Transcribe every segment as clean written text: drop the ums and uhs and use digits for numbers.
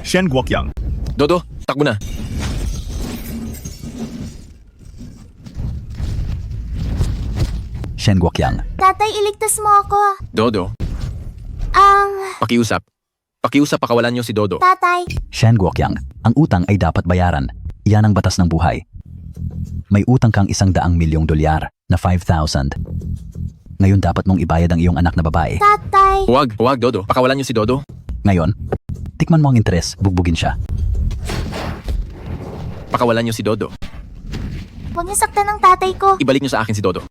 Shen Guoqiang. Dodo, takbo na. Shen Guoqiang. Tatay, iligtas mo ako. Dodo, pakiusap. Pakiusap pakawalan niyo si Dodo. Tatay, Shen Guoqiang. Ang utang ay dapat bayaran. Iyan ang batas ng buhay. May utang kang $100 milyong na 5,000. Ngayon dapat mong ibayad ang iyong anak na babae. tatay. Huwag Dodo. Pakawalan niyo si Dodo. Ngayon, tikman mo ang interes, bugbugin siya. Pakawalan niyo si Dodo. Huwag niyo saktan ng tatay ko. Ibalik niyo sa akin si Dodo.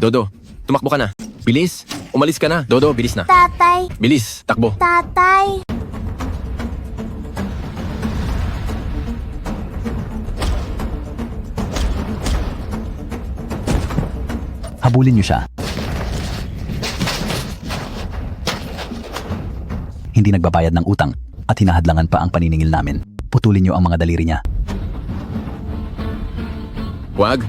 Dodo, tumakbo ka na. Bilis. Umalis ka na. Dodo, bilis na. Tatay, Bilis, takbo. tatay. Habulin niyo siya. Hindi nagbabayad ng utang at hinahadlangan pa ang paniningil namin. Putulin niyo ang mga daliri niya. Huwag.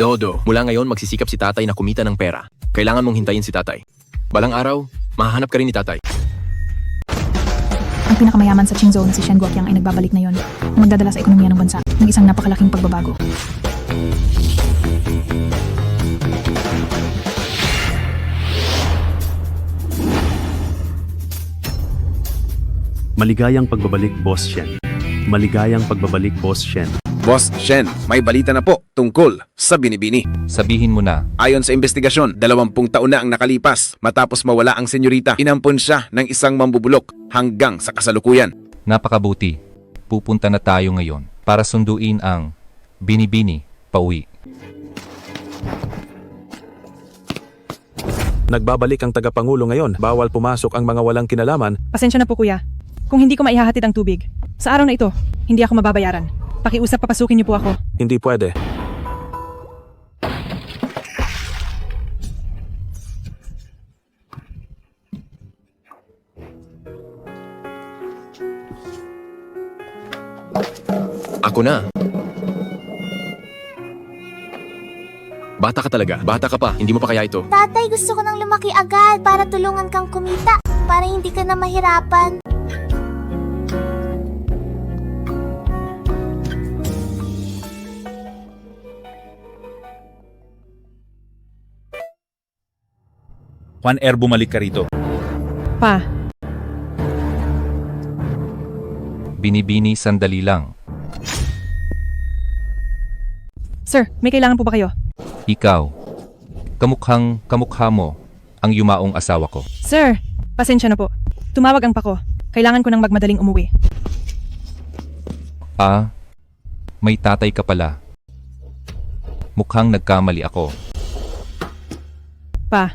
Dodo, mula ngayon magsisikap si tatay na kumita ng pera. Kailangan mong hintayin si tatay. Balang araw, mahahanap ka rin ni tatay. Ang pinakamayaman sa Qing Zone, si Shen Guoqiang ay nagbabalik na yon na magdadala sa ekonomiya ng bansa ng isang napakalaking pagbabago. Maligayang pagbabalik, Boss Shen. Maligayang pagbabalik, Boss Shen. Boss Shen, may balita na po tungkol sa binibini. Sabihin mo na. Ayon sa investigasyon, 20 taon na ang nakalipas matapos mawala ang senyorita. Inampon siya ng isang mambubulok hanggang sa kasalukuyan. Napakabuti. Pupunta na tayo ngayon para sunduin ang binibini pauwi. Nagbabalik ang tagapangulo ngayon. Bawal pumasok ang mga walang kinalaman. Pasensya na po kuya. Kung hindi ko maihahatid ang tubig, sa araw na ito, hindi ako mababayaran. Pakiusap papasukin niyo po ako. Hindi pwede. Ako na. Bata ka talaga. Bata ka pa. Hindi mo pa kaya ito. Tatay, gusto ko nang lumaki agad para tulungan kang kumita. Para hindi ka na mahirapan. Juan Er, bumalik ka rito. Pa, Binibini sandali lang. sir, may kailangan po ba kayo? Ikaw. Kamukha mo ang yumaong asawa ko. Sir, pasensya na po. Tumawag ang pako. Kailangan ko nang magmadaling umuwi. Ah, may tatay ka pala. Mukhang nagkamali ako. Pa,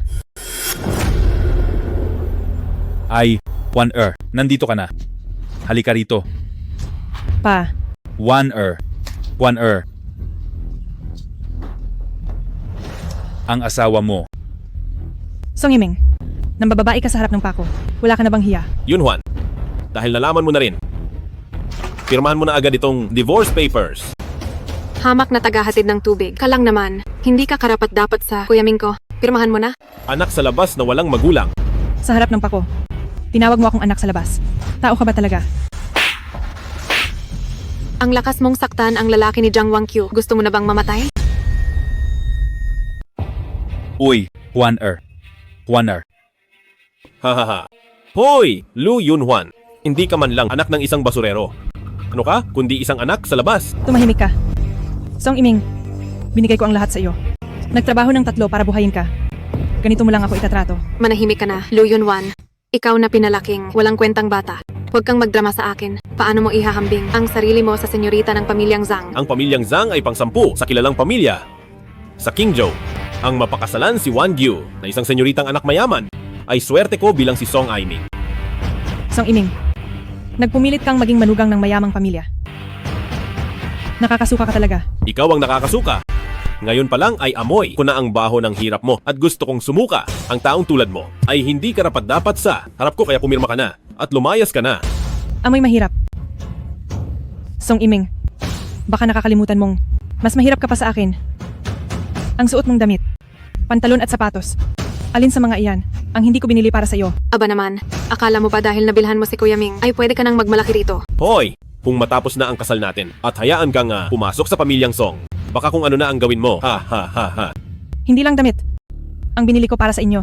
Ay, Juan Er, nandito ka na. Halika rito. pa, Juan Er. Juan Er. Ang asawa mo. Song Yiming, nambababae ka sa harap ng pako. Wala ka na bang hiya? Yun Juan, dahil nalaman mo na rin, pirmahan mo na agad itong divorce papers. Hamak na tagahatid ng tubig. Kalang naman, hindi ka karapat-dapat sa Kuya Mingko. Pirmahan mo na? Anak sa labas na walang magulang. Sa harap ng pako. Tinawag mo akong anak sa labas. Tao ka ba talaga? Ang lakas mong saktan ang lalaki ni Jiang Wangqiu. Gusto mo na bang mamatay? Uy, Juan Er. Juan Er. Hahaha. Hoy, Lu Yunhuan. Hindi ka man lang anak ng isang basurero. Ano ka? Kundi isang anak sa labas. Tumahimik ka. Song Yiming, binigay ko ang lahat sa iyo. Nagtrabaho ng 3 para buhayin ka. Ganito mo lang ako itatrato. Manahimik ka na, Lu Yunhuan. Ikaw na pinalaking, walang kwentang bata. Huwag kang magdrama sa akin. Paano mo ihahambing ang sarili mo sa senyorita ng pamilyang Zhang? Ang pamilyang Zhang ay pang-10 sa kilalang pamilya. Sa Qingzhou, ang mapakasalan si Wan Yu na isang senyoritang anak mayaman ay swerte ko bilang si Song Aiming. Song Yiming, nagpumilit kang maging manugang ng mayamang pamilya. Nakakasuka ka talaga. Ikaw ang nakakasuka. Ngayon pa lang ay amoy ko na ang baho ng hirap mo at gusto kong sumuka. Ang taong tulad mo ay hindi karapat-dapat sa harap ko kaya pumirma ka na at lumayas ka na. Amoy mahirap. Song Iming, baka nakakalimutan mong mas mahirap ka pa sa akin. Ang suot mong damit, pantalon at sapatos. Alin sa mga iyan ang hindi ko binili para sa iyo? Aba naman, akala mo ba dahil nabilhan mo si Kuya Ming ay pwede ka nang magmalaki rito? Hoy! Kung matapos na ang kasal natin at hayaan kang pumasok sa pamilyang Song, baka kung ano na ang gawin mo. Ha ha ha ha. Hindi lang damit. Ang binili ko para sa inyo.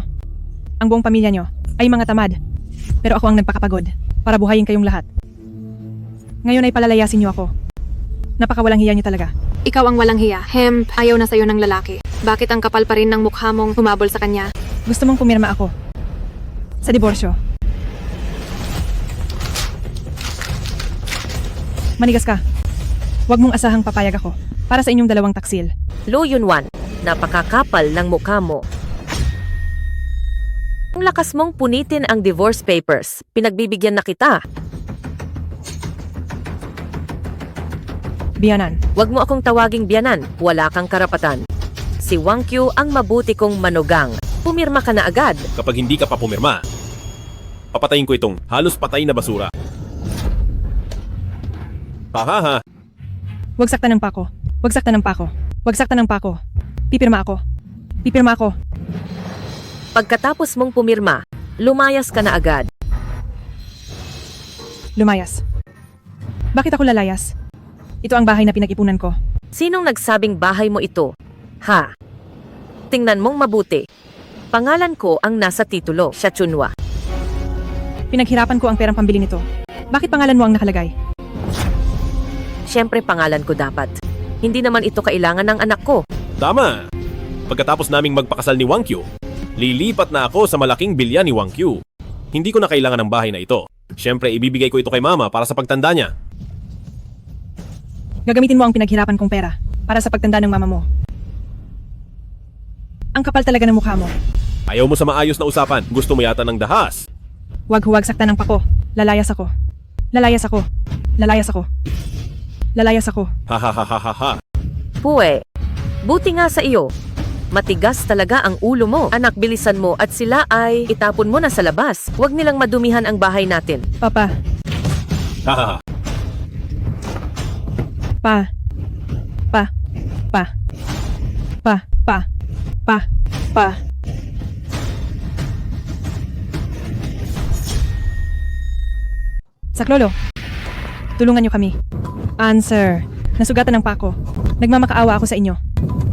Ang buong pamilya nyo ay mga tamad. Pero ako ang nagpakapagod para buhayin kayong lahat. Ngayon ay palalayasin niyo ako. Napakawalang hiya niyo talaga. Ikaw ang walang hiya. Ayaw na sa'yo ng lalaki. Bakit ang kapal pa rin ng mukha mong humabol sa kanya? Gusto mong pumirma ako sa diborsyo. Manigas ka. Huwag mong asahang papayag ako para sa inyong dalawang taksil. Lu Yunwan, napakakapal ng mukha mo. Ang lakas mong punitin ang divorce papers. Pinagbibigyan na kita. Biyanan. Huwag mo akong tawaging biyanan. Wala kang karapatan. Si Wang Qiu ang mabuti kong manugang. Pumirma ka na agad. Kapag hindi ka pa pumirma, papatayin ko itong halos patay na basura. Ha ha ha. Huwag saktan ng pako. Huwag saktan ng pako. Huwag saktan ng pako. Pipirma ako. Pipirma ako. Pagkatapos mong pumirma, lumayas ka na agad. Lumayas. Bakit ako lalayas? Ito ang bahay na pinag-ipunan ko. Sinong nagsabing bahay mo ito? Ha? Tingnan mong mabuti. Pangalan ko ang nasa titulo, Xia Chunwa. Pinaghirapan ko ang perang pambili nito. Bakit pangalan mo ang nakalagay? Siyempre pangalan ko dapat. Hindi naman ito kailangan ng anak ko. Tama. Pagkatapos naming magpakasal ni Wang Qiu, lilipat na ako sa malaking bilya ni Wang Qiu. Hindi ko na kailangan ng bahay na ito. Siyempre ibibigay ko ito kay mama para sa pagtanda niya. Gagamitin mo ang pinaghirapan kong pera para sa pagtanda ng mama mo. Ang kapal talaga ng mukha mo. Ayaw mo sa maayos na usapan. Gusto mo yata ng dahas. Huwag saktan ng pako. Lalayas ako. Lalayas ako. Lalayas ako. Lalayas ako. Ha ha ha ha ha ha. Puwe, buti nga sa iyo. Matigas talaga ang ulo mo. Anak, bilisan mo at sila ay itapon mo na sa labas. Huwag nilang madumihan ang bahay natin. Papa. Ha ha ha. Pa. Pa. Pa. Pa. Pa. Pa. Pa. Saklolo. Tulungan niyo kami. Answer. Nasugatan ng pako. Nagmamakaawa ako sa inyo.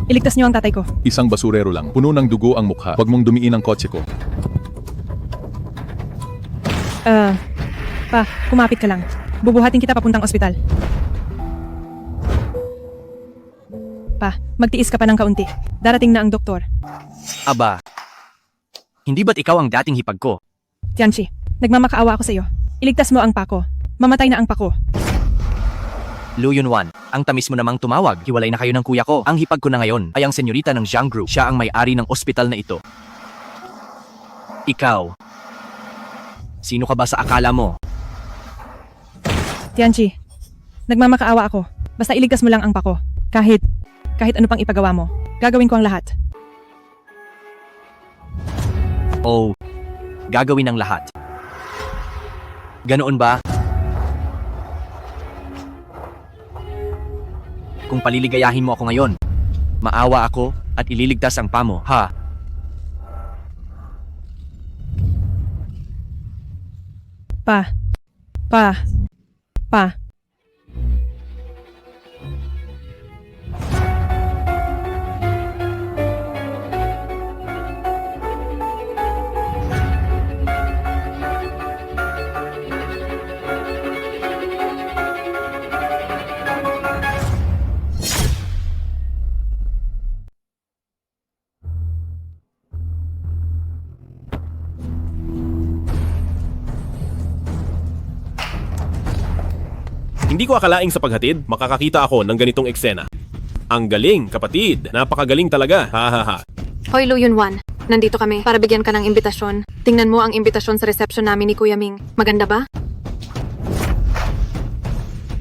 Iligtas niyo ang tatay ko. Isang basurero lang. Puno ng dugo ang mukha. Huwag mong dumiin ang kotse ko. Pa, kumapit ka lang. Bubuhatin kita papuntang ospital. Pa, magtiis ka pa ng kaunti. Darating na ang doktor. Aba, hindi ba't ikaw ang dating hipag ko? Tianchi, nagmamakaawa ako sa iyo. Iligtas mo ang pako. Mamatay na ang pako. Lu Yunwan, ang tamis mo namang tumawag. Hiwalay na kayo ng kuya ko. Ang hipag ko na ngayon ay ang senyorita ng Zhang Group. Siya ang may-ari ng ospital na ito. Ikaw, sino ka ba sa akala mo? Tianchi, nagmamakaawa ako. Basta iligtas mo lang ang pako. Kahit ano pang ipagawa mo, gagawin ko ang lahat. Oh, gagawin ang lahat. Ganoon ba? Kung paliligayahin mo ako ngayon, maawa ako at ililigtas ang pamo, ha? Pa. Hindi ko akalaing sa paghatid, makakakita ako ng ganitong eksena. Ang galing, kapatid. Napakagaling talaga. Ha ha ha. Hoy Lu Yunwan, nandito kami para bigyan ka ng imbitasyon. Tingnan mo ang imbitasyon sa reception namin ni Kuya Ming. Maganda ba?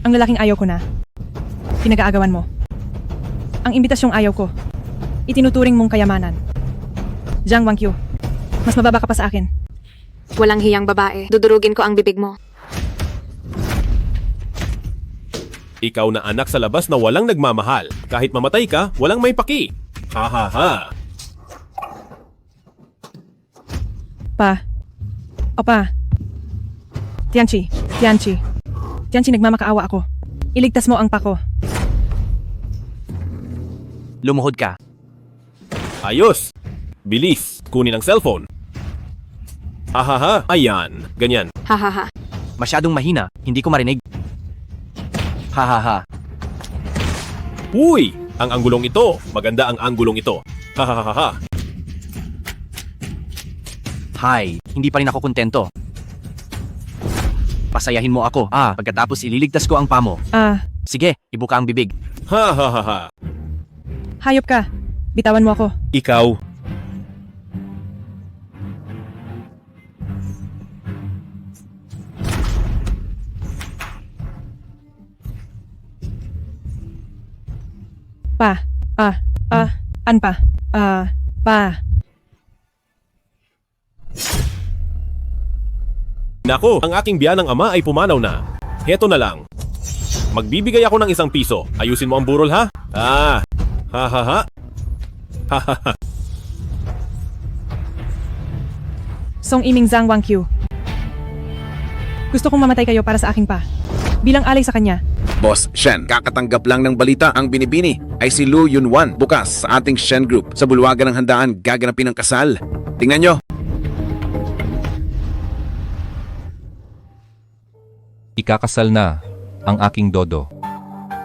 Ang lalaking ayaw ko na. Pinag-aagawan mo. Ang imbitasyong ayaw ko. Itinuturing mong kayamanan. Zhang Wangqiu, mas mababa ka pa sa akin. Walang hiyang babae. Dudurugin ko ang bibig mo. Ikaw na anak sa labas na walang nagmamahal. Kahit mamatay ka, walang may paki. Ha ha ha. Pa. Opa. Tianchi. Tianchi, nagmamakaawa ako. Iligtas mo ang pako. Lumuhod ka. Ayos. Bilis. Kunin ang cellphone. Ha ha ha. Ayan. Ganyan. Hahaha. Masyadong mahina, hindi ko marinig. Hahaha. Uy! Ang anggulong ito. Maganda ang anggulong ito. Ha ha ha ha. Hi, hindi pa rin ako kontento. Pasayahin mo ako. Pagkatapos ililigtas ko ang pamo. Sige, ibuka ang bibig. Ha ha ha ha. Hayop ka. Bitawan mo ako. Ikaw, Pa. Pa. Nako, ang aking biyanang ama ay pumanaw na. Heto na lang. Magbibigay ako ng 1 piso. Ayusin mo ang burol ha? Ha ha ha. Ha ha ha. Song Iming Zhang Wangqiu. Gusto kong mamatay kayo para sa aking pa. Bilang alay sa kanya. Boss Shen, kakatanggap lang ng balita. Ang binibini ay si Lu Yunwan. Bukas sa ating Shen Group. Sa bulwagan ng handaan, gaganapin ang kasal. Tingnan nyo. Ikakasal na ang aking Dodo.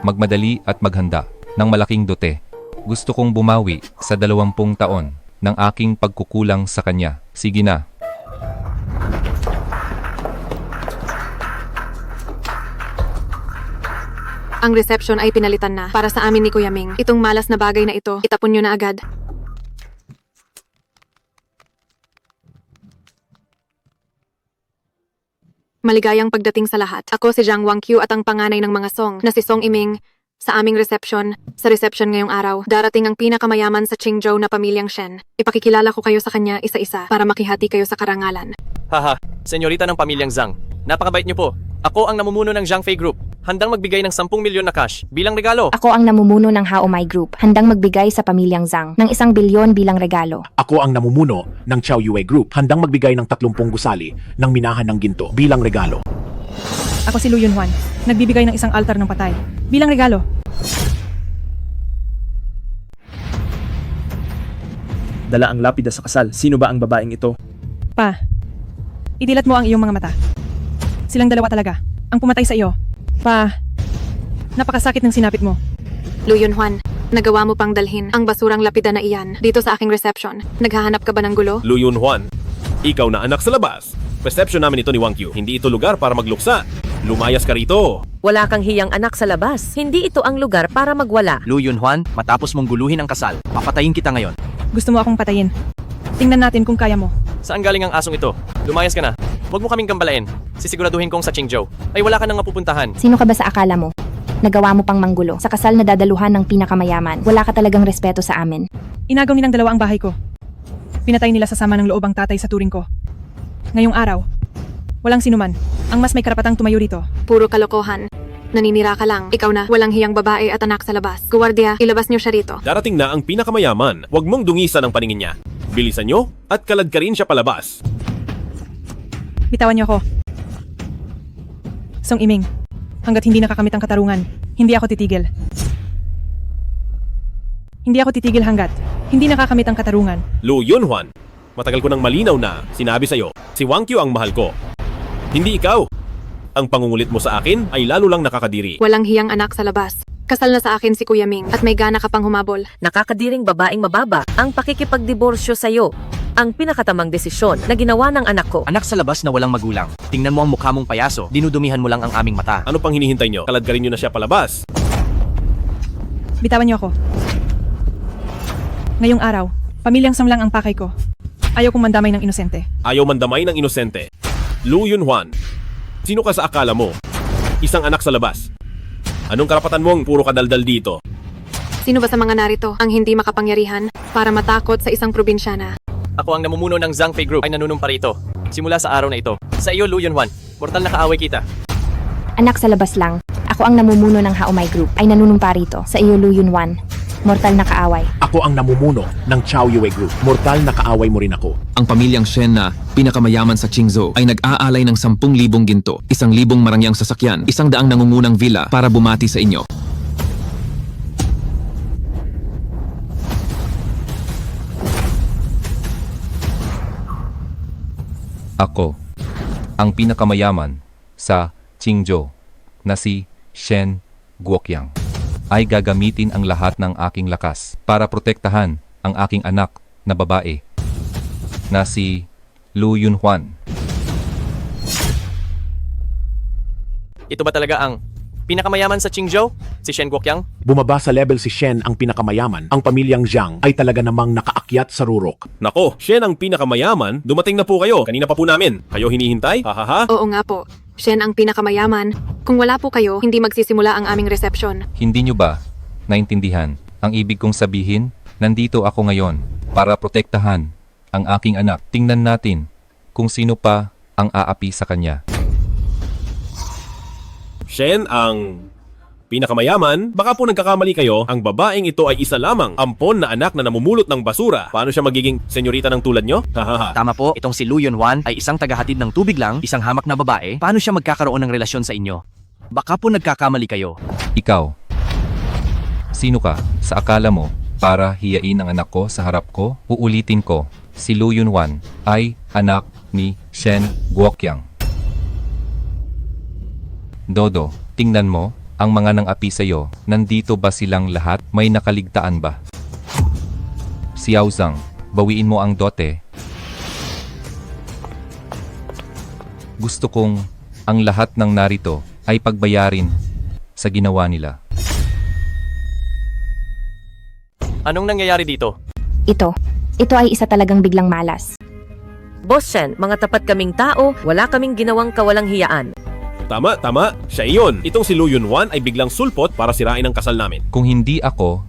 Magmadali at maghanda ng malaking dote. Gusto kong bumawi sa 20 taon ng aking pagkukulang sa kanya. Sige na. Ang reception ay pinalitan na para sa amin ni Kuya Ming. Itong malas na bagay na ito, itapon nyo na agad. Maligayang pagdating sa lahat. Ako si Zhang Wangqiu at ang panganay ng mga Song na si Song Iming. Sa aming reception, sa reception ngayong araw, darating ang pinakamayaman sa Qingzhou na pamilyang Shen. Ipakikilala ko kayo sa kanya isa-isa para makihati kayo sa karangalan. Haha, senyorita ng pamilyang Zhang. Napakabait niyo po. Ako ang namumuno ng Zhangfei Group. Handang magbigay ng 10 milyon na cash bilang regalo. Ako ang namumuno ng Haomai Group, handang magbigay sa pamilyang Zhang ng 1 bilyon bilang regalo. Ako ang namumuno ng Chow Yue Group, handang magbigay ng 30 gusali ng minahan ng ginto bilang regalo. Ako si Lu Yunwan. Nagbibigay ng 1 altar ng patay. Bilang regalo. Dala ang lapida sa kasal. Sino ba ang babaeng ito? Pa. Idilat mo ang iyong mga mata. Silang dalawa talaga. Ang pumatay sa iyo. Pa. Napakasakit ng sinapit mo. Lu Yunwan, nagawa mo pang dalhin ang basurang lapida na iyan dito sa aking reception. Naghahanap ka ba ng gulo? Lu Yunwan, ikaw na anak sa labas. Reception namin ito ni Wangqiu. Hindi ito lugar para magluksa. Lumayas ka rito. Wala kang hiyang anak sa labas. Hindi ito ang lugar para magwala. Lu Yunwan, matapos mong guluhin ang kasal, papatayin kita ngayon. Gusto mo akong patayin. Tingnan natin kung kaya mo. Saan galing ang asong ito? Lumayas ka na. Huwag mo kaming gambalain. Sisiguraduhin kong sa Qingzhou ay wala ka nang mapupuntahan. Sino ka ba sa akala mo? Nagawa mo pang manggulo. Sa kasal na dadaluhan ng pinakamayaman. Wala ka talagang respeto sa amin. Inagaw nilang dalawa ang bahay ko. Pinatay nila sa sama ng loob ang tatay sa turing ko. Ngayong araw, walang sinuman ang mas may karapatang tumayo rito. Puro kalokohan. Naninira ka lang. Ikaw na, walang hiyang babae at anak sa labas. Guwardiya, ilabas niyo siya rito. Darating na ang pinakamayaman. Huwag mong dungisan ang paningin niya. Bilisan nyo at kalad ka rin siya palabas. Bitawan niyo ako. Song Iming, hanggat hindi nakakamit ang katarungan, hindi ako titigil. Hindi ako titigil hanggat hindi nakakamit ang katarungan. Lu Yunwan, matagal ko nang malinaw na sinabi sa'yo, si Wangqiu ang mahal ko. Hindi ikaw. Ang pangungulit mo sa akin ay lalo lang nakakadiri. Walang hiyang anak sa labas. Kasal na sa akin si Kuya Ming at may gana ka pang humabol. Nakakadiring babaeng mababa ang pakikipagdiborsyo sa'yo. Ang pinakatamang desisyon na ginawa ng anak ko. Anak sa labas na walang magulang. Tingnan mo ang mukha mong payaso. Dinudumihan mo lang ang aming mata. Ano pang hinihintay nyo? Kalad ka rin nyo na siya palabas. Bitawan niyo ako. Ngayong araw, pamilyang Sam lang ang pakay ko. Ayaw kong mandamay ng inosente. Ayaw mandamay ng inosente. Lu Yunwan, sino ka sa akala mo? Isang anak sa labas. Anong karapatan mong puro kadaldal dito? Sino ba sa mga narito ang hindi makapangyarihan para matakot sa isang probinsyana? Ako ang namumuno ng Zhangfei Group ay nanunumpa rito. Simula sa araw na ito. Sa iyo, Lu Yunwan, mortal na kaaway kita. Anak sa labas lang. Ako ang namumuno ng Haomai Group ay nanunumpa rito sa iyo Lu Yunwan. Mortal na kaaway. Ako ang namumuno ng Chow Yue Group. Mortal na kaaway mo rin ako. Ang pamilyang Shen na pinakamayaman sa Qingzhou ay nag-aalay ng 10,000 ginto, 1,000 marangyang sasakyan, 100 nangungunang villa para bumati sa inyo. Ako, ang pinakamayaman sa Qingzhou na si Shen Guoqiang ay gagamitin ang lahat ng aking lakas para protektahan ang aking anak na babae na si Lu Yunhuan. Ito ba talaga ang pinakamayaman sa Qingzhou? Si Shen Guoqiang? Bumaba sa level si Shen ang pinakamayaman. Ang pamilyang Zhang ay talaga namang nakaakyat sa rurok. Nako, Shen ang pinakamayaman. Dumating na po kayo. Kanina pa po namin. Kayo hinihintay? Hahaha. Oo nga po. Shen ang pinakamayaman. Kung wala po kayo, hindi magsisimula ang aming reception. Hindi nyo ba naintindihan ang ibig kong sabihin? Nandito ako ngayon para protektahan ang aking anak. Tingnan natin kung sino pa ang aapi sa kanya. Shen ang pinakamayaman. Baka po nagkakamali kayo. Ang babaeng ito ay isa lamang. Ampon na anak na namumulot ng basura. Paano siya magiging senyorita ng tulad nyo? Hahaha. Tama po, itong si Lu Yunwan ay isang tagahatid ng tubig lang, isang hamak na babae. Paano siya magkakaroon ng relasyon sa inyo? Baka po nagkakamali kayo. Ikaw, sino ka sa akala mo para hiyain ang anak ko sa harap ko? Uulitin ko, si Lu Yunwan ay anak ni Shen Guoqiang. Dodo, tingnan mo, ang mga nang api sa'yo, nandito ba silang lahat? May nakaligtaan ba? Xiao Zhang, bawiin mo ang dote. Gusto kong ang lahat ng narito ay pagbayarin sa ginawa nila. Anong nangyayari dito? Ito ay isa talagang biglang malas. Boss Shen, mga tapat kaming tao, wala kaming ginawang kawalang hiyaan. Tama, tama. Siya iyon. Itong si Lu Yunwan ay biglang sulpot para sirain ang kasal namin. Kung hindi ako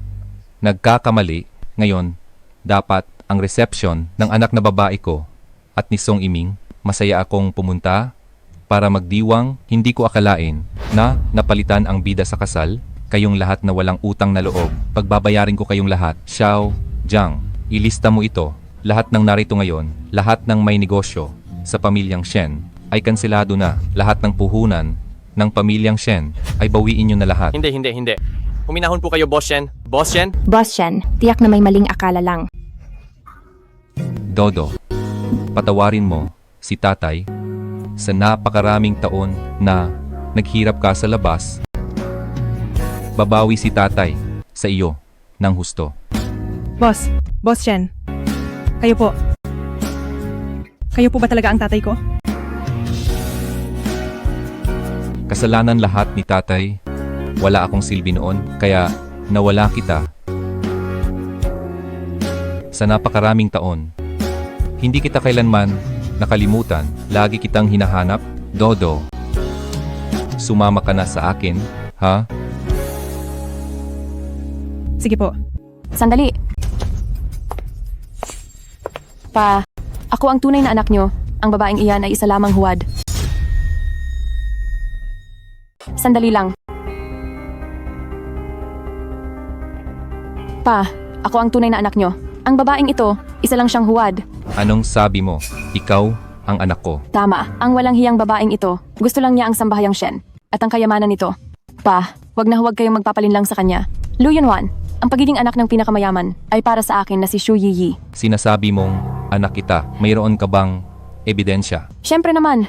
nagkakamali, ngayon, dapat ang reception ng anak na babae ko at ni Song Iming, masaya akong pumunta para magdiwang. Hindi ko akalain na napalitan ang bida sa kasal, kayong lahat na walang utang na loob. Pagbabayarin ko kayong lahat. Xiao Zhang, ilista mo ito. Lahat ng narito ngayon, lahat ng may negosyo sa pamilyang Shen ay kanselado na. Lahat ng puhunan ng pamilyang Shen ay bawiin nyo na lahat. Hindi. Huminahon po kayo, Boss Shen. Boss Shen? Boss Shen, tiyak na may maling akala lang. Dodo, patawarin mo si tatay sa napakaraming taon na naghirap ka sa labas. Babawi si tatay sa iyo ng husto. Boss Shen. Kayo po. Kayo po ba talaga ang tatay ko? Kasalanan lahat ni tatay. Wala akong silbi noon, kaya nawala kita. Sa napakaraming taon, hindi kita kailanman nakalimutan. Lagi kitang hinahanap. Dodo, sumama ka na sa akin, ha? Sige po. Sandali. Pa, ako ang tunay na anak nyo. Ang babaeng iyan ay isa lamang huwad. Sandali lang. Pa, ako ang tunay na anak nyo. Ang babaeng ito, isa lang siyang huwad. Anong sabi mo? Ikaw ang anak ko. Tama, ang walang hiyang babaeng ito. Gusto lang niya ang sambahayang Shen at ang kayamanan nito. Pa, wag na huwag kayong magpapalinlang sa kanya. Lu Yunwan, ang pagiging anak ng pinakamayaman ay para sa akin na si Xu Yiyi. Sinasabi mong anak kita, mayroon ka bang ebidensya? Siyempre naman.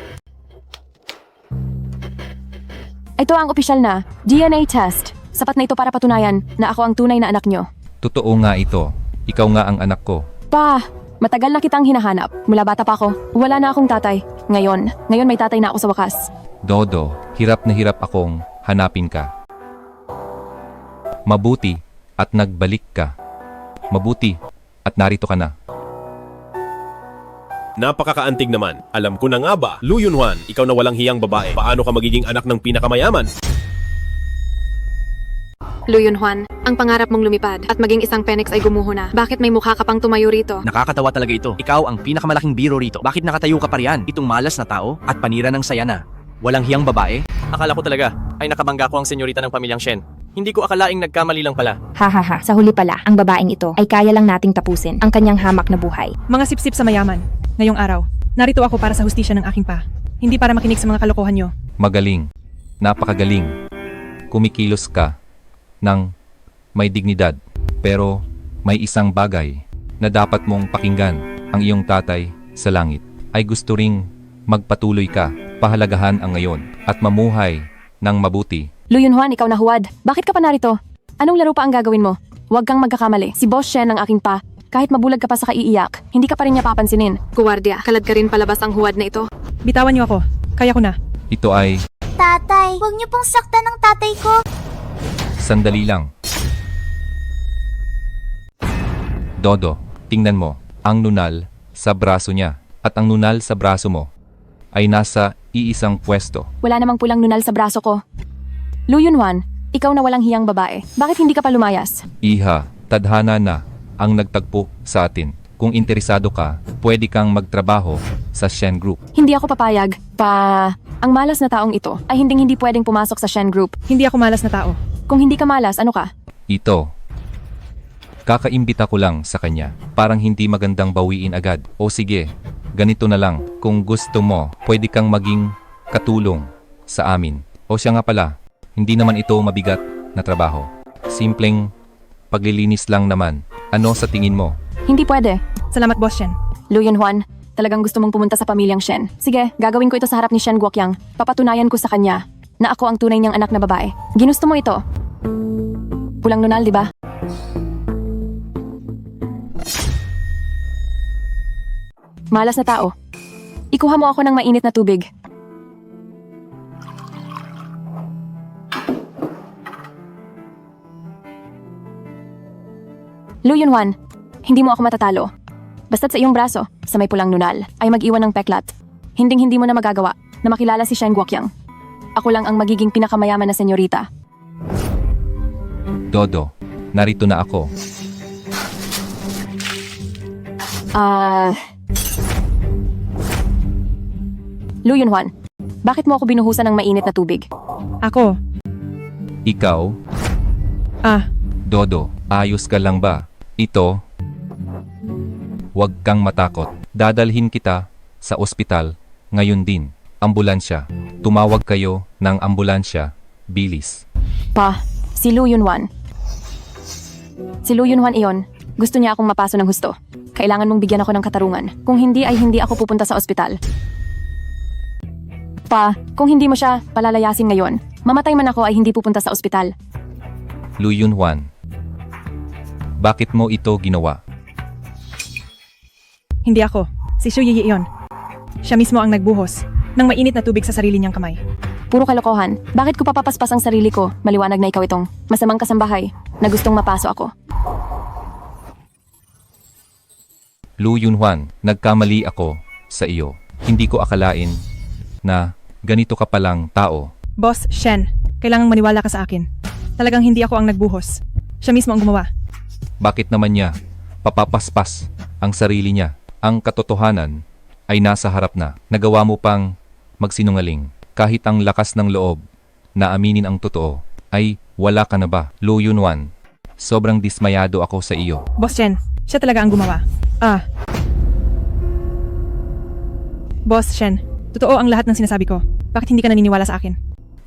Ito ang opisyal na DNA test. Sapat na ito para patunayan na ako ang tunay na anak nyo. Totoo nga ito. Ikaw nga ang anak ko. Pa, matagal na kitang hinahanap. Mula bata pa ako, wala na akong tatay. Ngayon may tatay na ako sa wakas. Dodo, hirap na hirap akong hanapin ka. Mabuti at nagbalik ka. Mabuti at narito ka na. Napakakaantig naman. Alam ko na nga ba, Lu Yunwan, ikaw na walang hiyang babae. Paano ka magiging anak ng pinakamayaman? Lu Yunhuan, ang pangarap mong lumipad at maging isang Phoenix ay gumuho na. Bakit may mukha ka pang tumayo rito? Nakakatawa talaga ito. Ikaw ang pinakamalaking biro rito. Bakit nakatayo ka pa riyan? Itong malas na tao at panira ng saya na. Walang hiyang babae? Akala ko talaga, Ay nakabangga ko ang senyorita ng pamilyang Shen. Hindi ko akalaing nagkamali lang pala. Hahaha, sa huli pala, ang babaeng ito ay kaya lang nating tapusin ang kanyang hamak na buhay. Mga sipsip sa mayaman. Ngayong araw, narito ako para sa hustisya ng aking pa. Hindi para makinig sa mga kalokohan nyo. Magaling. Napakagaling. Kumikilos ka ng may dignidad. Pero may isang bagay na dapat mong pakinggan. Ang iyong tatay sa langit ay gusto ring magpatuloy ka, pahalagahan ang ngayon at mamuhay ng mabuti. Lu Yunhuan, ikaw na huwad. Bakit ka pa narito? Anong laro pa ang gagawin mo? Huwag kang magkakamali. Si Boss Shen ang aking pa. Kahit mabulag ka pa sa kaiiyak, hindi ka pa rin niya papansinin. Guwardia, kalad ka rin palabas ang huwad na ito. Bitawan niyo ako. Kaya ko na. Ito ay Tatay, huwag niyo pong saktan ng tatay ko. sandali lang. Dodo, tingnan mo. Ang nunal sa braso niya at ang nunal sa braso mo ay nasa iisang pwesto. Wala namang pulang nunal sa braso ko. Lu Yunhuan, ikaw na walang hiyang babae. Bakit hindi ka pa lumayas? Iha, tadhana na ang nagtagpo sa atin. Kung interesado ka, pwede kang magtrabaho sa Shen Group. Hindi ako papayag. Ang malas na taong ito ay hindi pwedeng pumasok sa Shen Group. Hindi ako malas na tao. Kung hindi ka malas, ano ka? Ito. Kakaimbita ko lang sa kanya. Parang hindi magandang bawiin agad. O sige, ganito na lang. Kung gusto mo, pwede kang maging katulong sa amin. O siya nga pala, hindi naman ito mabigat na trabaho. Simpleng paglilinis lang naman. Ano sa tingin mo? Hindi pwede. Salamat, Boss Shen. Lu Yunhuan, talagang gusto mong pumunta sa pamilyang Shen. Sige, gagawin ko ito sa harap ni Shen Guoqiang. Papatunayan ko sa kanya na ako ang tunay niyang anak na babae. Ginusto mo ito? Pulang nunal, di ba? Malas na tao. Ikuha mo ako ng mainit na tubig. Lu Yunhuan, hindi mo ako matatalo. Basta't sa iyong braso, sa may pulang nunal, ay mag-iwan ng peklat. Hinding-hindi mo na magagawa na makilala si Shen Guoqiang. Ako lang ang magiging pinakamayaman na senyorita. Dodo, narito na ako. Lu Yunhuan, bakit mo ako binuhusan ng mainit na tubig? Ako. Ikaw? Dodo, ayos ka lang ba? Ito, huwag kang matakot. Dadalhin kita sa ospital ngayon din. Ambulansya. Tumawag kayo ng ambulansya. Bilis. Pa, si Lu Yunhuan. Si Lu Yunhuan iyon. Gusto niya akong mapaso ng husto. Kailangan mong bigyan ako ng katarungan. Kung hindi ay hindi ako pupunta sa ospital. Pa, kung hindi mo siya palalayasin ngayon, mamatay man ako ay hindi pupunta sa ospital. Lu Yunhuan, bakit mo ito ginawa? Hindi ako. Si Xu Yiyi iyon. Siya mismo ang nagbuhos ng mainit na tubig sa sarili niyang kamay. Puro kalokohan. Bakit ko papapaspas ang sarili ko? Maliwanag na ikaw itong masamang kasambahay na gustong mapaso ako. Lu Yunhuan, nagkamali ako sa iyo. Hindi ko akalain na ganito ka palang tao. Boss Shen, kailangang maniwala ka sa akin. Talagang hindi ako ang nagbuhos. Siya mismo ang gumawa. Bakit naman niya papapaspas ang sarili niya? Ang katotohanan ay nasa harap na. Nagawa mo pang magsinungaling. Kahit ang lakas ng loob na aminin ang totoo, ay wala ka na ba? Lu Yunhuan, sobrang dismayado ako sa iyo. Boss Shen, siya talaga ang gumawa. Boss Shen, totoo ang lahat ng sinasabi ko. Bakit hindi ka naniniwala sa akin?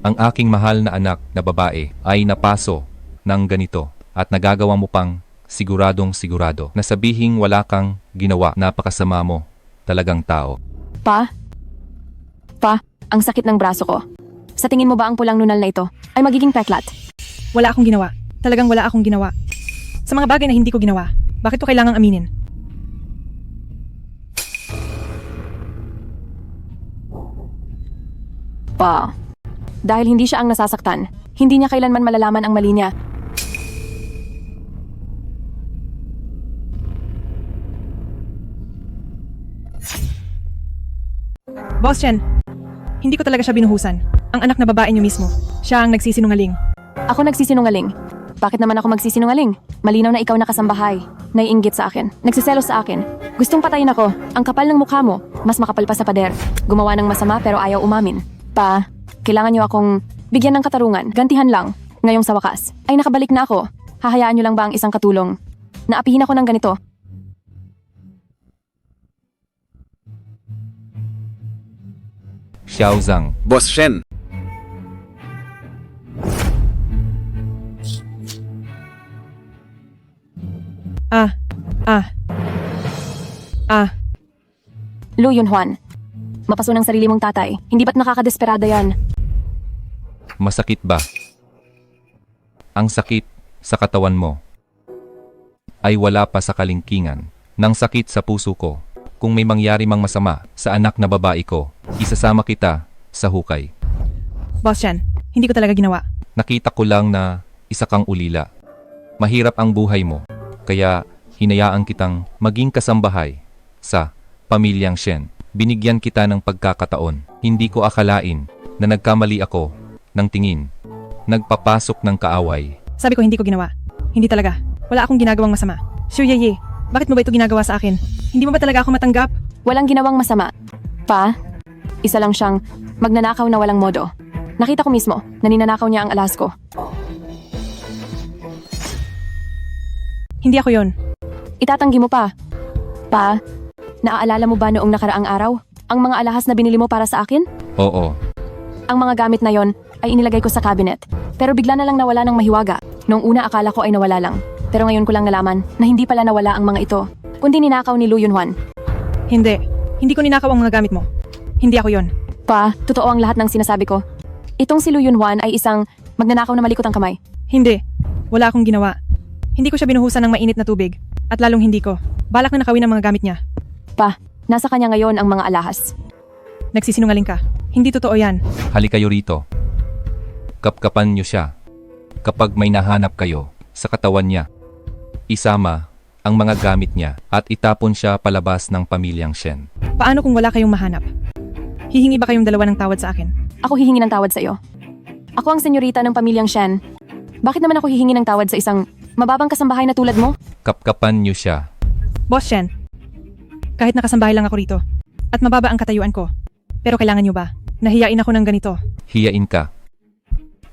Ang aking mahal na anak na babae ay napaso ng ganito at nagagawa mo pang siguradong sigurado na sabihing wala kang ginawa. Napakasama mo talagang tao. Pa, ang sakit ng braso ko. Sa tingin mo ba ang pulang nunal na ito ay magiging peklat? Wala akong ginawa. Talagang wala akong ginawa. Sa mga bagay na hindi ko ginawa, bakit ko kailangang aminin? Pa, dahil hindi siya ang nasasaktan, hindi niya kailanman malalaman ang mali niya. Boss Shen, hindi ko talaga siya binuhusan. Ang anak na babae niyo mismo. Siya ang nagsisinungaling. Ako nagsisinungaling. Bakit naman ako magsisinungaling? Malinaw na ikaw nakasambahay. Naiinggit sa akin. Nagsiselos sa akin. Gustong patayin ako. Ang kapal ng mukha mo. Mas makapal pa sa pader. Gumawa ng masama pero ayaw umamin. Pa, kailangan niyo akong Bigyan ng katarungan, gantihan lang. Ngayong sa wakas, ay nakabalik na ako. Hahayaan niyo lang ba ang isang katulong? Naapihin ako ng ganito. Xiao Zhang, Boss Shen, Lu Yunhuan. Mapaso ng sarili mong tatay. Hindi ba't nakakadesperada yan? masakit ba? Ang sakit sa katawan mo ay wala pa sa kalingkingan ng sakit sa puso ko. Kung may mangyari mang masama sa anak na babae ko, isasama kita sa hukay. Boss Shen, hindi ko talaga ginawa. Nakita ko lang na isa kang ulila. Mahirap ang buhay mo, kaya hinayaan kitang maging kasambahay sa pamilyang Shen. Binigyan kita ng pagkakataon. Hindi ko akalain na nagkamali ako ng tingin. Nagpapasok ng kaaway. Sabi ko hindi ko ginawa. Hindi talaga. Wala akong ginagawang masama. Shu Yeye, bakit mo ba ito ginagawa sa akin? Hindi mo ba talaga ako matanggap? Walang ginawang masama. Pa, isa lang siyang magnanakaw na walang modo. Nakita ko mismo na ninanakaw niya ang alas ko. Hindi ako yon. Itatanggi mo pa. Pa, naaalala mo ba noong nakaraang araw? Ang mga alahas na binili mo para sa akin? Oo. Ang mga gamit na yon ay inilagay ko sa cabinet. Pero bigla na lang nawala ng mahiwaga. Noong una akala ko ay nawala lang. Pero ngayon ko lang nalaman na hindi pala nawala ang mga ito, kundi ninakaw ni Lu Yunhuan. Hindi. Hindi ko ninakaw ang mga gamit mo. Hindi ako yon. Pa, totoo ang lahat ng sinasabi ko. Itong si Lu Yunhuan ay isang magnanakaw na malikot ang kamay. Hindi. Wala akong ginawa. Hindi ko siya binuhusan ng mainit na tubig. At lalong hindi ko. Balak na nakawin ang mga gamit niya. Pa, nasa kanya ngayon ang mga alahas. Nagsisinungaling ka. Hindi totoo yan. Halika kayo rito. Kapkapan niyo siya. Kapag may nahanap kayo sa katawan niya, isama ang mga gamit niya at itapon siya palabas ng pamilyang Shen. Paano kung wala kayong mahanap? Hihingi ba kayong dalawa ng tawad sa akin? Ako hihingi ng tawad sa iyo. Ako ang senyorita ng pamilyang Shen. Bakit naman ako hihingi ng tawad sa isang mababang kasambahay na tulad mo? Kapkapan niyo siya. Boss Shen, kahit nakasambahay lang ako rito at mababa ang katayuan ko, pero kailangan niyo ba? Nahiyain ako ng ganito. Hiyain ka.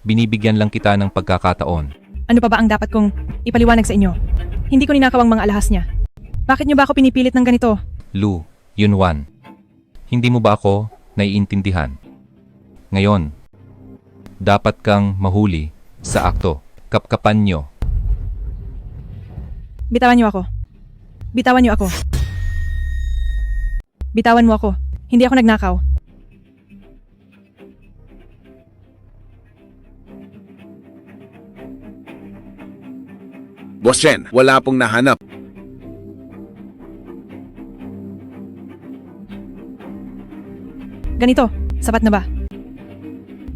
Binibigyan lang kita ng pagkakataon. Ano pa ba ang dapat kong ipaliwanag sa inyo? Hindi ko ninakaw ang mga alahas niya. Bakit niyo ba ako pinipilit ng ganito? Lu Yunhuan, hindi mo ba ako naiintindihan? Ngayon, dapat kang mahuli sa akto. Kapkapan niyo. Bitawan niyo ako. Bitawan niyo ako. Bitawan mo ako. Hindi ako nagnakaw. Boss Shen, wala pong nahanap. Ganito, sapat na ba?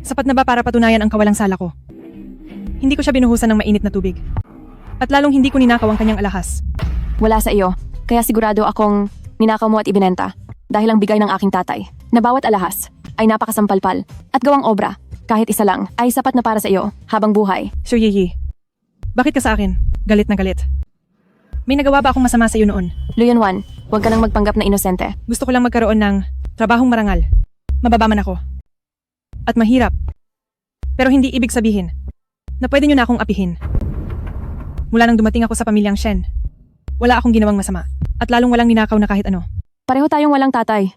Sapat na ba para patunayan ang kawalang sala ko? Hindi ko siya binuhusan ng mainit na tubig. At lalong hindi ko ninakaw ang kanyang alahas. Wala sa iyo, kaya sigurado akong ninakaw mo at ibinenta. Dahil ang bigay ng aking tatay, na bawat alahas ay napakasampalpal at gawang obra, kahit isa lang, ay sapat na para sa iyo habang buhay. Shu Yeye, bakit ka sa akin? Galit na galit. May nagawa ba akong masama sa iyo noon? Lu Yunhuan, huwag ka nang magpanggap na inosente. Gusto ko lang magkaroon ng trabahong marangal. Mababa man ako. At mahirap. Pero hindi ibig sabihin na pwede niyo na akong apihin. Mula nang dumating ako sa pamilyang Shen, wala akong ginawang masama. At lalong walang ninakaw na kahit ano. Pareho tayong walang tatay.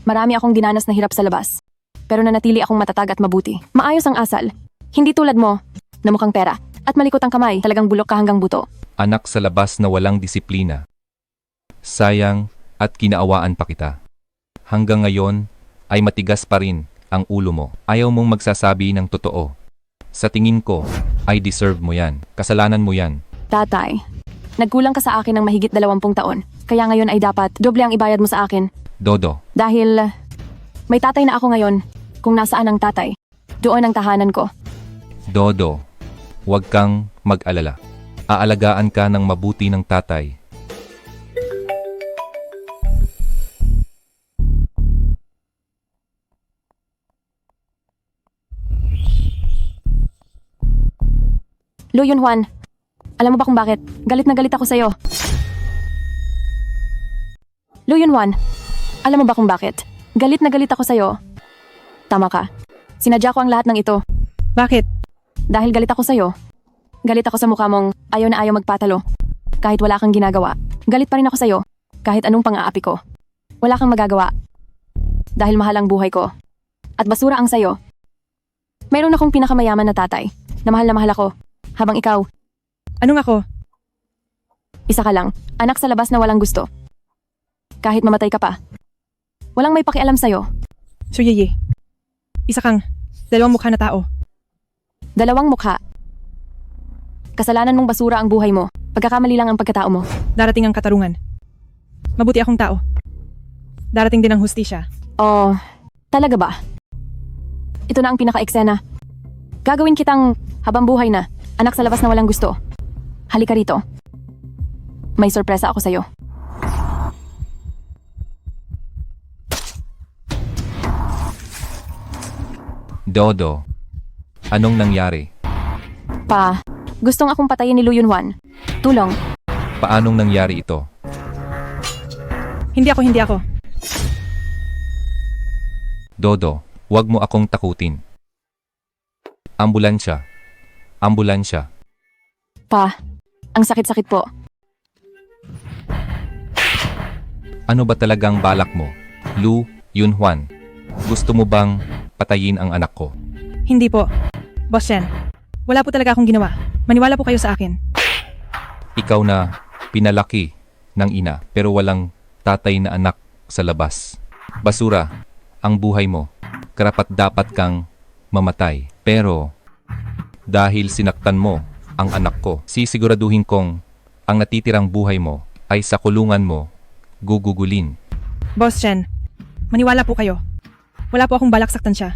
Marami akong dinanas na hirap sa labas. Pero nanatili akong matatag at mabuti. Maayos ang asal. Hindi tulad mo, na mukhang pera. At malikot ang kamay, talagang bulok ka hanggang buto. Anak sa labas na walang disiplina. Sayang at kinaawaan pa kita. Hanggang ngayon ay matigas pa rin ang ulo mo. Ayaw mong magsasabi ng totoo. Sa tingin ko ay deserve mo yan. Kasalanan mo yan. Tatay, nagkulang ka sa akin ng mahigit 20 taon. Kaya ngayon ay dapat doble ang ibayad mo sa akin. Dodo, Dahil may tatay na ako ngayon. Kung nasaan ang tatay, doon ang tahanan ko. Dodo, huwag kang mag-alala. Aalagaan ka ng mabuti ng tatay. Lu Yunhuan, alam mo ba kung bakit? Galit na galit ako sa'yo. Lu Yunhuan, alam mo ba kung bakit? Galit na galit ako sa'yo. Tama ka. Sinadya ko ang lahat ng ito. Bakit? Dahil galit ako sa'yo. Galit ako sa mukha mong ayaw na ayaw magpatalo. Kahit wala kang ginagawa. Galit pa rin ako sa'yo. Kahit anong pang-aapi ko. Wala kang magagawa. Dahil mahal ang buhay ko. At basura ang sayo. Mayroon akong pinakamayaman na tatay. Na mahal ako. Habang ikaw, Anong ako? isa ka lang. Anak sa labas na walang gusto. Kahit mamatay ka pa. Walang may pakialam sa'yo. Sir Yeye. Isa kang dalawang mukha na tao. Dalawang mukha. Kasalanan mong basura ang buhay mo. Pagkakamali lang ang pagkatao mo. Darating ang katarungan. Mabuti akong tao. Darating din ang hustisya. Oh, talaga ba? Ito na ang pinaka-eksena. Gagawin kitang habang buhay na. Anak sa labas na walang gusto. Halika rito. May sorpresa ako sa'yo. Dodo, anong nangyari? Pa, gustong akong patayin ni Lu Yunwan. Tulong. Paanong nangyari ito? Hindi ako. Dodo, wag mo akong takutin. Ambulansya. Ambulansya. Pa, ang sakit-sakit po. Ano ba talagang balak mo? Lu Yunwan, gusto mo bang patayin ang anak ko? Hindi po. Boss Shen, wala po talaga akong ginawa. Maniwala po kayo sa akin. Ikaw na pinalaki ng ina pero walang tatay na anak sa labas. Basura ang buhay mo. Karapat dapat kang mamatay. Pero dahil sinaktan mo ang anak ko, sisiguraduhin kong ang natitirang buhay mo ay sa kulungan mo gugugulin. Boss Shen, maniwala po kayo. Wala po akong balak saktan siya.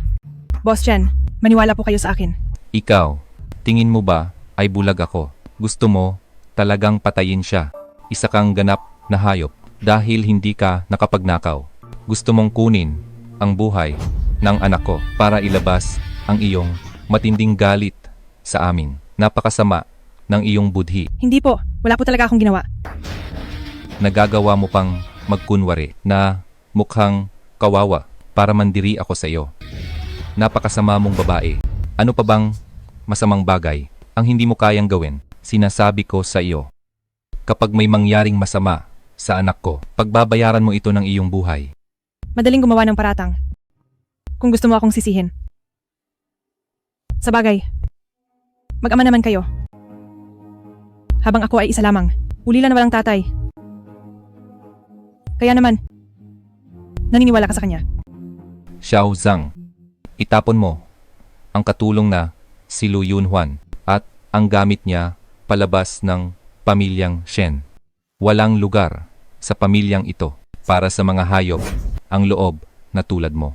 Boss Shen, maniwala po kayo sa akin. Ikaw, tingin mo ba ay bulag ako? Gusto mo talagang patayin siya? Isa kang ganap na hayop dahil hindi ka nakapagnakaw. Gusto mong kunin ang buhay ng anak ko para ilabas ang iyong matinding galit sa amin. Napakasama ng iyong budhi. Hindi po. Wala po talaga akong ginawa. Nagagawa mo pang magkunwari na mukhang kawawa para mandiri ako sa iyo. Napakasama mong babae. Ano pa bang masamang bagay ang hindi mo kayang gawin? Sinasabi ko sa iyo. Kapag may mangyaring masama sa anak ko, pagbabayaran mo ito ng iyong buhay. Madaling gumawa ng paratang. Kung gusto mo akong sisihin. Sa bagay, mag-ama naman kayo. Habang ako ay isa lamang, ulila na walang tatay. Kaya naman, naniniwala ka sa kanya. Xiao Zhang, itapon mo ang katulong na si Lu Yunwan at ang gamit niya palabas ng pamilyang Shen. Walang lugar sa pamilyang ito para sa mga hayop ang loob na tulad mo.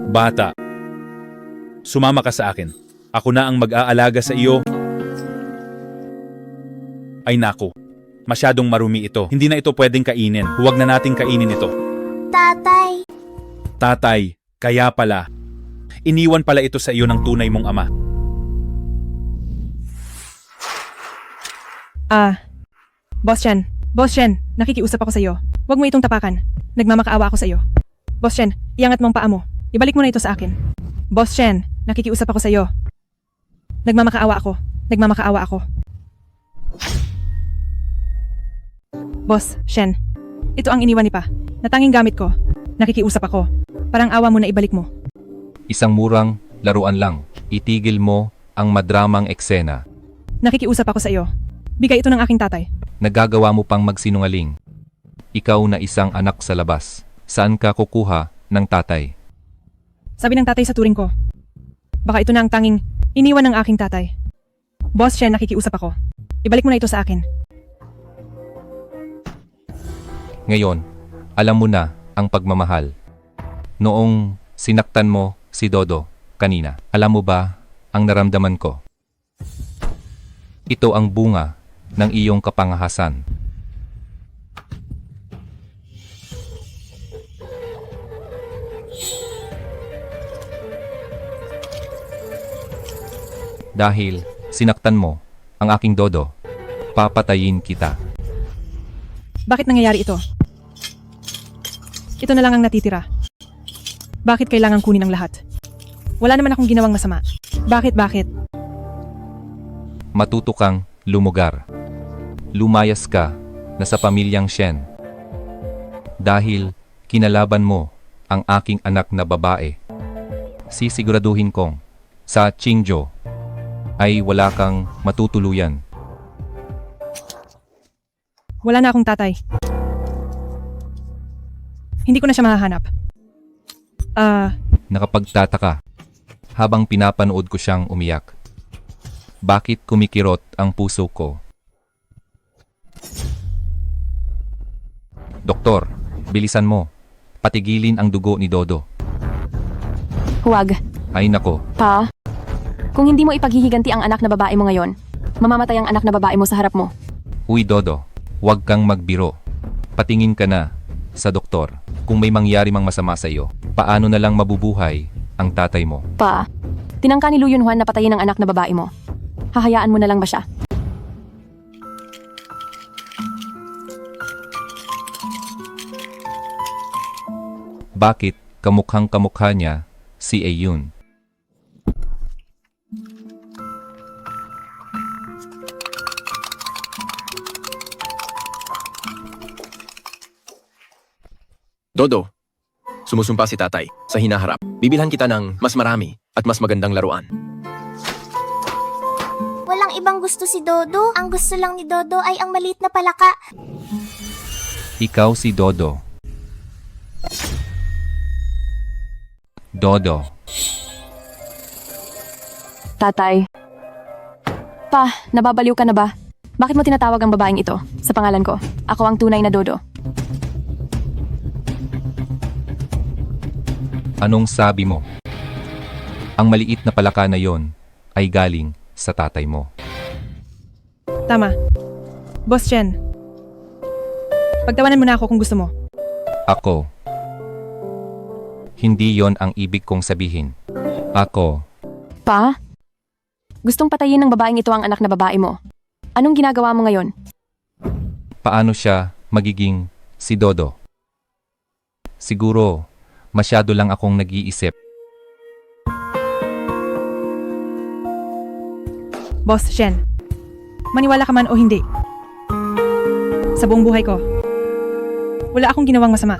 Bata, sumama ka sa akin. Ako na ang mag-aalaga sa iyo. Ay nako, masyadong marumi ito. Hindi na ito pwedeng kainin. Huwag na nating kainin ito. Tatay, Tatay, kaya pala. Iniwan pala ito sa iyo ng tunay mong ama. Boss Shen, nakikiusap ako sa iyo. Huwag mo itong tapakan. Nagmamakaawa ako sa iyo. Boss Shen, iangat mo ang paa mo. Ibalik mo na ito sa akin. Boss Shen, nakikiusap ako sa iyo. Nagmamakaawa ako. Boss Shen, ito ang iniwan ni Pa. Natanging gamit ko. Nakikiusap ako. Parang awa mo na ibalik mo. Isang murang laruan lang. Itigil mo ang madramang eksena. Nakikiusap ako sa iyo. Bigay ito ng aking tatay. Nagagawa mo pang magsinungaling. Ikaw na isang anak sa labas. Saan ka kukuha ng tatay? Sabi ng tatay sa turing ko. Baka ito na ang tanging iniwan ng aking tatay. Boss Shen, nakikiusap ako. Ibalik mo na ito sa akin. Ngayon, alam mo na ang pagmamahal. Noong sinaktan mo si Dodo kanina, alam mo ba ang naramdaman ko? Ito ang bunga ng iyong kapangahasan. Dahil sinaktan mo ang aking Dodo, papatayin kita. Bakit nangyayari ito? Ito na lang ang natitira. Bakit kailangan kunin ang lahat? Wala naman akong ginawang masama. Bakit? Matuto kang lumugar. Lumayas ka na sa pamilyang Shen. Dahil kinalaban mo ang aking anak na babae. Sisiguraduhin kong sa Qingzhou ay wala kang matutuluyan. Wala na akong tatay. Hindi ko na siya mahahanap. Nakapagtataka habang pinapanood ko siyang umiyak. Bakit kumikirot ang puso ko? Doktor, bilisan mo. Patigilin ang dugo ni Dodo. Huwag. Ay nako, Pa, kung hindi mo ipaghihiganti ang anak na babae mo ngayon, mamamatay ang anak na babae mo sa harap mo. uy Dodo, huwag kang magbiro. Patingin ka na sa doktor. Kung may mangyari mang masama sa iyo, paano na lang mabubuhay ang tatay mo? Pa, tinangka ni Lu Yunhuan na patayin ang anak na babae mo. Hahayaan mo na lang ba siya? Bakit kamukhang kamukha niya si Ayun? Dodo, sumusumpa si tatay sa hinaharap. Bibilhan kita ng mas marami at mas magandang laruan. Walang ibang gusto si Dodo. Ang gusto lang ni Dodo ay ang maliit na palaka. Ikaw si Dodo. Dodo. Tatay. Pa, nababaliw ka na ba? Bakit mo tinatawag ang babaeng ito sa pangalan ko? Ako ang tunay na Dodo. Anong sabi mo? Ang maliit na palaka na yon ay galing sa tatay mo. Tama. Boss Chen. Pagtawanan mo na ako kung gusto mo. Ako. Hindi yon ang ibig kong sabihin. Ako. Pa? Gustong patayin ng babaeng ito ang anak na babae mo. Anong ginagawa mo ngayon? Paano siya magiging si Dodo? Siguro, masyado lang akong nag-iisip. Boss Shen. Maniwala ka man o hindi. Sa buong buhay ko, wala akong ginawang masama.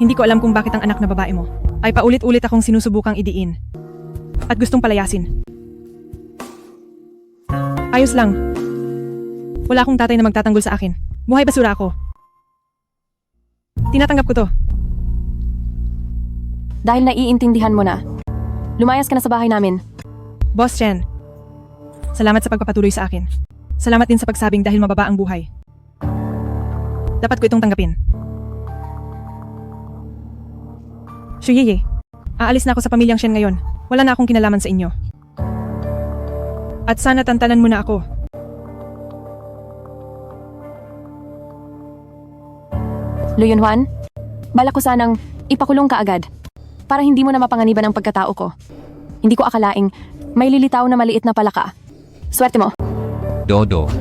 Hindi ko alam kung bakit ang anak na babae mo ay paulit-ulit akong sinusubukang idiin at gustong palayasin. Ayos lang. Wala akong tatay na magtatanggol sa akin. Buhay basura ako. Tinatanggap ko to. Dahil naiintindihan mo na. Lumayas ka na sa bahay namin. Boss Chen, salamat sa pagpapatuloy sa akin. Salamat din sa pagsabing dahil mababa ang buhay. Dapat ko itong tanggapin. Shuyiye, aalis na ako sa pamilyang Shen ngayon. Wala na akong kinalaman sa inyo. At sana tantanan mo na ako. Lu Yunhuan, balak ko sanang ipakulong ka agad para hindi mo na mapanganiban ang pagkatao ko. Hindi ko akalaing may lilitaw na maliit na palaka. Swerte mo. Dodo,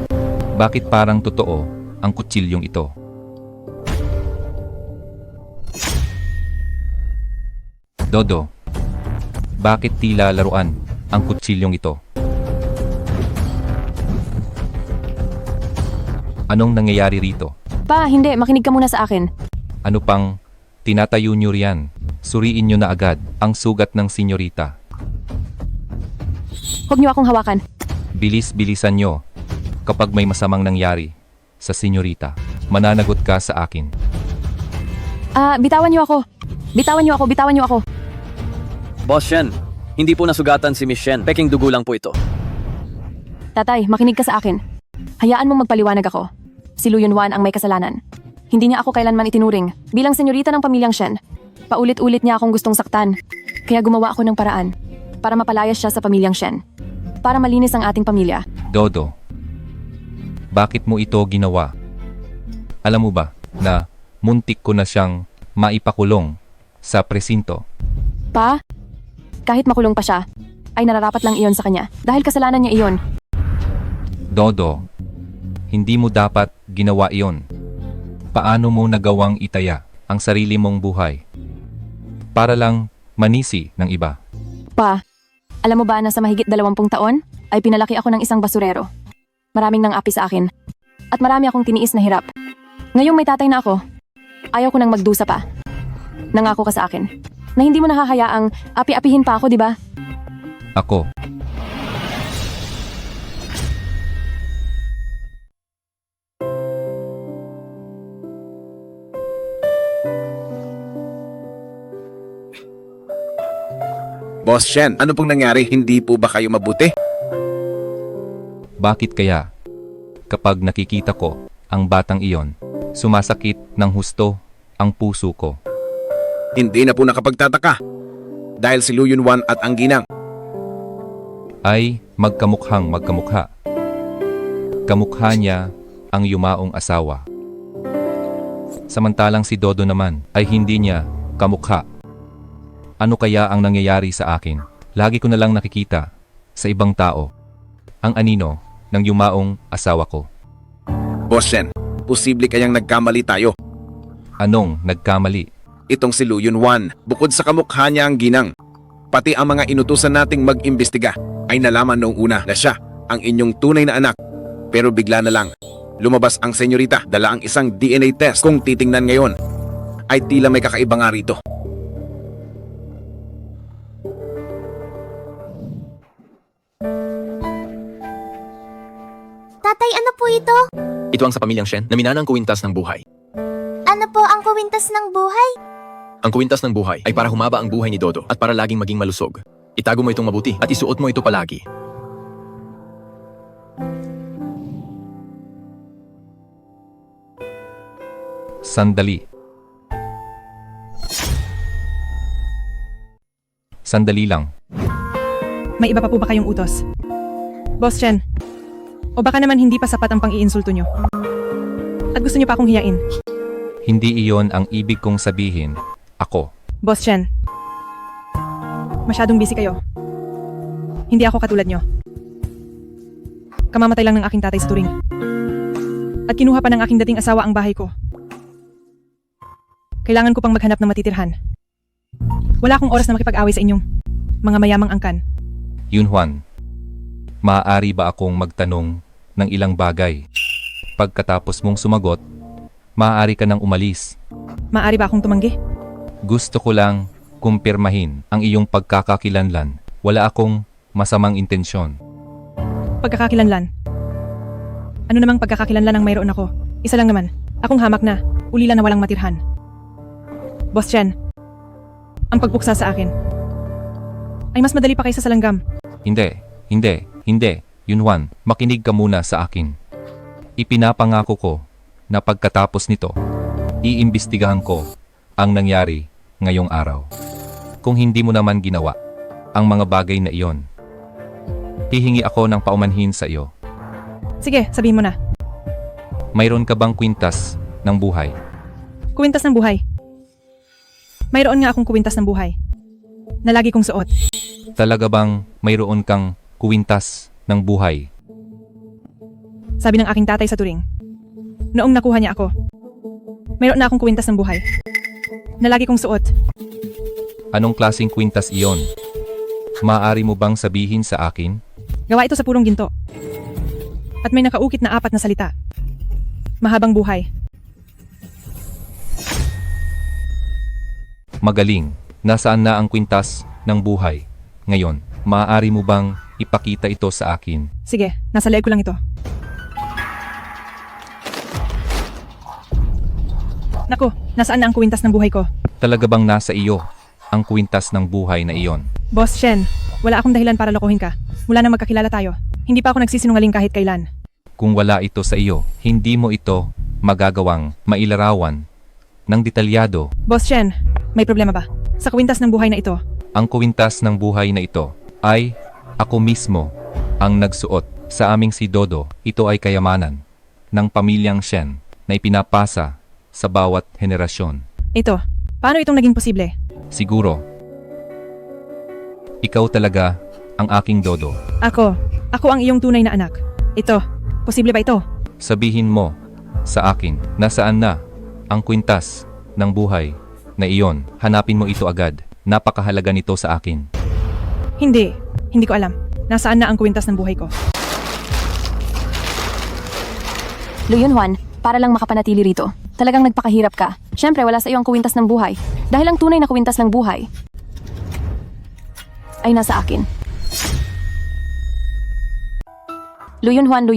bakit parang totoo ang kutsilyong ito? Dodo, bakit tila laruan ang kutsilyong ito? Anong nangyayari rito? Pa, hindi. Makinig ka muna sa akin. Ano pang tinatayo niyo riyan? Suriin niyo na agad ang sugat ng senyorita. Huwag niyo akong hawakan. Bilis-bilisan niyo. Kapag may masamang nangyari sa senyorita, mananagot ka sa akin. Bitawan niyo ako. Bitawan niyo ako. Bitawan niyo ako. Boss Shen, hindi po nasugatan si Miss Shen. Peking dugo lang po ito. Tatay, makinig ka sa akin. Hayaan mong magpaliwanag ako. Si Lu Yunhuan ang may kasalanan. Hindi niya ako kailanman itinuring bilang senyorita ng pamilyang Shen. Paulit-ulit niya akong gustong saktan. Kaya gumawa ako ng paraan para mapalayas siya sa pamilyang Shen. Para malinis ang ating pamilya. Dodo, bakit mo ito ginawa? Alam mo ba na muntik ko na siyang maipakulong sa presinto? Pa, kahit makulong pa siya, ay nararapat lang iyon sa kanya. Dahil kasalanan niya iyon. Dodo, hindi mo dapat ginawa iyon. Paano mo nagawang itaya ang sarili mong buhay? Para lang manisi ng iba. Pa, alam mo ba na sa mahigit 20 taon, ay pinalaki ako ng isang basurero. Maraming nang api sa akin. At marami akong tiniis na hirap. Ngayong may tatay na ako, ayaw ko nang magdusa pa. Nangako ka sa akin na hindi mo nakahayaang api-apihin pa ako, di ba? Ako. Boss Shen, ano pong nangyari? Hindi po ba kayo mabuti? Bakit kaya? Kapag nakikita ko ang batang iyon, sumasakit ng husto ang puso ko. Hindi na po nakapagtataka. Dahil si Lu Yunwan at ang ginang Ay magkamukhang magkamukha. Kamukha niya ang yumaong asawa. Samantalang si Dodo naman ay hindi niya kamukha. Ano kaya ang nangyayari sa akin? Lagi ko na lang nakikita sa ibang tao ang anino ng yumaong asawa ko. Boss Shen, posible kayang nagkamali tayo. Anong nagkamali? Itong si Lu Yunwan, bukod sa kamukha niya ang ginang, pati ang mga inutusan nating mag-imbestiga ay nalaman noong una na siya ang inyong tunay na anak. Pero bigla na lang, lumabas ang senyorita, dala ang isang DNA test. Kung titingnan ngayon, ay tila may kakaiba nga rito. Tatay, ano po ito? Ito ang sa pamilyang Shen na minana ang kuwintas ng buhay. Ano po ang kuwintas ng buhay? Ang kuwintas ng buhay ay para humaba ang buhay ni Dodo at para laging maging malusog. Itago mo itong mabuti at isuot mo ito palagi. Sandali. Sandali lang. May iba pa po ba kayong utos? Boss Chen, o baka naman hindi pa sapat ang pang-iinsulto nyo? At gusto nyo pa akong hiyain? Hindi iyon ang ibig kong sabihin. Ako. Boss Chen, masyadong busy kayo. Hindi ako katulad nyo. Kamamatay lang ng aking tatay sa turing. At kinuha pa ng aking dating asawa ang bahay ko. Kailangan ko pang maghanap ng matitirhan. Wala akong oras na makipag-away sa inyong mga mayamang angkan. Yunwan, maaari ba akong magtanong ng ilang bagay? Pagkatapos mong sumagot, maaari ka nang umalis. Maaari ba akong tumanggi? Gusto ko lang kumpirmahin ang iyong pagkakakilanlan. Wala akong masamang intensyon. Pagkakakilanlan. Ano namang pagkakakilanlan ang mayroon ako? Isa lang naman. Akong hamak na, ulila na walang matirhan. Boss Chen, ang pagpuksa sa akin ay mas madali pa kaysa sa langgam. Hindi. Yunwan, makinig ka muna sa akin. Ipinapangako ko na pagkatapos nito, iimbestigahan ko ang nangyari ngayong araw. Kung hindi mo naman ginawa ang mga bagay na iyon, hihingi ako ng paumanhin sa iyo. Sige, sabihin mo na. Mayroon ka bang kwintas ng buhay? Kuwintas ng buhay. Mayroon nga akong kuwintas ng buhay na lagi kong suot. Talaga bang mayroon kang kuwintas ng buhay? Sabi ng aking tatay sa turing. Noong nakuha niya ako, mayroon na akong kuwintas ng buhay na lagi kong suot. Anong klaseng kwintas iyon? Maaari mo bang sabihin sa akin? Gawa ito sa purong ginto. At may nakaukit na 4 na salita. Mahabang buhay. Magaling. Nasaan na ang kwintas ng buhay? Ngayon, maaari mo bang ipakita ito sa akin? Sige, nasa leeg ko lang ito. Naku, nasaan na ang kuwintas ng buhay ko? Talaga bang nasa iyo ang kwintas ng buhay na iyon? Boss Shen, wala akong dahilan para lokohin ka. Mula nang magkakilala tayo, hindi pa ako nagsisinungaling kahit kailan. Kung wala ito sa iyo, hindi mo ito magagawang mailarawan ng detalyado. Boss Shen, may problema ba? Sa kuwintas ng buhay na ito? Ang kwintas ng buhay na ito ay ako mismo ang nagsuot sa aming si Dodo. Ito ay kayamanan ng pamilyang Shen na ipinapasa sa bawat henerasyon. Ito, paano itong naging posible? Siguro, ikaw talaga ang aking Dodo. Ako ang iyong tunay na anak. Ito, posible ba ito? Sabihin mo sa akin, nasaan na ang kwintas ng buhay na iyon? Hanapin mo ito agad. Napakahalaga nito sa akin. Hindi ko alam. Nasaan na ang kwintas ng buhay ko? Lu Yunhuan, para lang makapanatili rito. Talagang nagpakahirap ka. Siyempre, wala sa iyo ang kuwintas ng buhay. Dahil ang tunay na kuwintas ng buhay ay nasa akin. Lu Yunhuan,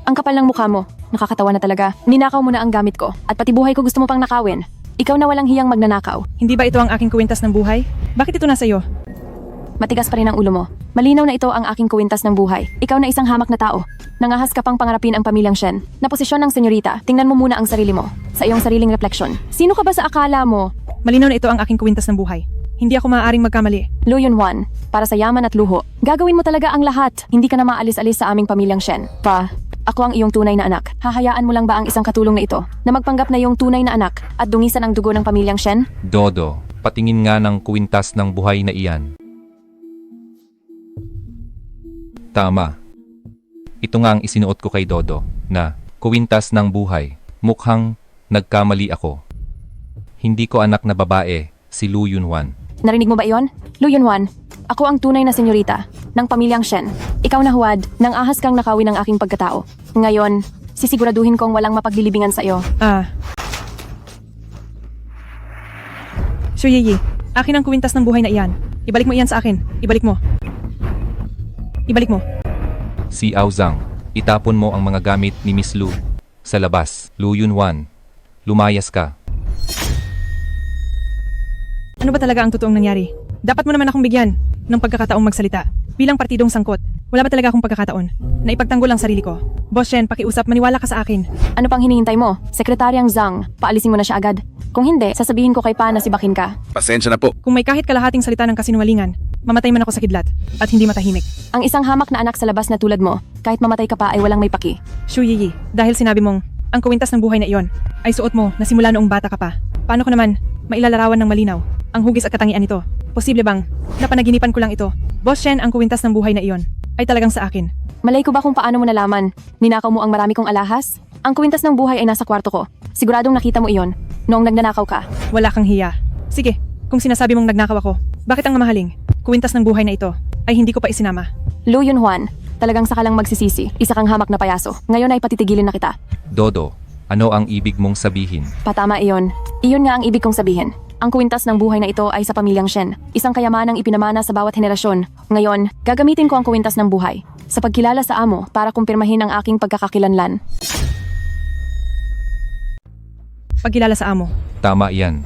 ang kapal ng mukha mo. Nakakatawa na talaga. Ninakaw mo na ang gamit ko. At pati buhay ko gusto mo pang nakawin. Ikaw na walang hiyang magnanakaw. Hindi ba ito ang aking kuwintas ng buhay? Bakit ito nasa iyo? Matigas pa rin ang ulo mo. Malinaw na ito ang aking kuwintas ng buhay. Ikaw na isang hamak na tao. Nangahas ka pang pangarapin ang pamilyang Shen. Na posisyon ng senyorita, tingnan mo muna ang sarili mo. Sa iyong sariling refleksyon. Sino ka ba sa akala mo? Malinaw na ito ang aking kuwintas ng buhay. Hindi ako maaaring magkamali. Lu Yunhuan, para sa yaman at luho, gagawin mo talaga ang lahat. Hindi ka na maalis-alis sa aming pamilyang Shen. Ako ang iyong tunay na anak. Hahayaan mo lang ba ang isang katulong na ito na magpanggap na iyong tunay na anak at dungisan ang dugo ng pamilyang Shen? Dodo, patingin nga ng kwintas ng buhay na iyan. Tama. Ito nga ang isinuot ko kay Dodo, na kuwintas ng buhay. Mukhang nagkamali ako. Hindi ko anak na babae, si Lu Yunhuan. Narinig mo ba iyon? Lu Yunhuan, ako ang tunay na senyorita ng pamilyang Shen. Ikaw na huwad, nang ahas kang nakawin ng aking pagkatao. Ngayon, sisiguraduhin kong walang mapaglilibingan sa iyo. Shu Yiyi, akin ang kuwintas ng buhay na iyan. Ibalik mo iyan sa akin. Ibalik mo. Si Aozang, itapon mo ang mga gamit ni Miss Lu sa labas. Lu Yunhuan, lumayas ka. Ano ba talaga ang totoong nangyari? Dapat mo naman akong bigyan ng pagkakataong magsalita. Bilang partidong sangkot, wala ba talaga akong pagkakataon na ipagtanggol ang sarili ko? Boss Shen, pakiusap, maniwala ka sa akin. Ano pang hinihintay mo? Sekretaryang Zhang, paalisin mo na siya agad. Kung hindi, sasabihin ko kay Pa na sibakin ka. Pasensya na po. Kung may kahit kalahating salita ng kasinungalingan, mamatay man ako sa kidlat at hindi matahimik. Ang isang hamak na anak sa labas na tulad mo, kahit mamatay ka pa ay walang may paki. Shu Yiyi, dahil sinabi mong ang kuwintas ng buhay na iyon ay suot mo na simula noong bata ka pa. Paano ko naman mailalarawan ng malinaw ang hugis at katangian nito? Posible bang napanaginipan ko lang ito? Boss Shen, ang kuwintas ng buhay na iyon ay talagang sa akin. Malay ko ba kung paano mo nalaman? Ninakaw mo ang marami kong alahas? Ang kuwintas ng buhay ay nasa kwarto ko. Siguradong nakita mo iyon noong nagnanakaw ka. Wala kang hiya. Sige, kung sinasabi mong nagnakaw ako, bakit ang mamahaling kuwintas ng buhay na ito ay hindi ko pa isinama? Lu Yunhuan, talagang saka lang magsisisi. Isa kang hamak na payaso. Ngayon ay patitigilin na kita. Dodo, ano ang ibig mong sabihin? Patama iyon. Iyon nga ang ibig kong sabihin. Ang kuwintas ng buhay na ito ay sa pamilyang Shen. Isang kayamanang ipinamana sa bawat henerasyon. Ngayon, gagamitin ko ang kuwintas ng buhay sa pagkilala sa amo para kumpirmahin ang aking pagkakakilanlan. Pagkilala sa amo. Tama yan.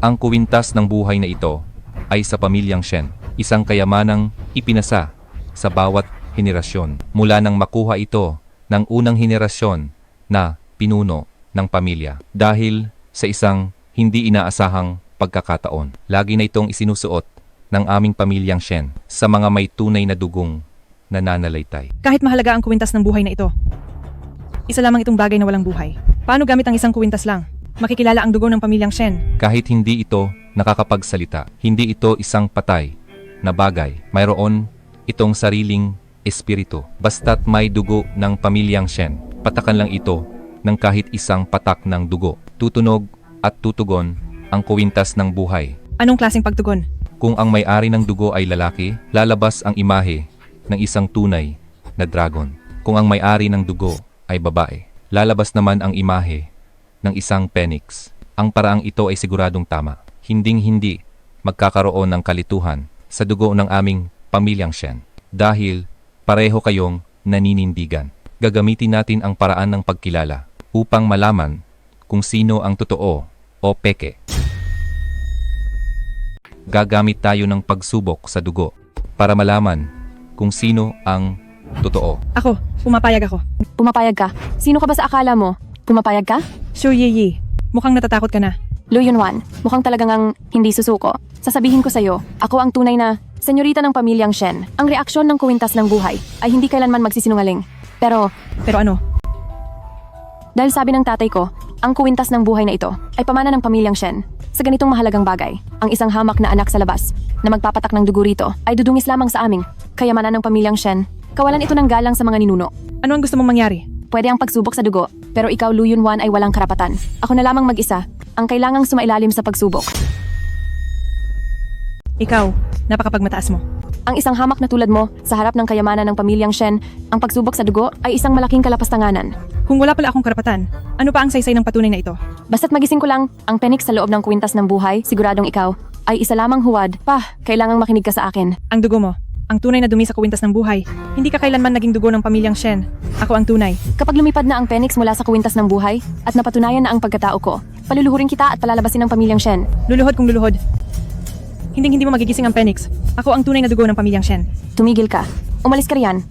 Ang kuwintas ng buhay na ito ay sa pamilyang Shen. Isang kayamanang ipinasa sa bawat henerasyon. Mula nang makuha ito ng unang henerasyon na pinuno ng pamilya. Dahil sa isang hindi inaasahang pagkakataon. Lagi na itong isinusuot ng aming pamilyang Shen sa mga may tunay na dugong nananalaytay. Kahit mahalaga ang kuwintas ng buhay na ito, isa lamang itong bagay na walang buhay. Paano gamit ang isang kuwintas lang? Makikilala ang dugo ng pamilyang Shen. Kahit hindi ito nakakapagsalita, hindi ito isang patay na bagay. Mayroon itong sariling espiritu. Basta't may dugo ng pamilyang Shen, patakan lang ito ng kahit isang patak ng dugo. Tutunog at tutugon ang kuwintas ng buhay. Anong klaseng pagtugon? Kung ang may-ari ng dugo ay lalaki, lalabas ang imahe ng isang tunay na dragon. Kung ang may-ari ng dugo ay babae, lalabas naman ang imahe ng isang phoenix. Ang paraang ito ay siguradong tama. Hinding-hindi magkakaroon ng kalituhan sa dugo ng aming pamilyang Shen. Dahil pareho kayong naninindigan. Gagamitin natin ang paraan ng pagkilala upang malaman kung sino ang totoo o peke. Gagamit tayo ng pagsubok sa dugo para malaman kung sino ang totoo. Ako, pumapayag ako. Pumapayag ka? Sino ka ba sa akala mo? Pumapayag ka? Shu Yiyi, mukhang natatakot ka na. Lu Yunhuan, mukhang talagang ang hindi susuko. Sasabihin ko sa'yo, ako ang tunay na senyorita ng pamilyang Shen. Ang reaksyon ng kuwintas ng buhay ay hindi kailanman magsisinungaling. Pero ano? Dahil sabi ng tatay ko, ang kuwintas ng buhay na ito ay pamana ng pamilyang Shen. Sa ganitong mahalagang bagay, ang isang hamak na anak sa labas na magpapatak ng dugo rito ay dudungis lamang sa aming kayamanan ng pamilyang Shen. Kawalan ito ng galang sa mga ninuno. Ano ang gusto mong mangyari? Pwede ang pagsubok sa dugo, pero ikaw Lu Yunwan ay walang karapatan. Ako na lamang mag-isa ang kailangang sumailalim sa pagsubok. Ikaw, napakapagmataas mo. Ang isang hamak na tulad mo sa harap ng kayamanan ng pamilyang Shen, ang pagsubok sa dugo ay isang malaking kalapastanganan. Kung wala pala akong karapatan, ano pa ang saysay ng patunay na ito? Basta't magising ko lang, ang penik sa loob ng kwintas ng buhay, siguradong ikaw, ay isa lamang huwad. Kailangang makinig ka sa akin. Ang dugo mo, ang tunay na dumi sa kwintas ng buhay, hindi ka kailanman naging dugo ng pamilyang Shen. Ako ang tunay. Kapag lumipad na ang penix mula sa kwintas ng buhay at napatunayan na ang pagkatao ko, paluluhurin kita at palalabasin ng pamilyang Shen. Luluhod kung luluhod. Hindi mo magigising ang Penix. Ako ang tunay na dugo ng pamilyang Shen. Tumigil ka. Umalis ka riyan.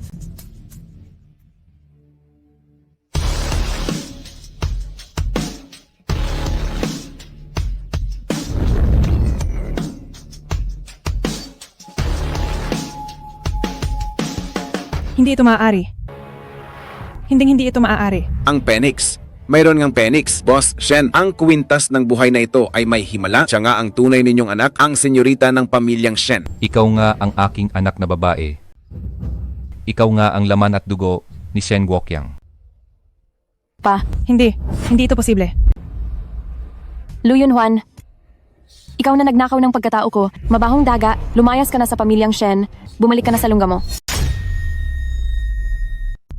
Hindi ito maaari. Hindi ito maaari. Ang Penix. Mayroon ngang Penix, Boss Shen. Ang kwintas ng buhay na ito ay may himala. Siya nga ang tunay ninyong anak, ang senyorita ng pamilyang Shen. Ikaw nga ang aking anak na babae. Ikaw nga ang laman at dugo ni Shen Guoqiang. Hindi ito posible. Lu Yunhuan, ikaw na nagnakaw ng pagkatao ko, mabahong daga, lumayas ka na sa pamilyang Shen, bumalik ka na sa lungga mo.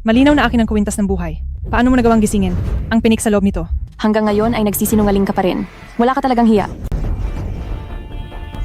Malinaw na akin ang kwintas ng buhay. Paano mo nagawang gisingin ang pinik sa loob nito? Hanggang ngayon ay nagsisinungaling ka pa rin. Wala ka talagang hiya.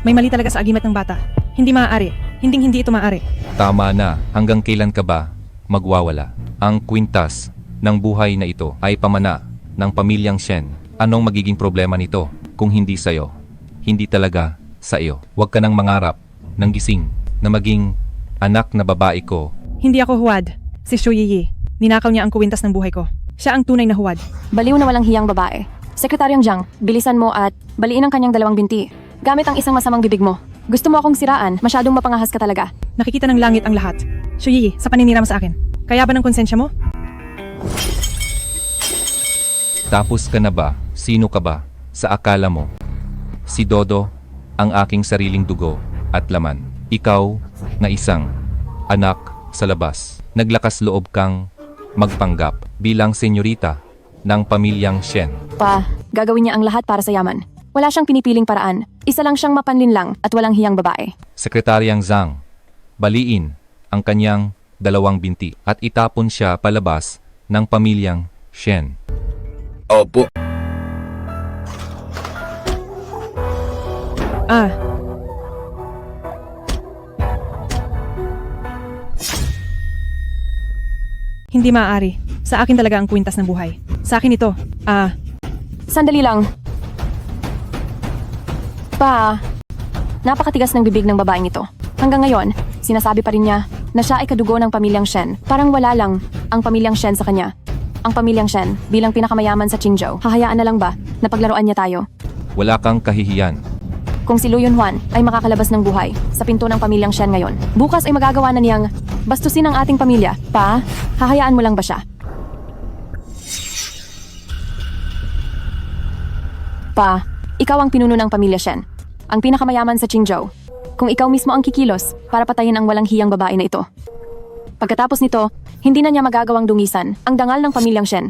May mali talaga sa agimat ng bata. Hindi maaari. Hindi ito maaari. Tama na. Hanggang kailan ka ba magwawala? Ang kwintas ng buhay na ito ay pamana ng pamilyang Shen. Anong magiging problema nito kung hindi sa'yo? Hindi talaga sa iyo. Huwag ka nang mangarap ng gising na maging anak na babae ko. Hindi ako huwad. Si Shu Yiyi. Ninakaw niya ang kuwintas ng buhay ko. Siya ang tunay na huwad. Baliw na walang hiyang babae. Sekretaryang Jiang, bilisan mo at baliin ang kanyang dalawang binti. Gamit ang isang masamang bibig mo. Gusto mo akong siraan, masyadong mapangahas ka talaga. Nakikita ng langit ang lahat. Shu Yiyi, sa paninira mo sa akin. Kaya ba ng konsensya mo? Tapos ka na ba? Sino ka ba? Sa akala mo? Si Dodo, ang aking sariling dugo at laman. Ikaw na isang anak sa labas. Naglakas loob kang magpanggap bilang senyorita ng pamilyang Shen. Gagawin niya ang lahat para sa yaman. Wala siyang pinipiling paraan. Isa lang siyang mapanlinlang at walang hiyang babae. Sekretaryang Zhang, baliin ang kanyang dalawang binti at itapon siya palabas ng pamilyang Shen. Opo. Hindi maaari. Sa akin talaga ang kwintas ng buhay. Sa akin ito. Sandali lang. Napakatigas ng bibig ng babaeng ito. Hanggang ngayon, sinasabi pa rin niya na siya ay kadugo ng pamilyang Shen. Parang wala lang ang pamilyang Shen sa kanya. Ang pamilyang Shen, bilang pinakamayaman sa Qingzhou, hahayaan na lang ba na paglaruan niya tayo? Wala kang kahihiyan. Kung si Lu Yunhuan ay makakalabas ng buhay sa pinto ng pamilyang Shen ngayon, bukas ay magagawa na niyang bastusin ang ating pamilya. Hahayaan mo lang ba siya? Ikaw ang pinuno ng pamilya Shen, ang pinakamayaman sa Qingzhou. Kung ikaw mismo ang kikilos para patayin ang walang hiyang babae na ito. Pagkatapos nito, hindi na niya magagawang dungisan ang dangal ng pamilyang Shen.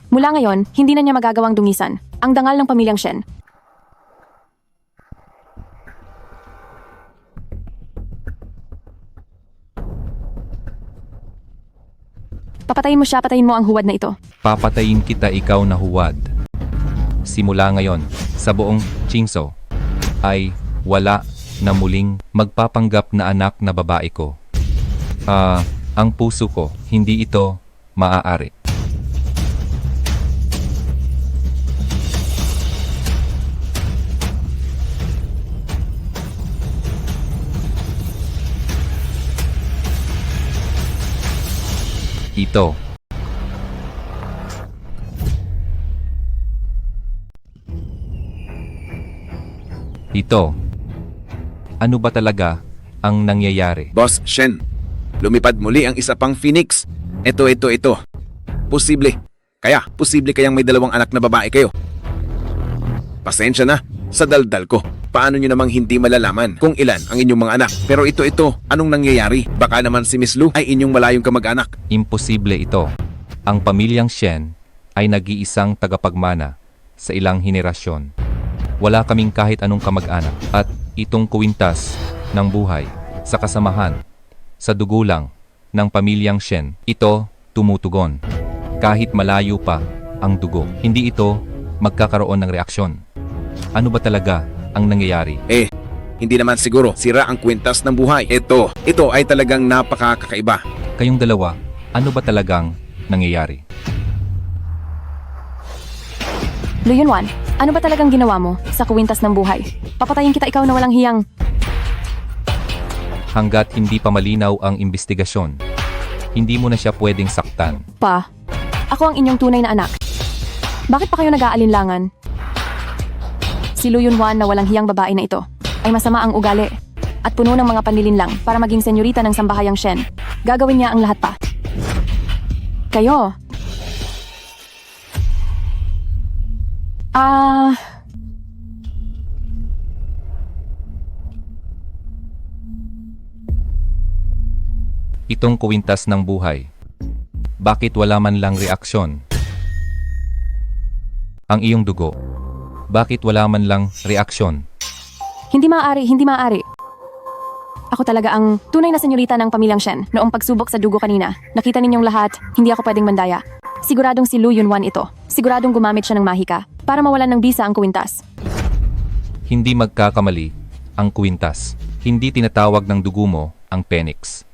Mula ngayon, hindi na niya magagawang dungisan ang dangal ng pamilyang Shen. Papatayin mo siya, patayin mo ang huwad na ito. Papatayin kita, ikaw na huwad. Simula ngayon, sa buong Qingzhou ay wala na muling magpapanggap na anak na babae ko. Ang puso ko, hindi ito maaari. Ito. Ano ba talaga ang nangyayari? Boss Shen, lumipad muli ang isa pang Phoenix. Ito. Posible. Kaya, posible kayang may 2 anak na babae kayo. Pasensya na sa daldal ko. Paano nyo namang hindi malalaman kung ilan ang inyong mga anak? Pero ito, anong nangyayari? Baka naman si Miss Lu ay inyong malayong kamag-anak. Imposible ito. Ang pamilyang Shen ay nag-iisang tagapagmana sa ilang henerasyon. Wala kaming kahit anong kamag-anak at itong kuwintas ng buhay sa kasamahan sa dugo lang ng pamilyang Shen. Ito tumutugon. Kahit malayo pa ang dugo, hindi ito magkakaroon ng reaksyon. Ano ba talaga ang nangyayari? Hindi naman siguro sira ang kwintas ng buhay. Ito ay talagang napakakaiba. Kayong dalawa, ano ba talagang nangyayari? Lu Yunwan, ano ba talagang ginawa mo sa kuwintas ng buhay? Papatayin kita, ikaw na walang hiyang. Hanggat hindi pa malinaw ang imbestigasyon, hindi mo na siya pwedeng saktan. Pa, ako ang inyong tunay na anak. Bakit pa kayo nag-aalinlangan? Si Lu Yunwan na walang hiyang babae na ito ay masama ang ugali at puno ng mga panlilinlang para maging senyorita ng sambahayang Shen. Gagawin niya ang lahat pa. Kayo. Itong kuwintas ng buhay. Bakit wala man lang reaksyon? Ang iyong dugo. Bakit wala man lang reaksyon? Hindi maaari. Ako talaga ang tunay na senyorita ng pamilyang Shen. Noong pagsubok sa dugo kanina, nakita ninyong lahat, hindi ako pwedeng mandaya. Siguradong si Lu Yunwan ito. Siguradong gumamit siya ng mahika para mawalan ng bisa ang kuwintas. Hindi magkakamali ang kuwintas. Hindi tinatawag ng dugo mo ang Phoenix.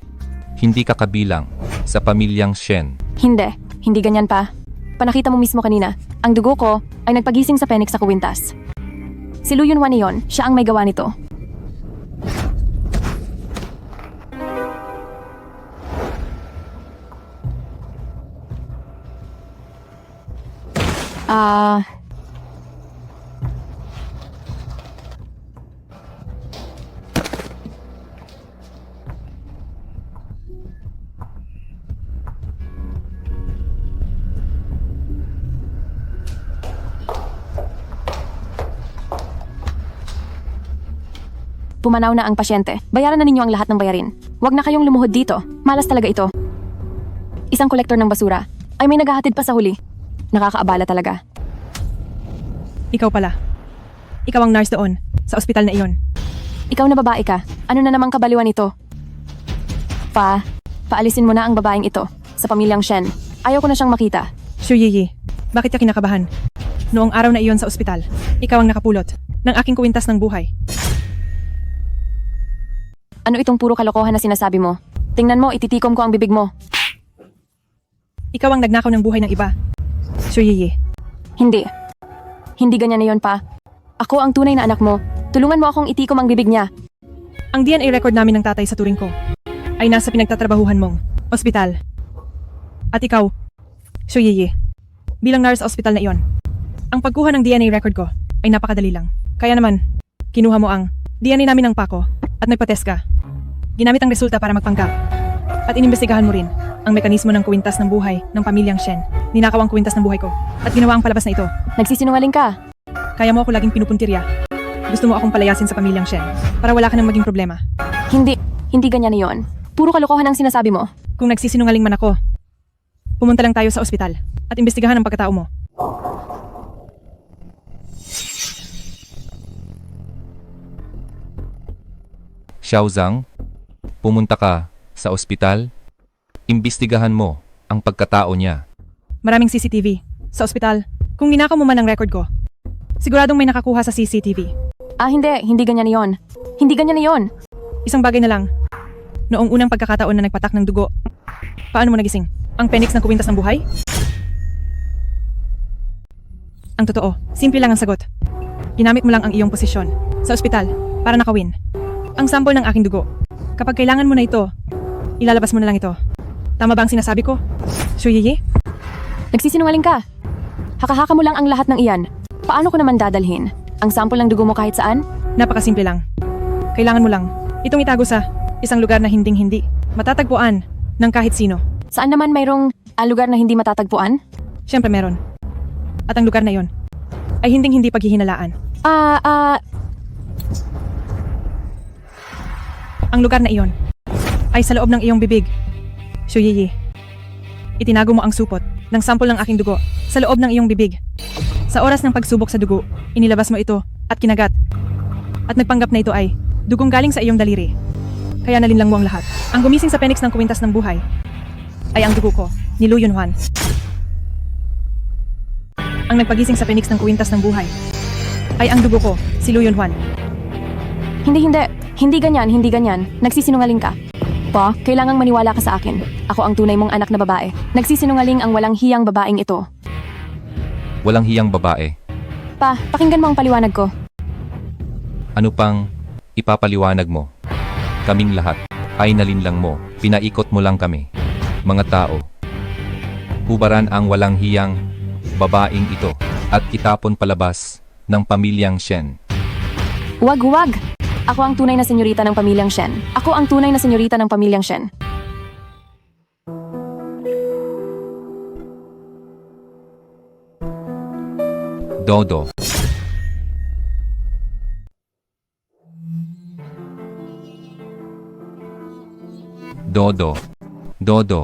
Hindi ka kabilang sa pamilyang Shen. Hindi ganyan pa. Panakita mo mismo kanina, ang dugo ko ay nagpagising sa Phoenix sa kuwintas. Si Lu Yunwan iyon, siya ang may gawa nito. Pumanaw na ang pasyente. Bayaran na ninyo ang lahat ng bayarin. Huwag na kayong lumuhod dito. Malas talaga ito. Isang kolektor ng basura ay may naghahatid pa sa huli. Nakakaabala talaga. Ikaw pala. Ikaw ang nurse doon, sa ospital na iyon. Ikaw na babae ka. Ano na namang kabaliwan ito? Paalisin mo na ang babaeng ito sa pamilyang Shen. Ayaw ko na siyang makita. Xu Yiyi, bakit ka kinakabahan? Noong araw na iyon sa ospital, ikaw ang nakapulot ng aking kuwintas ng buhay. Ano itong puro kalokohan na sinasabi mo? Tingnan mo, ititikom ko ang bibig mo. Ikaw ang nagnakaw ng buhay ng iba. Xu Yiyi. Hindi ganyan na yon, pa. Ako ang tunay na anak mo. Tulungan mo akong itikom ang bibig niya. Ang DNA record namin ng tatay sa turing ko ay nasa pinagtatrabahuhan mong ospital. At ikaw, Xu Yiyi, bilang nurse sa ospital na iyon, ang pagkuha ng DNA record ko ay napakadali lang. Kaya naman, kinuha mo ang DNA namin ng pako at nagpa-test ka. Ginamit ang resulta para magpanggap. At inimbestigahan mo rin ang mekanismo ng kuwintas ng buhay ng pamilyang Shen. Ninakaw ang kuwintas ng buhay ko at ginawa ang palabas na ito. Nagsisinungaling ka. Kaya mo ako laging pinupuntirya. Gusto mo akong palayasin sa pamilyang Shen para wala ka nang maging problema. Hindi ganyan na yon. Puro kalokohan ang sinasabi mo. Kung nagsisinungaling man ako, pumunta lang tayo sa ospital at imbestigahan ang pagkatao mo. Xiaozang, pumunta ka sa ospital, imbestigahan mo ang pagkatao niya. Maraming CCTV sa ospital. Kung ninakaw mo man ang record ko, siguradong may nakakuha sa CCTV. Hindi ganyan na yon. Hindi ganyan na yon. Isang bagay na lang. Noong unang pagkakataon na nagpatak ng dugo, paano mo nagising? Ang Phoenix ng kuwintas ng buhay? Ang totoo, simple lang ang sagot. Ginamit mo lang ang iyong posisyon sa ospital para nakawin ang sample ng aking dugo. Kapag kailangan mo na ito, ilalabas mo na lang ito. Tama ba ang sinasabi ko? Xu Yiyi? Nagsisinungaling ka. Haka-haka mo lang ang lahat ng iyan. Paano ko naman dadalhin ang sample ng dugo mo kahit saan? Napakasimple lang. Kailangan mo lang itong itago sa isang lugar na hinding-hindi matatagpuan ng kahit sino. Saan naman mayroong Ang lugar na hindi matatagpuan? Siyempre meron. At ang lugar na yon ay hindi paghihinalaan. Ang lugar na iyon ay sa loob ng iyong bibig. Shuyiyi. Itinago mo ang supot ng sampol ng aking dugo sa loob ng iyong bibig. Sa oras ng pagsubok sa dugo, inilabas mo ito at kinagat. At nagpanggap na ito ay dugong galing sa iyong daliri. Kaya nalinlang mo ang lahat. Ang gumising sa Phoenix ng kuwintas ng buhay ay ang dugo ko, ni Lu Yunhuan. Ang nagpagising sa Phoenix ng kuwintas ng buhay ay ang dugo ko, si Lu Yunhuan. Hindi ganyan. Nagsisinungaling ka. Pa, kailangang maniwala ka sa akin. Ako ang tunay mong anak na babae. Nagsisinungaling ang walang hiyang babaeng ito. Walang hiyang babae. Pa, pakinggan mo ang paliwanag ko. Ano pang ipapaliwanag mo? Kaming lahat ay nalinlang mo. Pinaikot mo lang kami. Mga tao. Hubaran ang walang hiyang babaeng ito at itapon palabas ng pamilyang Shen. Huwag! Ako ang tunay na senyorita ng pamilyang Shen. Ako ang tunay na senyorita ng pamilyang Shen. Dodo. Dodo.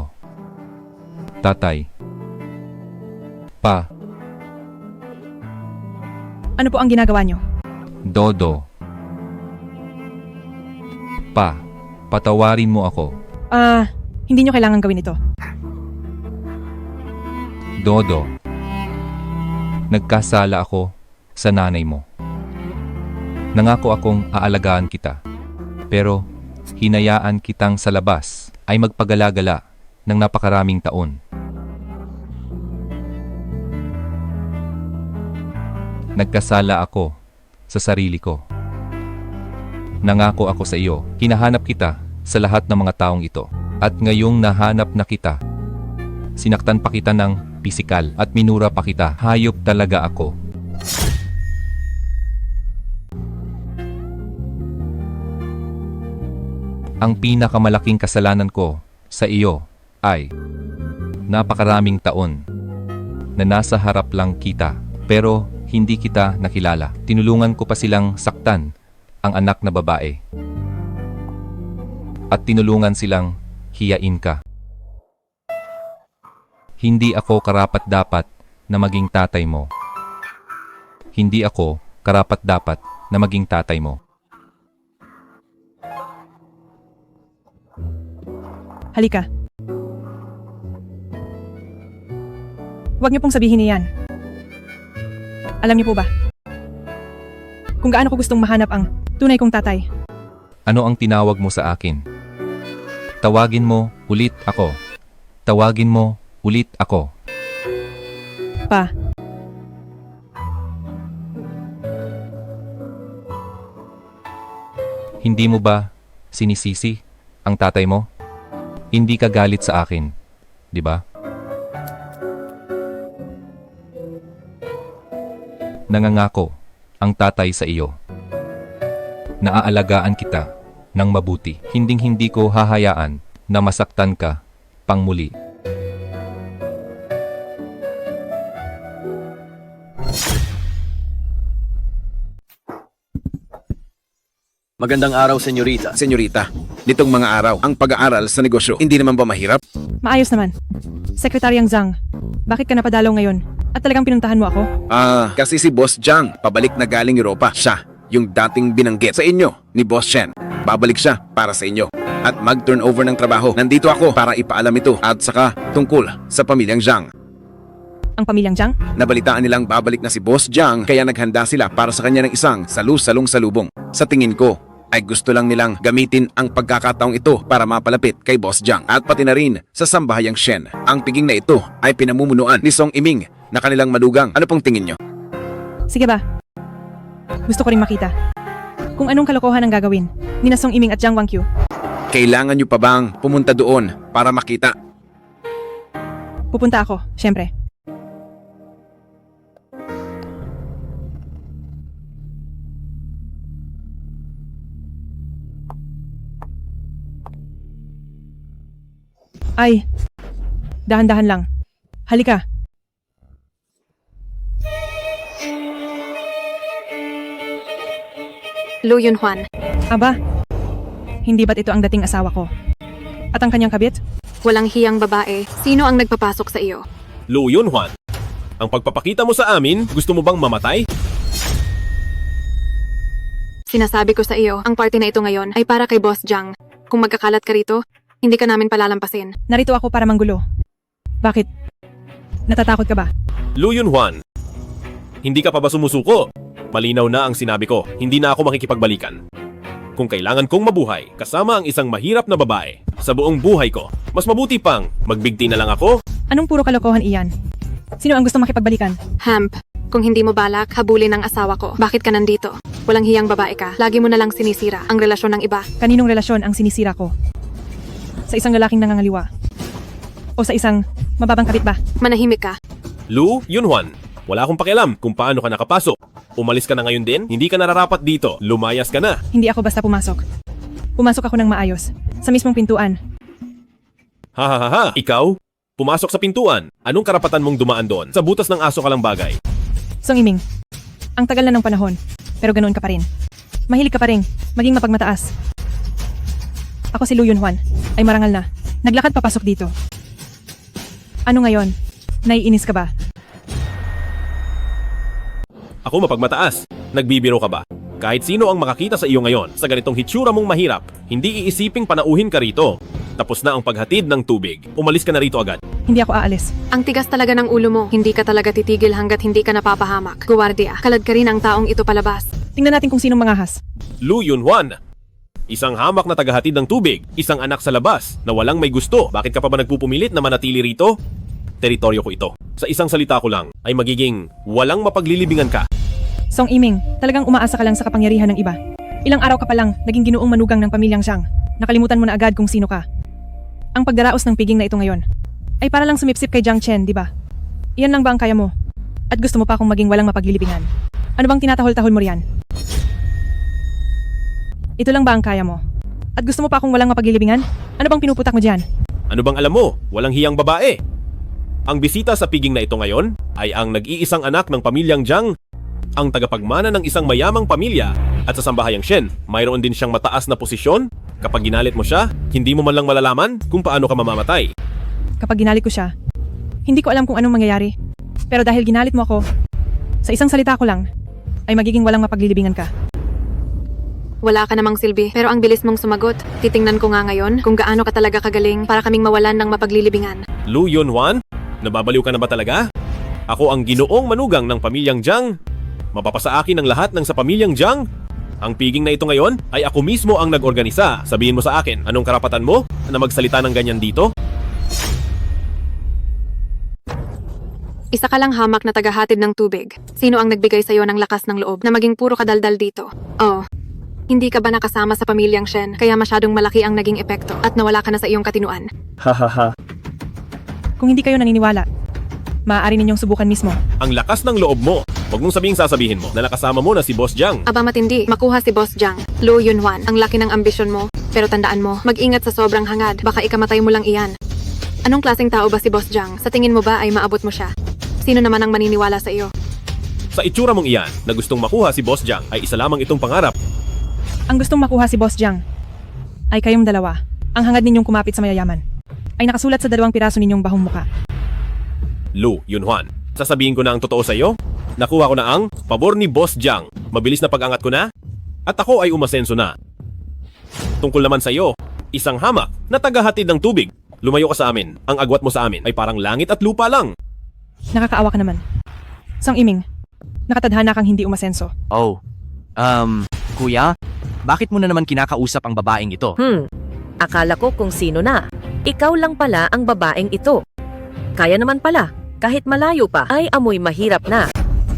Tatay. Pa. Ano po ang ginagawa niyo? Dodo. Pa, patawarin mo ako. Hindi niyo kailangan gawin ito. Dodo. Nagkasala ako sa nanay mo. Nangako akong aalagaan kita. Pero hinayaan kitang sa labas ay magpagala-gala ng napakaraming taon. Nagkasala ako sa sarili ko. Nangako ako sa iyo, hinahanap kita sa lahat ng mga taong ito. At ngayong nahanap na kita, sinaktan pa kita ng pisikal at minura pa kita. Hayop talaga ako. Ang pinakamalaking kasalanan ko sa iyo ay napakaraming taon na nasa harap lang kita pero hindi kita nakilala. Tinulungan ko pa silang saktan ang anak na babae. At tinulungan silang hiyain ka. Hindi ako karapat-dapat na maging tatay mo. Hindi ako karapat-dapat na maging tatay mo. Halika. Huwag niyo pong sabihin niyan. Alam niyo po ba kung gaano ko gustong mahanap ang tunay kong tatay? Ano ang tinawag mo sa akin? Tawagin mo ulit ako. Tawagin mo ulit ako. Pa. Hindi mo ba sinisisi ang tatay mo? Hindi ka galit sa akin, di ba? Nangangako ang tatay sa iyo. Naaalagaan kita ng mabuti. Hinding-hindi ko hahayaan na masaktan ka pang muli. Magandang araw, senyorita. Senyorita, nitong mga araw, ang pag-aaral sa negosyo, hindi naman ba mahirap? Maayos naman. Sekretaryang Zhang, bakit ka napadalaw ngayon? At talagang pinuntahan mo ako? Kasi si Boss Zhang, pabalik na galing Europa. Siya, yung dating binanggit sa inyo ni Boss Shen. Babalik siya para sa inyo. At mag-turnover ng trabaho. Nandito ako para ipaalam ito at saka tungkol sa pamilyang Zhang. Ang pamilyang Zhang? Nabalitaan nilang babalik na si Boss Zhang kaya naghanda sila para sa kanya ng isang salu-salong-salubong. Sa tingin ko, ay gusto lang nilang gamitin ang pagkakataong ito para mapalapit kay Boss Zhang at pati na rin sa sambahayang Shen. Ang piging na ito ay pinamumunuan ni Song Iming na kanilang madugang. Ano pong tingin nyo? Sige ba? Gusto ko rin makita kung anong kalokohan ang gagawin ni Song Iming at Zhang Wangqiu. Kailangan nyo pa bang pumunta doon para makita? Pupunta ako, syempre. Ay, Dahan-dahan lang. Halika. Lu Yunhuan, Aba, hindi ba't ito ang dating asawa ko? At ang kanyang kabit? walang hiyang babae. Sino ang nagpapasok sa iyo? Lu Yunhuan, ang pagpapakita mo sa amin, gusto mo bang mamatay? Sinasabi ko sa iyo, ang party na ito ngayon ay para kay Boss Jiang. Kung magkakalat ka rito, hindi ka namin palalampasin. Narito ako para manggulo. Bakit? Natatakot ka ba? Lu Yunhuan, hindi ka pa ba sumusuko? Malinaw na ang sinabi ko, hindi na ako makikipagbalikan. Kung kailangan kong mabuhay kasama ang isang mahirap na babae sa buong buhay ko, mas mabuti pang magbigti na lang ako. Anong puro kalokohan iyan? Sino ang gusto makipagbalikan? Hamp, kung hindi mo balak, habulin ang asawa ko. Bakit ka nandito? Walang hiyang babae ka. Lagi mo na lang sinisira ang relasyon ng iba. Kaninong relasyon ang sinisira ko? Sa isang lalaking nangangaliwa? O sa isang mababang kabit ba? Manahimik ka. Lu Yunhuan, wala akong pakialam kung paano ka nakapasok. Umalis ka na ngayon din, hindi ka nararapat dito. Lumayas ka na. Hindi ako basta pumasok. Pumasok ako ng maayos. Sa mismong pintuan. Ha ha ha ha, ikaw? Pumasok sa pintuan. Anong karapatan mong dumaan doon? Sa butas ng aso ka lang bagay. Song Iming, ang tagal na ng panahon, pero ganoon ka pa rin. Mahilig ka pa rin, maging mapagmataas. Ako si Lu Yunhuan, ay marangal na. Naglakad papasok dito. Ano ngayon? Naiinis ka ba? Ako mapagmataas. Nagbibiro ka ba? Kahit sino ang makakita sa iyo ngayon, sa ganitong hitsura mong mahirap, hindi iisiping panauhin ka rito. Tapos na ang paghatid ng tubig. Umalis ka na rito agad. Hindi ako aalis. Ang tigas talaga ng ulo mo. Hindi ka talaga titigil hanggat hindi ka napapahamak. Guwardiya, kalad ka rin ang taong ito palabas. Tingnan natin kung sinong mangahas. Lu Yunhuan, isang hamak na tagahatid ng tubig, isang anak sa labas na walang may gusto. Bakit ka pa ba nagpupumilit na manatili rito? Teritoryo ko ito. Sa isang salita ko lang, ay magiging walang mapaglilibingan ka. Song Iming, talagang umaasa ka lang sa kapangyarihan ng iba. Ilang araw ka pa lang, naging ginuong manugang ng pamilyang Zhang. Nakalimutan mo na agad kung sino ka. Ang pagdaraos ng piging na ito ngayon, ay para lang sumipsip kay Jiang Chen, di ba? Iyan lang ba ang kaya mo? At gusto mo pa akong maging walang mapaglilibingan? Ano bang tinatahol-tahol mo riyan? Ito lang ba ang kaya mo? At gusto mo pa akong walang mapaglilibingan? Ano bang pinuputak mo diyan? Ano bang alam mo? Walang hiyang babae. Ang bisita sa piging na ito ngayon ay ang nag-iisang anak ng pamilyang Jiang, ang tagapagmana ng isang mayamang pamilya, at sa sambahayang Shen, mayroon din siyang mataas na posisyon. Kapag ginalit mo siya, hindi mo man lang malalaman kung paano ka mamamatay. Kapag ginalit ko siya, hindi ko alam kung anong mangyayari. Pero dahil ginalit mo ako, sa isang salita ko lang, ay magiging walang mapaglilibingan ka. Wala ka namang silbi, pero ang bilis mong sumagot. Titingnan ko nga ngayon kung gaano ka talaga kagaling para kaming mawalan ng mapaglilibingan. Lu Yunhuan, nababaliw ka na ba talaga? Ako ang ginoong manugang ng pamilyang Jiang. Mapapasa akin ang lahat ng sa pamilyang Jiang. Ang piging na ito ngayon ay ako mismo ang nag-organisa. Sabihin mo sa akin, anong karapatan mo na magsalita ng ganyan dito? Isa ka lang hamak na tagahatid ng tubig. Sino ang nagbigay sa'yo ng lakas ng loob na maging puro kadaldal dito? Oh, hindi ka ba nakasama sa pamilyang Shen kaya masyadong malaki ang naging epekto at nawala ka na sa iyong katinuan? Hahaha. Kung hindi kayo naniniwala, maaari ninyong subukan mismo. Ang lakas ng loob mo. Huwag mong sasabihin mo na nakasama mo na si Boss Jiang. Aba matindi, makuha si Boss Jiang. Lu Yunhuan, ang laki ng ambisyon mo. Pero tandaan mo, mag-ingat sa sobrang hangad. Baka ikamatay mo lang iyan. Anong klaseng tao ba si Boss Jiang? Sa tingin mo ba ay maabot mo siya? Sino naman ang maniniwala sa iyo? Sa itsura mong iyan, na gustong makuha si Boss Jiang ay isa lamang itong pangarap. Ang gustong makuha si Boss Jiang ay kayong dalawa. Ang hangad ninyong kumapit sa mayayaman ay nakasulat sa 2 piraso ninyong bahong muka. Lu Yunhuan, sasabihin ko na ang totoo sa iyo. Nakuha ko na ang pabor ni Boss Jiang. Mabilis na pag-angat ko na. At ako ay umasenso na. Tungkol naman sa iyo, isang hamak na tagahatid ng tubig. Lumayo ka sa amin. Ang agwat mo sa amin ay parang langit at lupa lang. Nakakaawa ka naman. Song Iming, nakatadhana kang hindi umasenso. Oh, kuya, bakit mo na naman kinakausap ang babaeng ito? Akala ko kung sino na. Ikaw lang pala ang babaeng ito. Kaya naman pala, kahit malayo pa, ay amoy mahirap na.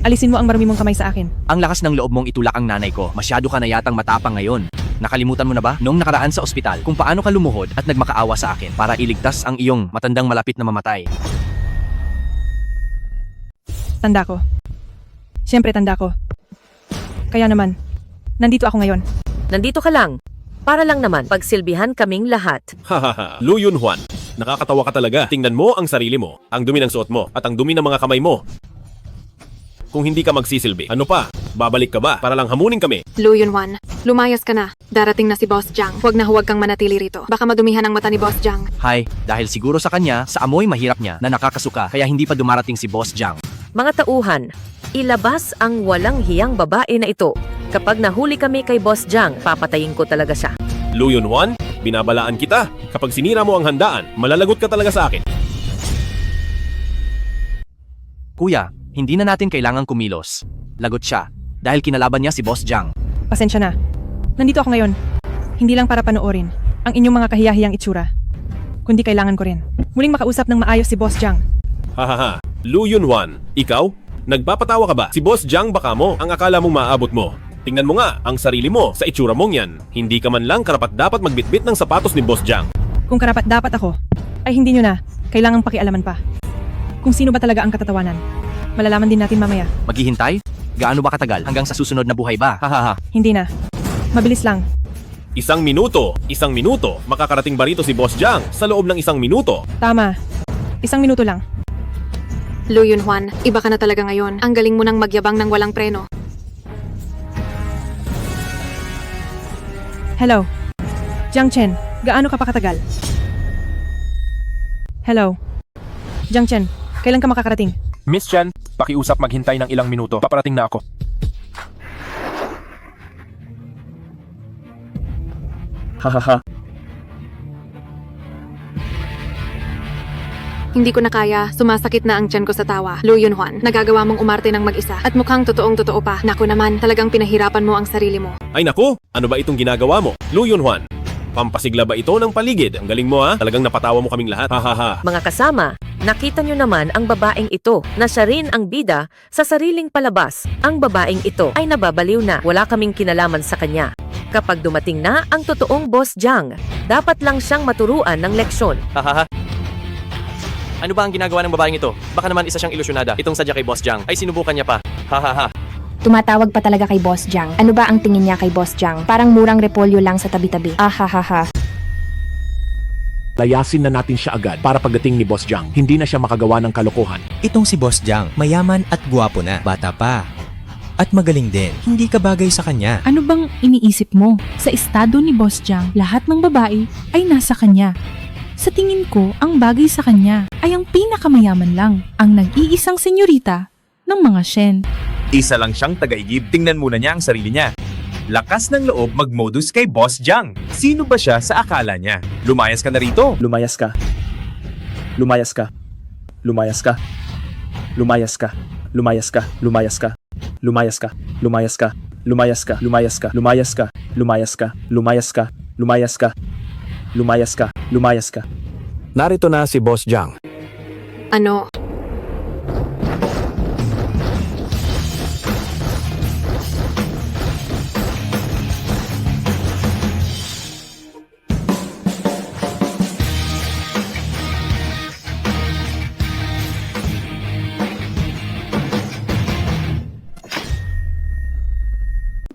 Alisin mo ang marumi mong kamay sa akin. Ang lakas ng loob mong itulak ang nanay ko. Masyado ka na yatang matapang ngayon. Nakalimutan mo na ba noong nakaraan sa ospital kung paano ka lumuhod at nagmakaawa sa akin para iligtas ang iyong matandang malapit na mamatay? Tanda ko. Siyempre tanda ko. Kaya naman, nandito ako ngayon. Nandito ka lang. Para lang naman pagsilbihan kaming lahat. Hahaha, Lu Yunhuan, Nakakatawa ka talaga. Tingnan mo ang sarili mo, ang dumi ng suot mo, at ang dumi ng mga kamay mo. Kung hindi ka magsisilbi, ano pa? Babalik ka ba para lang hamunin kami? Lu Yunhwan, lumayas ka na. Darating na si Boss Jiang. Huwag na huwag kang manatili rito. Baka madumihan ang mata ni Boss Jiang. Hay, dahil siguro sa kanya, sa amoy mahirap niya na nakakasuka kaya hindi pa dumarating si Boss Jiang. Mga tauhan, ilabas ang walang hiyang babae na ito. Kapag nahuli kami kay Boss Jiang, papatayin ko talaga siya. Lu Yunhwan, binabalaan kita. Kapag sinira mo ang handaan, malalagot ka talaga sa akin. Kuya, hindi na natin kailangang kumilos. Lagot siya dahil kinalaban niya si Boss Jiang. Pasensya na. Nandito ako ngayon. Hindi lang para panoorin ang inyong mga kahiyahiyang itsura. Kundi kailangan ko rin. Muling makausap ng maayos si Boss Jiang. Hahaha, Lu Yunhwan, ikaw? Nagpapatawa ka ba? Si Boss Jiang baka mo ang akala mong maabot mo. Tingnan mo nga ang sarili mo sa itsura mong yan. Hindi ka man lang karapat-dapat magbitbit ng sapatos ni Boss Jiang. Kung karapat-dapat ako, ay hindi nyo na kailangang pakialaman pa. Kung sino ba talaga ang katatawanan, malalaman din natin mamaya. Maghihintay? Gaano ba katagal? Hanggang sa susunod na buhay ba? Hahaha. Hindi na. Mabilis lang. 1 minuto, 1 minuto. Makakarating ba rito si Boss Jiang sa loob ng 1 minuto? Tama. 1 minuto lang. Lu Yunhwan, iba ka na talaga ngayon. Ang galing mo nang magyabang ng walang preno. Hello. Jiang Chen, gaano ka pa katagal? Hello. Jiang Chen, kailan ka makakarating? Miss Chen, pakiusap maghintay ng ilang minuto. Paparating na ako. Hahaha. Hindi ko na kaya, sumasakit na ang tiyan ko sa tawa. Lu Yunhwan, nagagawa mong umarte ng mag-isa. At mukhang totoong-totoo pa. Naku naman, talagang pinahirapan mo ang sarili mo. Ay naku, ano ba itong ginagawa mo? Lu Yunhwan, pampasigla ba ito ng paligid? Ang galing mo ha, talagang napatawa mo kaming lahat. Hahaha. Mga kasama, nakita nyo naman ang babaeng ito na siya rin ang bida sa sariling palabas. Ang babaeng ito ay nababaliw na. Wala kaming kinalaman sa kanya. Kapag dumating na ang totoong Boss Jiang, dapat lang siyang maturuan ng leksyon. Hahaha. Ano ba ang ginagawa ng babaeng ito? Baka naman isa siyang ilusyonada. Itong sadya kay Boss Jiang ay sinubukan niya pa. Hahaha. Tumatawag pa talaga kay Boss Jiang. Ano ba ang tingin niya kay Boss Jiang? Parang murang repolyo lang sa tabi-tabi. Ahahaha. Layasin na natin siya agad para pagdating ni Boss Jiang, hindi na siya makagawa ng kalokohan. Itong si Boss Jiang, mayaman at gwapo na. Bata pa. At magaling din. Hindi ka bagay sa kanya. Ano bang iniisip mo? Sa estado ni Boss Jiang, lahat ng babae ay nasa kanya. Sa tingin ko, ang bagay sa kanya ay ang pinakamayaman lang, ang nag-iisang senyorita ng mga Shen. Isa lang siyang tagaigib, tingnan muna niya ang sarili niya. Lakas ng loob mag-modus kay Boss Jiang. Sino ba siya sa akala niya? Lumayas ka na rito. Lumayas ka. Lumayas ka. Lumayas ka. Lumayas ka. Lumayas ka. Lumayas ka. Lumayas ka. Lumayas ka. Lumayas ka. Lumayas ka. Lumayas ka. Lumayas ka. Lumayas ka. Lumayas ka. Lumayas ka. Lumayas ka. Narito na si Boss Jiang. Ano?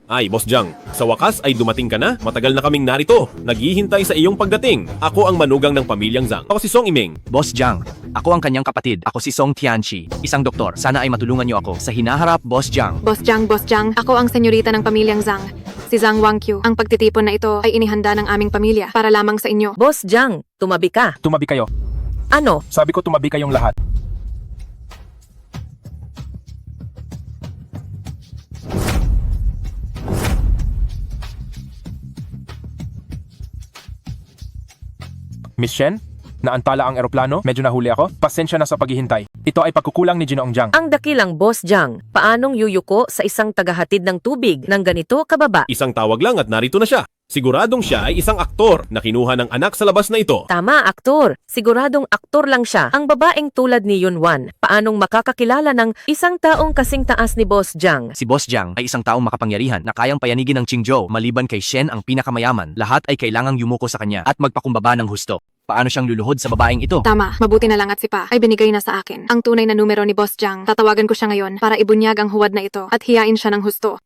Ay, Boss Jiang, sa wakas ay dumating ka na. Matagal na kaming narito. Naghihintay sa iyong pagdating. Ako ang manugang ng pamilyang Zhang. Ako si Song Iming. Boss Jiang, ako ang kanyang kapatid. Ako si Song Tianchi, isang doktor. Sana ay matulungan niyo ako sa hinaharap, Boss Jiang. Boss Jiang, ako ang senyorita ng pamilyang Zhang. Si Zhang Wangqiu. Ang pagtitipon na ito ay inihanda ng aming pamilya para lamang sa inyo. Boss Jiang, tumabi ka. Tumabi kayo. Ano? Sabi ko tumabi kayong lahat. Miss Shen, naantala ang eroplano? Medyo nahuli ako? Pasensya na sa paghihintay. Ito ay pagkukulang ni Ginoong Jiang. Ang dakilang Boss Jiang, paanong yuyuko sa isang tagahatid ng tubig ng ganito kababa? Isang tawag lang at narito na siya. Siguradong siya ay isang aktor na kinuha ng anak sa labas na ito. Tama, aktor. Siguradong aktor lang siya. Ang babaeng tulad ni Yunhwan, paanong makakakilala ng isang taong kasing taas ni Boss Jiang? Si Boss Jiang ay isang taong makapangyarihan na kayang payanigin ng Qingzhou maliban kay Shen ang pinakamayaman. Lahat ay kailangang yumuko sa kanya at magpakumbaba ng husto. Paano siyang luluhod sa babaeng ito? Tama, mabuti na lang at si Pa ay binigay na sa akin. Ang tunay na numero ni Boss Jiang, tatawagan ko siya ngayon para ibunyag ang huwad na ito at hiyain siya ng husto.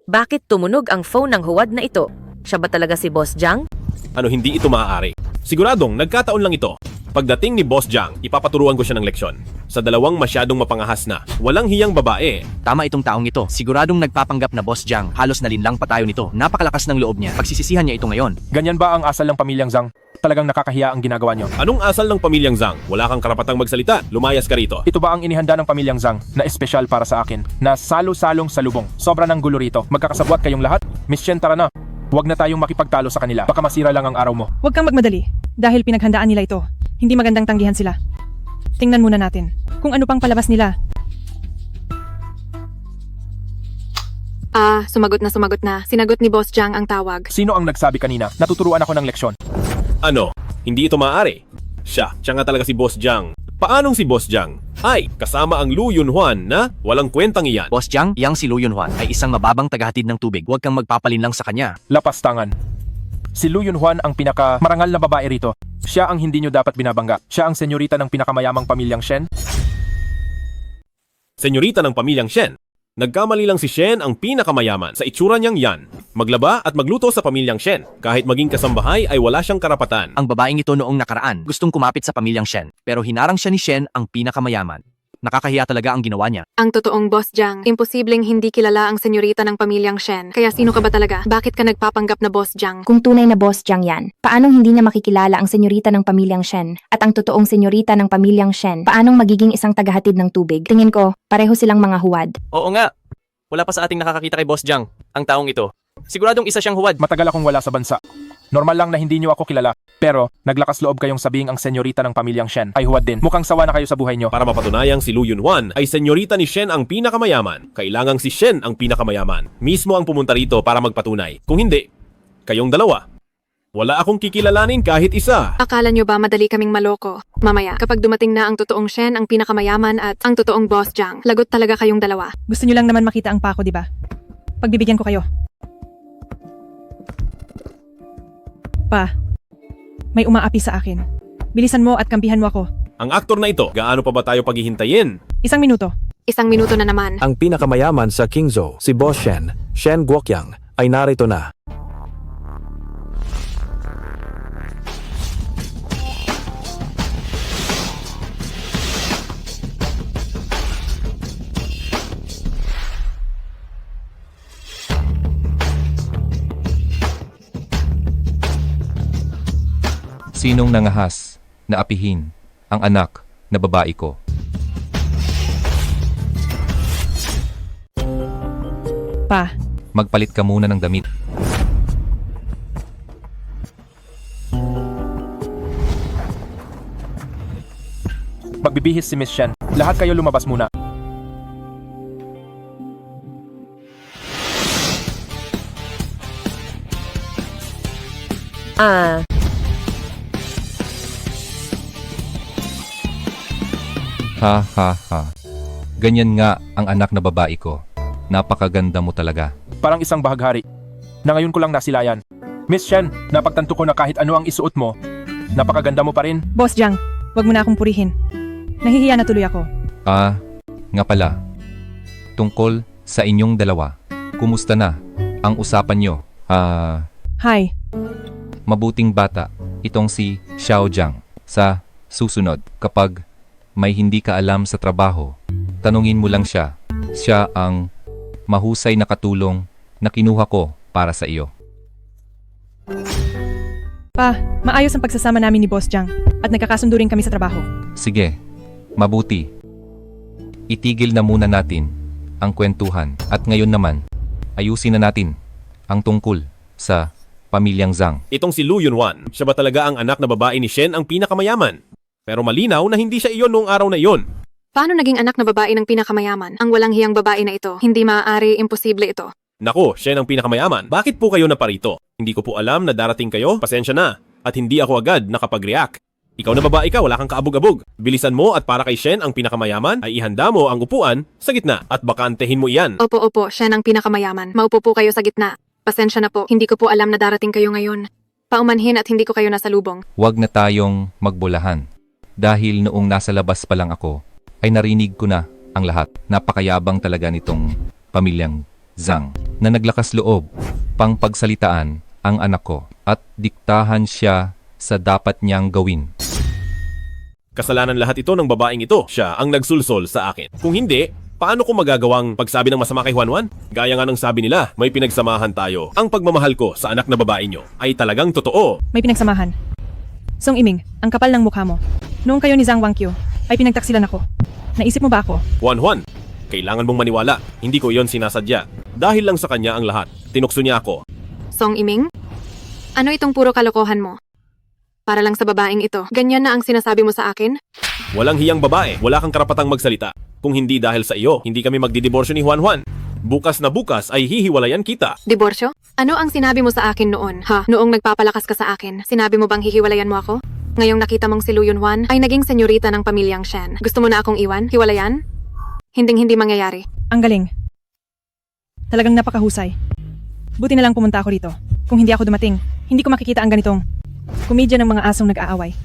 Bakit tumunog ang phone ng huwad na ito? Siya ba talaga si Boss Jiang? Ano, hindi ito maaari. Siguradong nagkataon lang ito. Pagdating ni Boss Jiang, ipapaturuan ko siya ng leksyon. Sa dalawang masyadong mapangahas na, walang hiyang babae. Tama itong taong ito. Siguradong nagpapanggap na Boss Jiang. Halos nalinlang pa tayo nito. Napakalakas ng loob niya. Pagsisisihan niya ito ngayon. Ganyan ba ang asal ng pamilyang Zhang? Talagang nakakahiya ang ginagawa niyo. Anong asal ng pamilyang Zhang? Wala kang karapatang magsalita. Lumayas ka rito. Ito ba ang inihanda ng pamilyang Zhang na espesyal para sa akin? Na salo-salong salubong. Sobra ng gulo rito. Magkakasabwat kayong lahat? Miss Shen, tara na. Huwag na tayong makipagtalo sa kanila. Baka masira lang ang araw mo. Huwag kang magmadali, dahil pinaghandaan nila ito. Hindi magandang tanggihan sila. Tingnan muna natin kung ano pang palabas nila. Sumagot na. Sinagot ni Boss Jiang ang tawag. Sino ang nagsabi kanina? Natuturuan ako ng leksyon. Ano? Hindi ito maaari. Siya nga talaga si Boss Jiang. Paanong si Boss Jiang? Ay, kasama ang Lu Yunhuan na walang kwentang iyan. Boss Jiang, yang si Lu Yunhuan ay isang mababang tagahatid ng tubig. Huwag kang magpapalinlang sa kanya. Lapas tangan. Si Lu Yunhuan ang pinaka-marangal na babae rito. Siya ang hindi nyo dapat binabangga. Siya ang senyorita ng pinakamayamang pamilyang Shen. Senyorita ng pamilyang Shen. Nagkamali lang si Shen ang pinakamayaman. Sa itsura niyang yan, maglaba at magluto sa pamilyang Shen. Kahit maging kasambahay ay wala siyang karapatan. Ang babaeng ito noong nakaraan, gustong kumapit sa pamilyang Shen. Pero hinarang siya ni Shen ang pinakamayaman. Nakakahiya talaga ang ginawa niya. Ang totoong Boss Jiang, imposibleng hindi kilala ang senyorita ng pamilyang Shen. Kaya sino ka ba talaga? Bakit ka nagpapanggap na Boss Jiang? Kung tunay na Boss Jiang yan, paanong hindi niya makikilala ang senyorita ng pamilyang Shen? At ang totoong senyorita ng pamilyang Shen, paanong magiging isang tagahatid ng tubig? Tingin ko, pareho silang mga huwad. Oo nga. Wala pa sa ating nakakakita kay Boss Jiang, ang taong ito. Siguradong isa siyang huwad. Matagal akong wala sa bansa. Normal lang na hindi niyo ako kilala. Pero, naglakas loob kayong sabihing ang senyorita ng pamilyang Shen ay huwad din. Mukhang sawa na kayo sa buhay niyo. Para mapatunayang si Lu Yunhuan ay senyorita ni Shen ang pinakamayaman, kailangang si Shen ang pinakamayaman. Mismo ang pumunta rito para magpatunay. Kung hindi, kayong dalawa. Wala akong kikilalanin kahit isa. Akala nyo ba madali kaming maloko? Mamaya, kapag dumating na ang totoong Shen, ang pinakamayaman at ang totoong Boss Jiang, lagot talaga kayong dalawa. Gusto nyo lang naman makita ang pako, di ba? Pagbibigyan ko kayo. Pa, may umaapi sa akin. Bilisan mo at kampihan mo ako. Ang aktor na ito, gaano pa ba tayo paghihintayin? 1 minuto. 1 minuto na naman. Ang pinakamayaman sa Qingzhou, si Boss Shen, Shen Guoqiang, ay narito na. Sinong nangahas na apihin ang anak na babae ko? Pa, magpalit ka muna ng damit. Magbibihis si Miss Shen. Lahat kayo lumabas muna. Ha ha ha. Ganyan nga ang anak na babae ko. Napakaganda mo talaga. Parang isang bahaghari na ngayon ko lang nasilayan. Miss Shen, napagtanto ko na kahit ano ang isuot mo, napakaganda mo pa rin. Boss Jiang, wag mo na akong purihin. Nahihiya na tuloy ako. Nga pala. Tungkol sa inyong dalawa. Kumusta na ang usapan nyo? Hi. Mabuting bata itong si Xiao Jiang. Sa susunod, kapag may hindi ka alam sa trabaho, tanungin mo lang siya. Siya ang mahusay na katulong na kinuha ko para sa iyo. Pa, maayos ang pagsasama namin ni Boss Jiang at nagkakasundo rin kami sa trabaho. Sige, mabuti. Itigil na muna natin ang kwentuhan at ngayon naman, ayusin na natin ang tungkol sa pamilyang Zhang. Itong si Lu Yunhuan, siya ba talaga ang anak na babae ni Shen ang pinakamayaman? Pero malinaw na hindi siya iyon noong araw na iyon. Paano naging anak na babae ng pinakamayaman? Ang walang hiyang babae na ito. Hindi maaari, imposible ito. Nako, Shen ang pinakamayaman. Bakit po kayo naparito? Hindi ko po alam na darating kayo. Pasensya na. At hindi ako agad nakapag-react. Ikaw na babae ka, wala kang kaabog-abog. Bilisan mo at para kay Shen ang pinakamayaman ay ihanda mo ang upuan sa gitna at bakantehin mo iyan. Opo, Shen ang pinakamayaman. Maupo po kayo sa gitna. Pasensya na po, hindi ko po alam na darating kayo ngayon. Paumanhin at hindi ko kayo nasalubong. Huwag na tayong magbulahan. Dahil noong nasa labas pa lang ako, ay narinig ko na ang lahat. Napakayabang talaga nitong pamilyang Zhang. na naglakas loob pang pagsalitaan ang anak ko at diktahan siya sa dapat niyang gawin. Kasalanan lahat ito ng babaeng ito. Siya ang nagsulsol sa akin. Kung hindi, paano ko magagawang pagsabi ng masama kay Juan? Gaya nga ng sabi nila, may pinagsamahan tayo. Ang pagmamahal ko sa anak na babae nyo ay talagang totoo. May pinagsamahan. Song Iming, ang kapal ng mukha mo. Noong kayo ni Zhang Wangqiu, ay pinagtaksilan ako. Naisip mo ba ako? Juan, kailangan mong maniwala. Hindi ko iyon sinasadya. Dahil lang sa kanya ang lahat. Tinukso niya ako. Song Iming? Ano itong puro kalokohan mo? Para lang sa babaeng ito. Ganyan na ang sinasabi mo sa akin? Walang hiyang babae. Wala kang karapatang magsalita. Kung hindi dahil sa iyo, hindi kami magdidiborsyo ni Juan. Bukas na bukas ay hihiwalayan kita. Diborsyo? Ano ang sinabi mo sa akin noon, ha? Noong nagpapalakas ka sa akin, sinabi mo bang hihiwalayan mo ako? Ngayong nakita mong si Lu Yunhuan ay naging senyorita ng pamilyang Shen. Gusto mo na akong iwan? Hiwalayan? Hinding-hindi mangyayari. Ang galing. Talagang napakahusay. Buti na lang pumunta ako rito. Kung hindi ako dumating, hindi ko makikita ang ganitong komedya ng mga asong nag-aaway.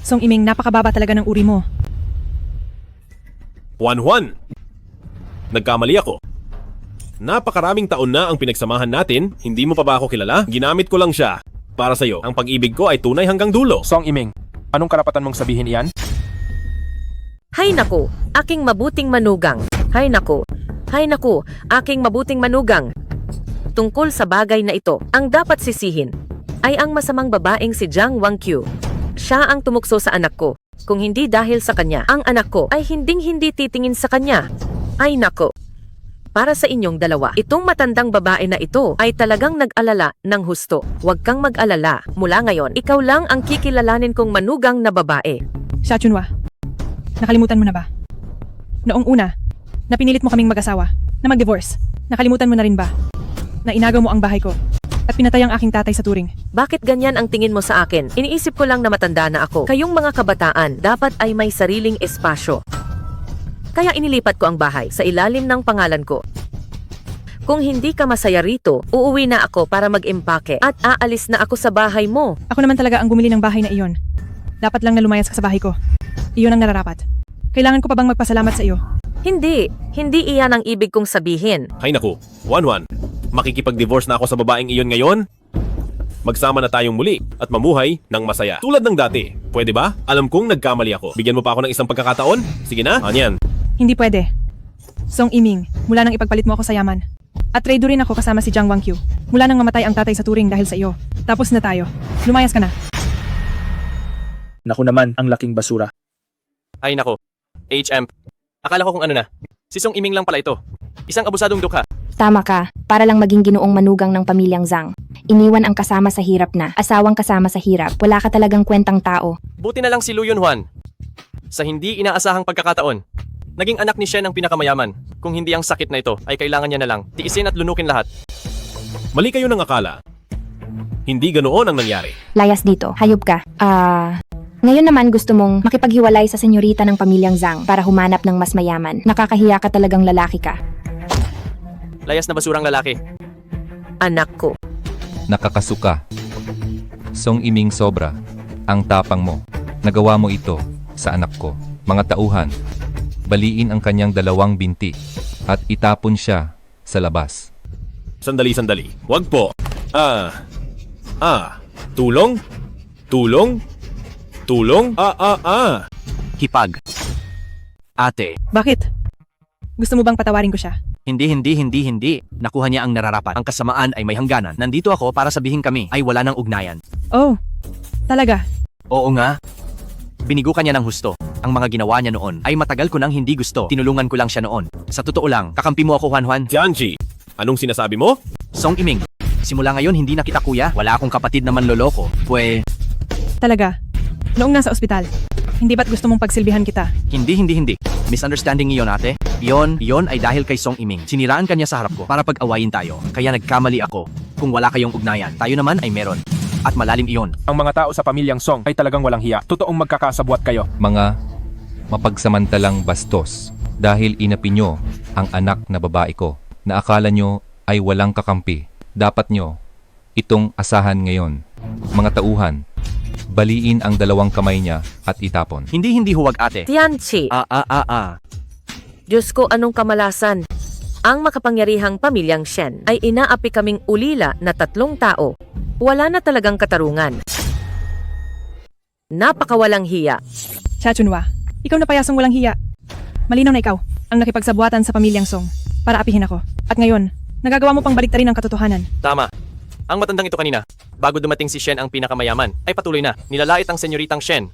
Song Iming, napakababa talaga ng uri mo. Juan, nagkamali ako. Napakaraming taon na ang pinagsamahan natin, hindi mo pa ba ako kilala? Ginamit ko lang siya. Para sa'yo, ang pag-ibig ko ay tunay hanggang dulo. Song Iming, anong karapatan mong sabihin iyan? Hay naku, aking mabuting manugang. Hay naku, aking mabuting manugang. Tungkol sa bagay na ito, ang dapat sisihin ay ang masamang babaeng si Zhang Wangqiu. Siya ang tumukso sa anak ko. Kung hindi dahil sa kanya, ang anak ko ay hinding-hindi titingin sa kanya. Ay nako. Para sa inyong dalawa, itong matandang babae na ito ay talagang nag-alala ng husto. Huwag kang mag-alala. Mula ngayon, ikaw lang ang kikilalanin kong manugang na babae. Xia Chunhua, nakalimutan mo na ba? Noong una, na pinilit mo kaming mag-asawa, na mag-divorce, nakalimutan mo na rin ba? Na inagaw mo ang bahay ko, at pinatay ang aking tatay sa turing. Bakit ganyan ang tingin mo sa akin? Iniisip ko lang na matanda na ako. Kayong mga kabataan, dapat ay may sariling espasyo. Kaya inilipat ko ang bahay sa ilalim ng pangalan ko. Kung hindi ka masaya rito, uuwi na ako para mag-impake at aalis na ako sa bahay mo. Ako naman talaga ang bumili ng bahay na iyon. Dapat lang na lumayas ka sa bahay ko. Iyon ang nararapat. Kailangan ko pa bang magpasalamat sa iyo? Hindi iyan ang ibig kong sabihin. Hay naku, Juan, makikipag-divorce na ako sa babaeng iyon ngayon? Magsama na tayong muli at mamuhay ng masaya. Tulad ng dati. Pwede ba? Alam kong nagkamali ako. Bigyan mo pa ako ng isang pagkakataon? Sige na, anyan. Hindi pwede. Song Iming, mula nang ipagpalit mo ako sa yaman. At traido rin ako kasama si Zhang Wangqiu. Mula nang mamatay ang tatay sa turing dahil sa iyo. Tapos na tayo. Lumayas ka na. Naku naman, ang laking basura. Ay nako. HM. Akala ko kung ano na. Si Song Iming lang pala ito. Isang abusadong dukha. Tama ka, para lang maging ginoong manugang ng pamilyang Zhang. Iniwan ang kasama sa hirap na, asawang kasama sa hirap. Wala ka talagang kwentang tao. Buti na lang si Lu Yunhuan. Sa hindi inaasahang pagkakataon, naging anak ni Shen ang pinakamayaman. Kung hindi ang sakit na ito, ay kailangan niya na lang tiisin at lunukin lahat. Mali kayo ng akala. Hindi ganoon ang nangyari. Layas dito, hayop ka. Ngayon naman gusto mong makipaghiwalay sa senyorita ng pamilyang Zhang para humanap ng mas mayaman. Nakakahiya ka talagang lalaki ka. Layas na basurang lalaki. Anak ko. Nakakasuka. Song Iming, sobra. Ang tapang mo. Nagawa mo ito sa anak ko. Mga tauhan. Baliin ang kanyang 2 binti at itapon siya sa labas. Sandali. Wag po. Tulong? Hipag. Ate. Bakit? Gusto mo bang patawarin ko siya? Hindi. Nakuha niya ang nararapat. Ang kasamaan ay may hangganan. Nandito ako para sabihin kami ay wala ng ugnayan. Oh, talaga? Oo nga. Binigo ka niya ng husto. Ang mga ginawa niya noon ay matagal ko nang hindi gusto. Tinulungan ko lang siya noon. Sa totoo lang, kakampi mo ako, Juan. Jianji, anong sinasabi mo? Song Iming, simula ngayon hindi na kita kuya. Wala akong kapatid na manloloko. Talaga? Noong nasa ospital, hindi ba't gusto mong pagsilbihan kita? Hindi. Misunderstanding iyon, ate. Iyon ay dahil kay Song Iming. Siniraan kanya sa harap ko para pag-awayin tayo. Kaya nagkamali ako. Kung wala kayong ugnayan, tayo naman ay meron. At malalim iyon. Ang mga tao sa pamilyang Song ay talagang walang hiya. Totoong magkakasabwat kayo. Mga mapagsamantalang bastos dahil inapi nyo ang anak na babae ko na akala nyo ay walang kakampi. Dapat nyo itong asahan ngayon. Mga tauhan, baliin ang 2 kamay niya at itapon. Hindi huwag, ate. Tianchi. Ah. Diyos ko, anong kamalasan? Ang makapangyarihang pamilyang Shen ay inaapi kaming ulila na 3 tao. Wala na talagang katarungan. Napakawalang hiya. Cha Chunwa, ikaw na payasong walang hiya. Malinaw na ikaw ang nakipagsabuatan sa pamilyang Song para apihin ako. At ngayon, nagagawa mo pang baliktarin ang katotohanan. Tama. Ang matandang ito kanina, bago dumating si Shen ang pinakamayaman, ay patuloy na. Nilalait ang senyoritang Shen.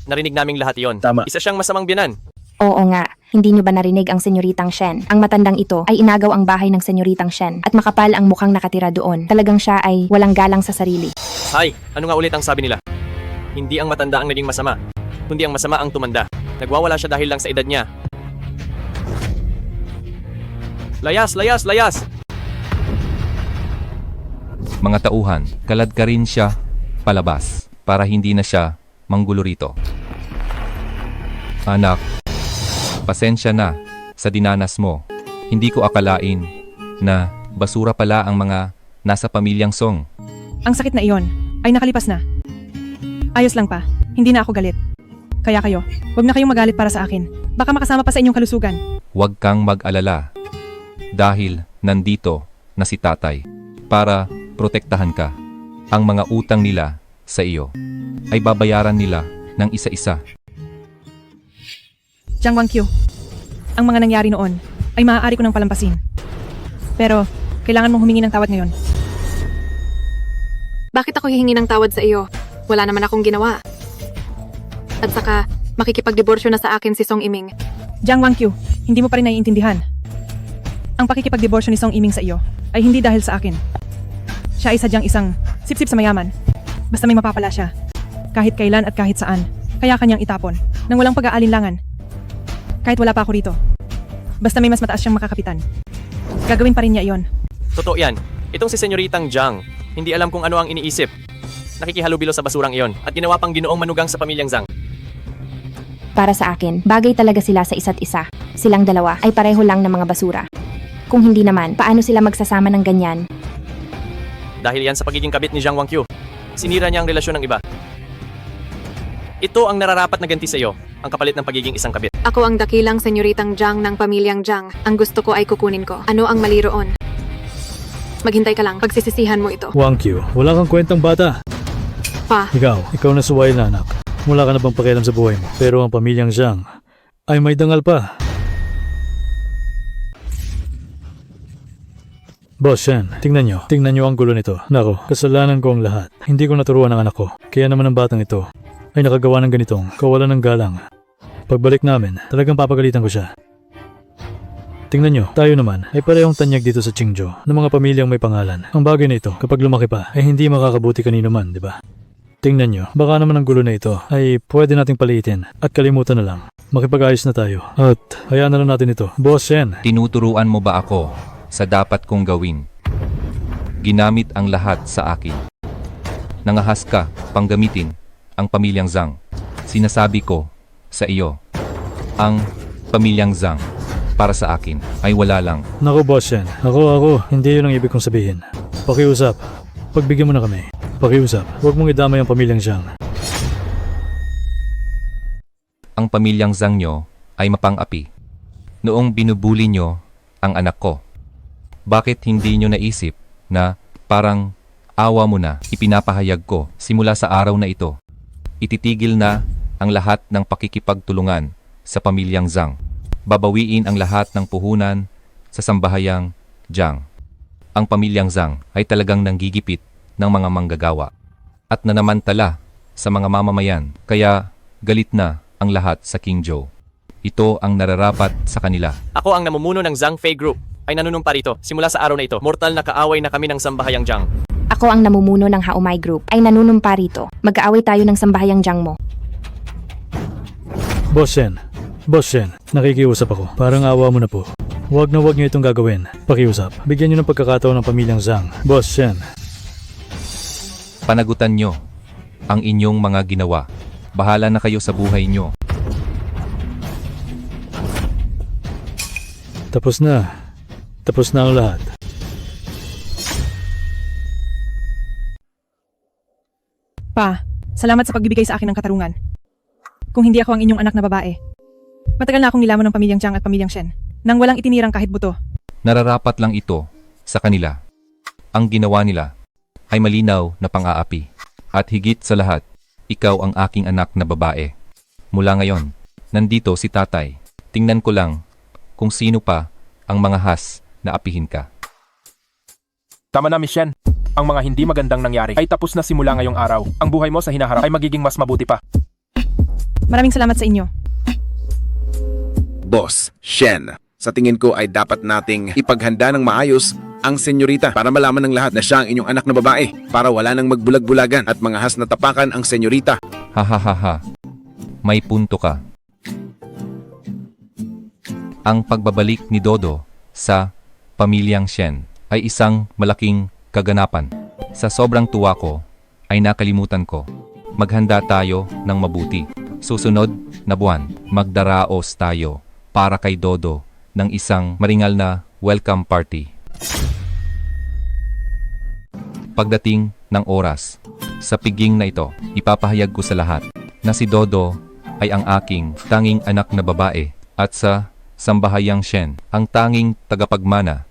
Narinig naming lahat iyon. Tama. Isa siyang masamang biyanan. Oo nga, hindi niyo ba narinig ang senyoritang Shen? Ang matandang ito ay inagaw ang bahay ng senyoritang Shen at makapal ang mukhang nakatira doon. Talagang siya ay walang galang sa sarili. Hay, ano nga ulit ang sabi nila? Hindi ang matanda ang naging masama, kundi ang masama ang tumanda. Nagwawala siya dahil lang sa edad niya. Layas, layas, layas! Mga tauhan, kalad ka rin siya palabas para hindi na siya manggulo rito. Anak, pasensya na sa dinanas mo. Hindi ko akalain na basura pala ang mga nasa pamilyang Song. Ang sakit na iyon ay nakalipas na. Ayos lang pa, hindi na ako galit. Kaya kayo, huwag na kayong magalit para sa akin. Baka makasama pa sa inyong kalusugan. Huwag kang mag-alala dahil nandito na si tatay para protektahan ka. Ang mga utang nila sa iyo ay babayaran nila ng isa-isa. Jiang Wangqiu, ang mga nangyari noon ay maaari ko nang palampasin. Pero, kailangan mong humingi ng tawad ngayon. Bakit ako hihingi ng tawad sa iyo? Wala naman akong ginawa. At saka, makikipagdiborsyo na sa akin si Song Iming. Jiang Wangqiu, hindi mo pa rin naiintindihan. Ang pakikipagdiborsyo ni Song Iming sa iyo ay hindi dahil sa akin. Siya ay sadyang isang sip-sip sa mayaman. Basta may mapapala siya. Kahit kailan at kahit saan, kaya kanyang itapon nang walang pag-aalinlangan. Kahit wala pa ako rito. Basta may mas mataas siyang makakapitan. Gagawin pa rin niya iyon. Totoo yan. Itong si senyoritang Jiang, hindi alam kung ano ang iniisip. Nakikihalubilo sa basurang iyon at ginawa pang ginoong manugang sa pamilyang Zhang. Para sa akin, bagay talaga sila sa isa't isa. Silang dalawa ay pareho lang ng mga basura. Kung hindi naman, paano sila magsasama ng ganyan? Dahil yan sa pagiging kabit ni Jiang Wangqiu, sinira niya ang relasyon ng iba. Ito ang nararapat na ganti sa iyo, ang kapalit ng pagiging isang kabit. Ako ang dakilang senyoritang Jiang ng pamilyang Jiang. Ang gusto ko ay kukunin ko. Ano ang mali roon? Maghintay ka lang, pagsisisihan mo ito. Wangqiu, wala kang kwentang bata. Pa, Ikaw na suway na anak. Wala ka na bang pakialam sa buhay mo. Pero ang pamilyang Zhang ay may dangal pa. Boss Shen, tingnan nyo ang gulo nito. Nako, kasalanan ko ang lahat. Hindi ko naturuan ang anak ko. Kaya naman ang batang ito ay nakagawa ng ganitong kawalan ng galang. Pagbalik namin, talagang papagalitan ko siya. Tingnan nyo, tayo naman ay parehong tanyag dito sa Qingzhou ng mga pamilyang may pangalan. Ang bagay na ito, kapag lumaki pa, ay hindi makakabuti kanino man, di ba? Tingnan nyo, baka naman ang gulo na ito ay pwede nating paliitin at kalimutan na lang. Makipag-ayos na tayo at hayaan na lang natin ito. Boss Shen, Tinuturuan mo ba ako sa dapat kong gawin? Ginamit ang lahat sa akin. Nangahas ka pang gamitin ang pamilyang Zhang. Sinasabi ko sa iyo, ang pamilyang Zhang para sa akin ay wala lang. Naku Boss Shen, ako, hindi yun ang ibig kong sabihin. Pakiusap, pagbigyan mo na kami. Pakiusap, huwag mong idamay ang pamilyang Zhang. Ang pamilyang Zhang nyo ay mapang-api. Noong binubuli nyo ang anak ko, bakit hindi nyo naisip na parang awa mo na ipinapahayag ko simula sa araw na ito? Ititigil na ang lahat ng pakikipagtulungan sa pamilyang Zhang. Babawiin ang lahat ng puhunan sa sambahayang Jiang. Ang pamilyang Zhang ay talagang nanggigipit ng mga manggagawa at nanamantala sa mga mamamayan, kaya galit na ang lahat sa Qingzhou. Ito ang nararapat sa kanila. Ako ang namumuno ng Zhang Fei Group, ay nanunumpa rito. Simula sa araw na ito, mortal na kaaway na kami ng sambahayang Jiang. Ako ang namumuno ng Haomai Group, ay nanunumpa rito. Mag-aaway tayo ng sambahayang Jiang mo. Boss Shen, nakikiusap ako. Parang awa mo na po. Huwag niyo itong gagawin. Pakiusap, bigyan niyo ng pagkakataon ng pamilyang Zhang. Boss Shen. Panagutan nyo ang inyong mga ginawa. Bahala na kayo sa buhay nyo. Tapos na ang lahat. Pa, salamat sa pagbibigay sa akin ng katarungan. Kung hindi ako ang inyong anak na babae. Matagal na akong nilamon ng pamilyang Jiang at pamilyang Shen, nang walang itinirang kahit buto. Nararapat lang ito sa kanila. Ang ginawa nila ay malinaw na pang-aapi. At higit sa lahat, ikaw ang aking anak na babae. Mula ngayon, nandito si tatay. Tingnan ko lang kung sino pa ang mga has na apihin ka. Tama na, Miss Shen. Ang mga hindi magandang nangyari ay tapos na simula ngayong araw. Ang buhay mo sa hinaharap ay magiging mas mabuti pa. Maraming salamat sa inyo. Boss, Shen, sa tingin ko ay dapat nating ipaghanda ng maayos ang senyorita para malaman ng lahat na siya ang inyong anak na babae para wala nang magbulag-bulagan at mga has na tapakan ang senyorita. Hahaha. May punto ka. Ang pagbabalik ni Dodo sa pamilyang Shen ay isang malaking kaganapan. Sa sobrang tuwa ko ay nakalimutan ko. Maghanda tayo ng mabuti. Susunod na buwan, magdaraos tayo para kay Dodo ng isang maringal na welcome party. Pagdating ng oras, sa piging na ito, ipapahayag ko sa lahat na si Dodo ay ang aking tanging anak na babae at sa sambahayang Shen, ang tanging tagapagmana.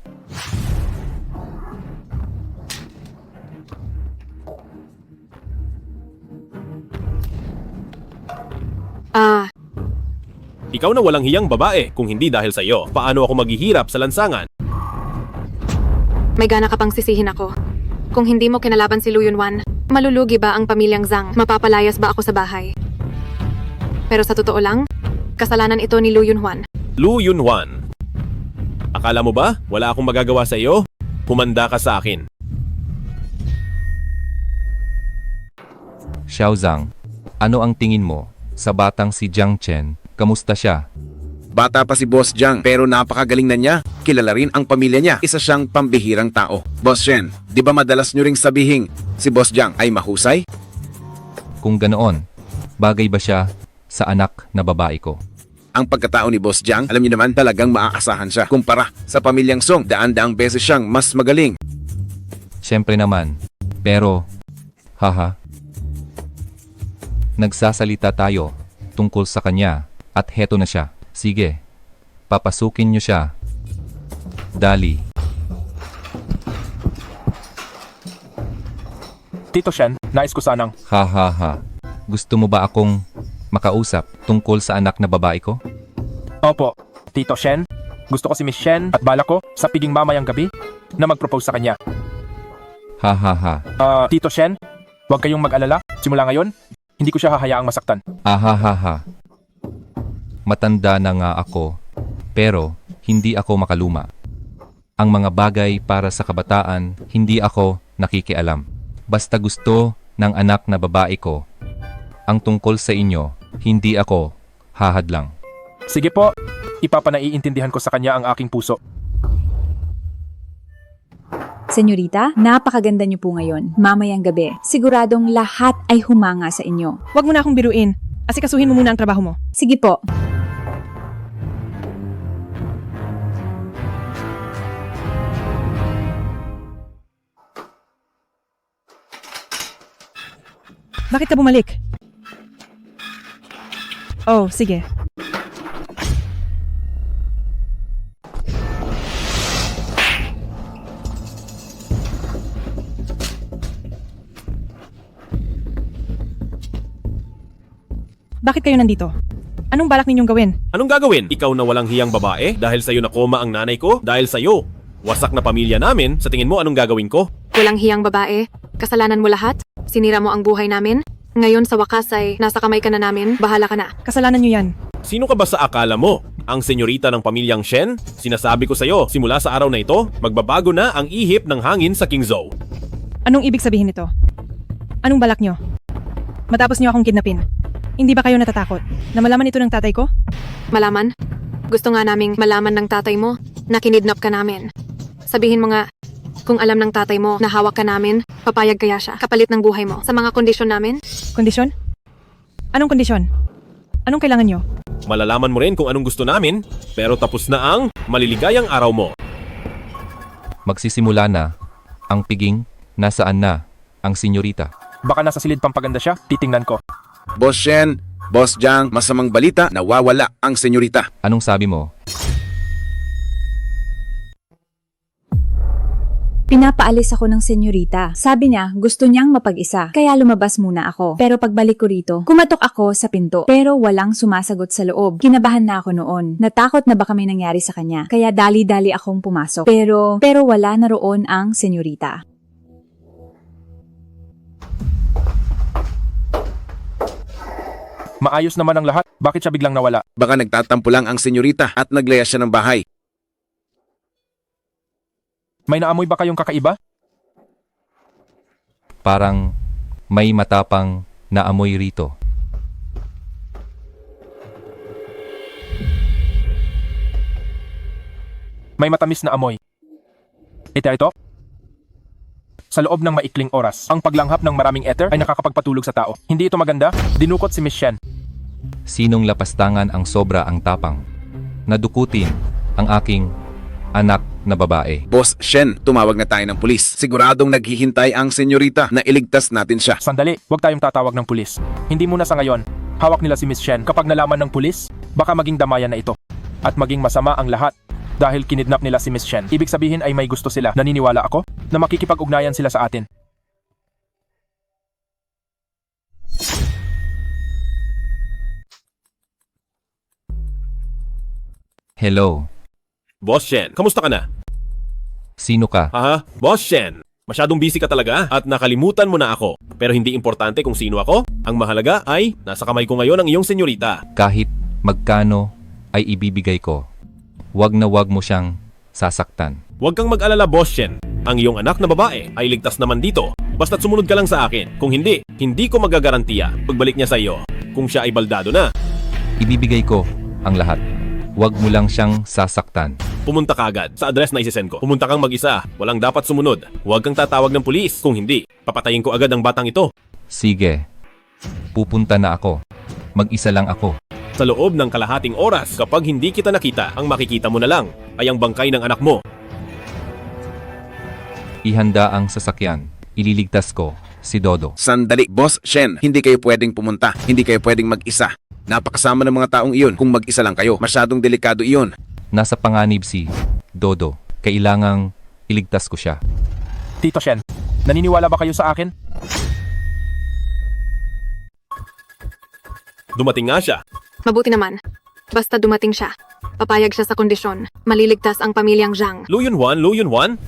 Ikaw na walang hiyang babae kung hindi dahil sa iyo. Paano ako maghihirap sa lansangan? May gana ka pang sisihin ako. Kung hindi mo kinalaban si Lu Yunwan, malulugi ba ang pamilyang Zhang? Mapapalayas ba ako sa bahay? Pero sa totoo lang, kasalanan ito ni Lu Yunwan. Lu Yunwan. Akala mo ba wala akong magagawa sa iyo? Humanda ka sa akin. Xiao Zhang, ano ang tingin mo sa batang si Jiang Chen? Kamusta siya? Bata pa si Boss Jiang pero napakagaling na niya. Kilala rin ang pamilya niya. Isa siyang pambihirang tao. Boss Shen, di ba madalas nyo ring sabihing si Boss Jiang ay mahusay? Kung ganoon, bagay ba siya sa anak na babae ko? Ang pagkatao ni Boss Jiang, alam niyo naman talagang maaasahan siya. Kumpara sa pamilyang Song, daan-daang beses siyang mas magaling. Siyempre naman, pero, haha. Nagsasalita tayo tungkol sa kanya at heto na siya. Sige, papasukin niyo siya. Dali. Tito Shen, nais ko sanang... Hahaha. Gusto mo ba akong makausap tungkol sa anak na babae ko? Opo, Tito Shen. Gusto ko si Miss Shen at balak ko sa piging mamayang gabi na mag-propose sa kanya. Hahaha. Tito Shen, huwag kayong mag-alala. Simula ngayon, hindi ko siya hahayaang masaktan. Ahahaha. Matanda na nga ako, pero hindi ako makaluma. Ang mga bagay para sa kabataan, hindi ako nakikialam. Basta gusto ng anak na babae ko. Ang tungkol sa inyo, hindi ako hahadlang. Sige po, ipapanaiintindihan ko sa kanya ang aking puso. Senyorita, napakaganda niyo po ngayon. Mamayang gabi, siguradong lahat ay humanga sa inyo. Huwag mo na akong biruin. Asikasuhin mo muna ang trabaho mo. Sige po. Bakit ka bumalik? Oh, sige. Bakit kayo nandito? Anong balak ninyong gawin? Anong gagawin? Ikaw na walang hiyang babae? Dahil sa'yo nakoma ang nanay ko? Dahil sa'yo, wasak na pamilya namin? Sa tingin mo anong gagawin ko? Walang hiyang babae, kasalanan mo lahat, sinira mo ang buhay namin. Ngayon sa wakas ay nasa kamay ka na namin, bahala ka na. Kasalanan niyo yan. Sino ka ba sa akala mo? Ang senyorita ng pamilyang Shen? Sinasabi ko sa'yo, simula sa araw na ito, magbabago na ang ihip ng hangin sa Qingzhou. Anong ibig sabihin nito? Anong balak nyo? Matapos nyo akong kidnapin. Hindi ba kayo natatakot na malaman ito ng tatay ko? Malaman? Gusto nga naming malaman ng tatay mo na kinidnap ka namin. Sabihin mo nga, kung alam ng tatay mo na hawak ka namin, papayag kaya siya kapalit ng buhay mo sa mga kondisyon namin? Kondisyon? Anong kondisyon? Anong kailangan nyo? Malalaman mo rin kung anong gusto namin, pero tapos na ang maliligayang araw mo. Magsisimula na ang piging. Nasaan na ang senyorita? Baka nasa silid pampaganda siya, titingnan ko. Boss Shen, Boss Jiang, masamang balita, nawawala ang senyorita. Anong sabi mo? Pinapaalis ako ng senyorita. Sabi niya, gusto niyang mapag-isa. Kaya lumabas muna ako. Pero pagbalik ko rito, kumatok ako sa pinto. Pero walang sumasagot sa loob. Kinabahan na ako noon. Natakot na baka may nangyari sa kanya. Kaya dali-dali akong pumasok. Pero wala na roon ang senyorita. Maayos naman ang lahat. Bakit siya biglang nawala? Baka nagtatampo lang ang senyorita at naglayas siya ng bahay. May naamoy ba kayong kakaiba? Parang may matapang na amoy rito. May matamis na amoy. Ito? Sa loob ng maikling oras, ang paglanghap ng maraming ether ay nakakapagpatulog sa tao. Hindi ito maganda? Dinukot si Miss Shen. Sinong lapastangan ang sobra ang tapang? Nadukutin ang aking anak na babae. Boss Shen, tumawag na tayo ng pulis. Siguradong naghihintay ang senyorita na iligtas natin siya. Sandali, huwag tayong tatawag ng pulis. Hindi muna sa ngayon. Hawak nila si Miss Shen. Kapag nalaman ng pulis, baka maging damayan na ito. At maging masama ang lahat dahil kinidnap nila si Miss Shen. Ibig sabihin ay may gusto sila. Naniniwala ako na makikipag-ugnayan sila sa atin. Hello. Boss Shen, kamusta ka na? Sino ka? Boss Shen. Masyadong busy ka talaga at nakalimutan mo na ako. Pero hindi importante kung sino ako. Ang mahalaga ay nasa kamay ko ngayon ang iyong senyorita. Kahit magkano ay ibibigay ko. Wag na wag mo siyang sasaktan. Huwag kang mag-alala, Boss Shen. Ang iyong anak na babae ay ligtas naman dito. Basta't sumunod ka lang sa akin. Kung hindi ko magagarantiya pagbalik niya sa iyo kung siya ay baldado na. Ibibigay ko ang lahat. Wag mo lang siyang sasaktan. Pumunta ka agad sa address na isisend ko. Pumunta kang mag-isa. Walang dapat sumunod. Huwag kang tatawag ng pulis. Kung hindi, papatayin ko agad ang batang ito. Sige. Pupunta na ako. Mag-isa lang ako. Sa loob ng kalahating oras, kapag hindi kita nakita, ang makikita mo na lang ay ang bangkay ng anak mo. Ihanda ang sasakyan. Ililigtas ko si Dodo. Sandali, Boss Shen, hindi kayo pwedeng pumunta. Hindi kayo pwedeng mag-isa. Napakasama ng mga taong iyon kung mag-isa lang kayo. Masyadong delikado iyon. Nasa panganib si Dodo. Kailangang iligtas ko siya. Tito Shen, naniniwala ba kayo sa akin? Dumating nga siya. Mabuti naman. Basta dumating siya. Papayag siya sa kondisyon. Maliligtas ang pamilyang Zhang. Lu Yunhuan?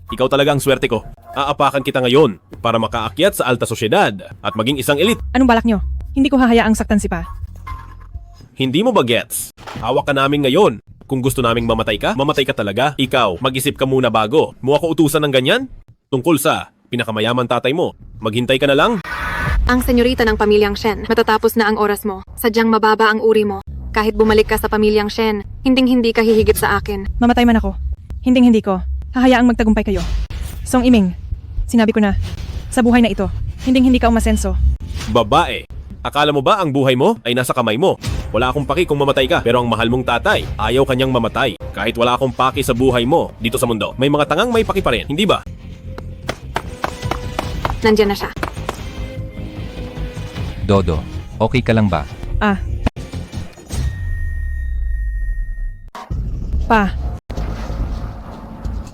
Ikaw talaga ang swerte ko. Aapakan kita ngayon para makaakyat sa alta sosyedad at maging isang elite. Anong balak nyo? Hindi ko hahayaang saktan si Pa. Hindi mo ba gets? Hawak ka namin ngayon. Kung gusto naming mamatay ka talaga. Ikaw, mag-isip ka muna bago. Mo ako utusan ng ganyan? Tungkol sa pinakamayaman tatay mo. Maghintay ka na lang. Ang senyorita ng pamilyang Shen, matatapos na ang oras mo. Sadyang mababa ang uri mo. Kahit bumalik ka sa pamilyang Shen, hinding-hindi ka hihigit sa akin. Mamatay man ako. Hinding-hindi ko. Hahayaang magtagumpay kayo. Song Iming, sinabi ko na, sa buhay na ito, hinding-hindi ka umasenso. Babae, akala mo ba ang buhay mo ay nasa kamay mo? Wala akong paki kung mamatay ka, pero ang mahal mong tatay, ayaw kanyang mamatay. Kahit wala akong paki sa buhay mo dito sa mundo, may mga tangang may paki pa rin, hindi ba? Nandiyan na siya. Dodo, okay ka lang ba? Pa.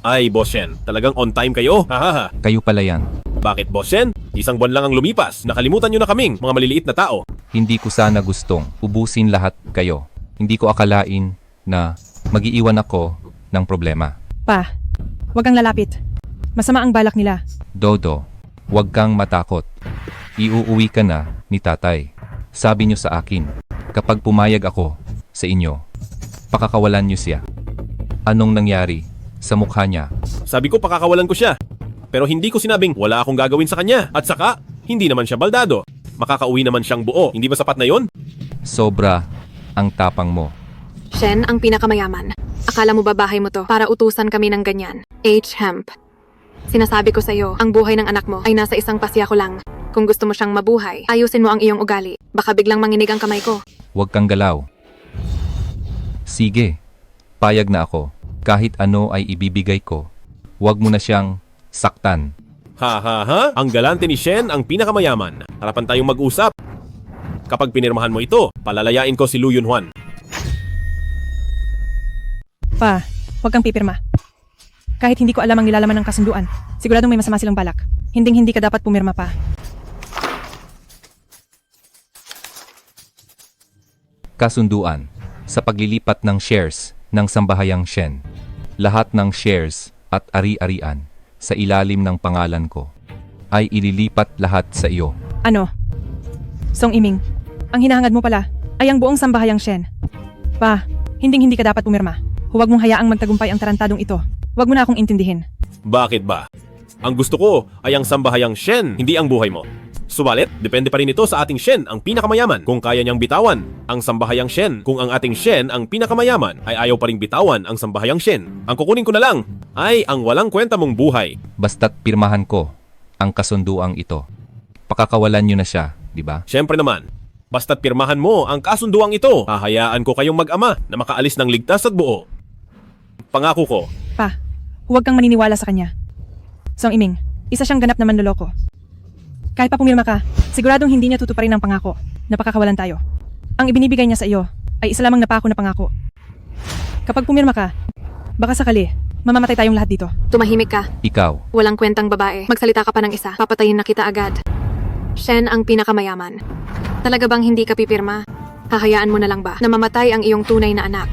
Ay, Boss Shen, talagang on time kayo. Hahaha. Kayo pala yan. Bakit, Boss Shen? Isang buwan lang ang lumipas. Nakalimutan nyo na kaming, mga maliliit na tao. Hindi ko sana gustong ubusin lahat kayo. Hindi ko akalain na mag-iiwan ako ng problema. Pa, wag kang lalapit. Masama ang balak nila. Dodo, wag kang matakot. Iuuwi ka na ni tatay. Sabi niyo sa akin, kapag pumayag ako sa inyo, pakakawalan niyo siya. Anong nangyari sa mukha niya? Sabi ko pakakawalan ko siya. Pero hindi ko sinabing wala akong gagawin sa kanya. At saka, hindi naman siya baldado. Makakauwi naman siyang buo. Hindi ba sapat na yon? Sobra ang tapang mo. Shen ang pinakamayaman. Akala mo ba bahay mo to para utusan kami ng ganyan? H-Hemp. Sinasabi ko sa iyo, ang buhay ng anak mo ay nasa isang pasya ko lang. Kung gusto mo siyang mabuhay, ayusin mo ang iyong ugali. Baka biglang manginig ang kamay ko. Huwag kang galaw. Sige, payag na ako. Kahit ano ay ibibigay ko. Huwag mo na siyang saktan. Ha? Ang galante ni Shen ang pinakamayaman. Harapan tayong mag-usap. Kapag pinirmahan mo ito, palalayain ko si Lu Yunhuan. Pa, huwag kang pipirma. Kahit hindi ko alam ang nilalaman ng kasunduan, siguradong may masama silang balak. Hinding-hindi ka dapat pumirma pa. Kasunduan sa paglilipat ng shares ng Sambahayang Shen. Lahat ng shares at ari-arian sa ilalim ng pangalan ko ay ililipat lahat sa iyo. Ano? Song Iming, ang hinahangad mo pala ay ang buong Sambahayang Shen. Pa, hinding-hindi ka dapat pumirma. Huwag mong hayaang magtagumpay ang tarantadong ito. Huwag mo na akong intindihin. Bakit ba? Ang gusto ko ay ang Sambahayang Shen, hindi ang buhay mo. Subalit, depende pa rin ito sa ating Shen ang pinakamayaman kung kaya niyang bitawan ang Sambahayang Shen. Kung ang ating Shen ang pinakamayaman ay ayaw pa ring bitawan ang Sambahayang Shen. Ang kukunin ko na lang ay ang walang kwenta mong buhay. Basta't pirmahan ko ang kasunduang ito. Pakakawalan niyo na siya, di ba? Siyempre naman, basta't pirmahan mo ang kasunduang ito, hahayaan ko kayong mag-ama na makaalis ng ligtas at buo. Pangako ko. Pa, huwag kang maniniwala sa kanya. Song Iming, isa siyang ganap na manloloko. Kahit pa pumirma ka, siguradong hindi niya tutuparin ang pangako na pakakawalan tayo. Ang ibinibigay niya sa iyo ay isa lamang napako na pangako. Kapag pumirma ka, baka sakali, mamamatay tayong lahat dito. Tumahimik ka. Ikaw, Walang kwentang babae. Magsalita ka pa ng isa. Papatayin na kita agad. Shen ang pinakamayaman. Talaga bang hindi ka pipirma? Hahayaan mo na lang ba na mamatay ang iyong tunay na anak?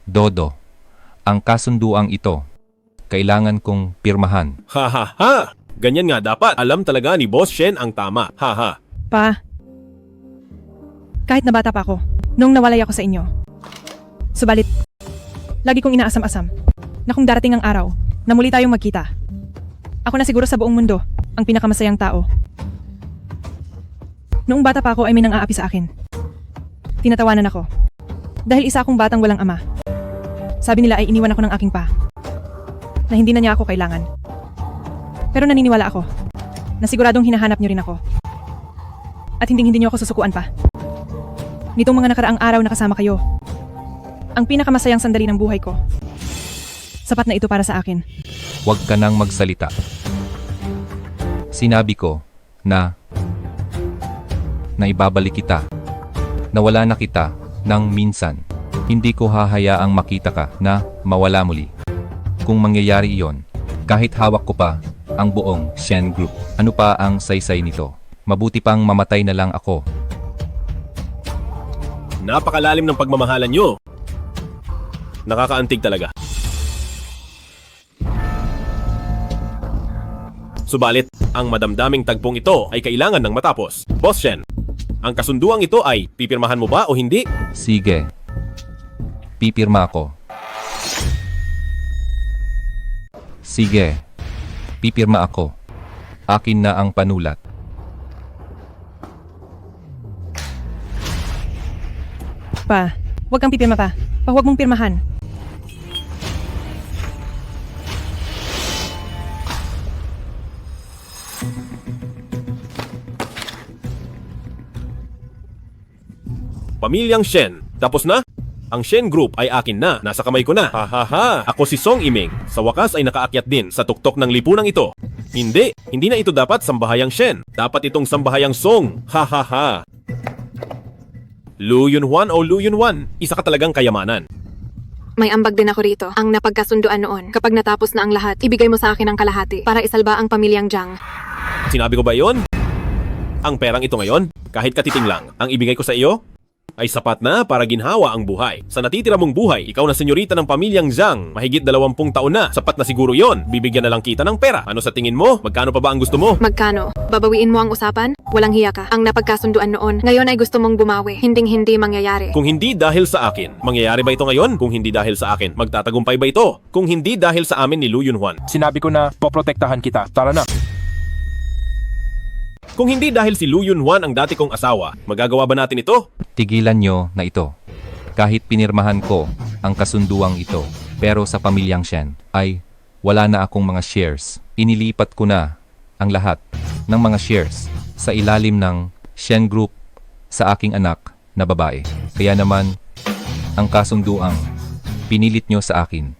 Dodo, ang kasunduang ito, kailangan kong pirmahan. Ha ha ha! Ganyan nga dapat. Alam talaga ni Boss Shen ang tama. Ha ha. Pa, kahit na bata pa ako, nung nawalay ako sa inyo. Subalit, lagi kong inaasam-asam na kung darating ang araw na muli tayong magkita, ako na siguro sa buong mundo ang pinakamasayang tao. Noong bata pa ako ay may nang-aapi sa akin. Tinatawanan ako. Dahil isa akong batang walang ama. Sabi nila ay iniwan ako ng aking pa. Na hindi na niya ako kailangan. Pero naniniwala ako na siguradong hinahanap niyo rin ako. At hindi niyo ako susukuan pa. Nitong mga nakaraang araw na kasama kayo, ang pinakamasayang sandali ng buhay ko. Sapat na ito para sa akin. Huwag ka nang magsalita. Sinabi ko na ibabalik kita. Nawala na kita ng minsan. Hindi ko hahayaang makita ka na mawala muli. Kung mangyayari iyon, kahit hawak ko pa ang buong Shen Group, ano pa ang saysay nito? Mabuti pang mamatay na lang ako. Napakalalim ng pagmamahalan nyo. Nakakaantig talaga. Subalit, ang madamdaming tagpong ito ay kailangan ng matapos. Boss Shen, ang kasunduang ito ay pipirmahan mo ba o hindi? Sige. Pipirma ako. Sige. Pipirma ako. Akin na ang panulat. Pa, huwag kang pipirma pa. Pa, huwag mong pirmahan. Pamilyang Shen, tapos na? Ang Shen Group ay akin na, nasa kamay ko na. Ha ha ha! Ako si Song Iming. Sa wakas ay nakaakyat din sa tuktok ng lipunang ito. Hindi na ito dapat Sambahayang Shen. Dapat itong Sambahayang Song. Ha ha ha! Lu Yunhuan o Lu Yunhuan, isa ka talagang kayamanan. May ambag din ako rito. Ang napagkasunduan noon. Kapag natapos na ang lahat, ibigay mo sa akin ang kalahati para isalba ang pamilyang Jiang. Sinabi ko ba iyon? Ang perang ito ngayon, kahit katiting lang, ang ibigay ko sa iyo, ay sapat na para ginhawa ang buhay. Sa natitira mong buhay, ikaw na senyorita ng pamilyang Jiang. Mahigit 20 taon na. Sapat na siguro yon. Bibigyan na lang kita ng pera. Ano sa tingin mo? Magkano pa ba ang gusto mo? Magkano? Babawiin mo ang usapan? Walang hiya ka. Ang napagkasunduan noon, ngayon ay gusto mong bumawi. Hinding-hindi mangyayari. Kung hindi dahil sa akin, mangyayari ba ito ngayon? Kung hindi dahil sa akin, magtatagumpay ba ito? Kung hindi dahil sa amin ni Lu Yunhuan. Sinabi ko na poprotektahan kita. Tara na. Kung hindi dahil si Lu Yunhuan ang dati kong asawa, magagawa ba natin ito? Tigilan nyo na ito. Kahit pinirmahan ko ang kasunduang ito, pero sa pamilyang Shen ay wala na akong mga shares. Inilipat ko na ang lahat ng mga shares sa ilalim ng Shen Group sa aking anak na babae. Kaya naman, ang kasunduang pinilit nyo sa akin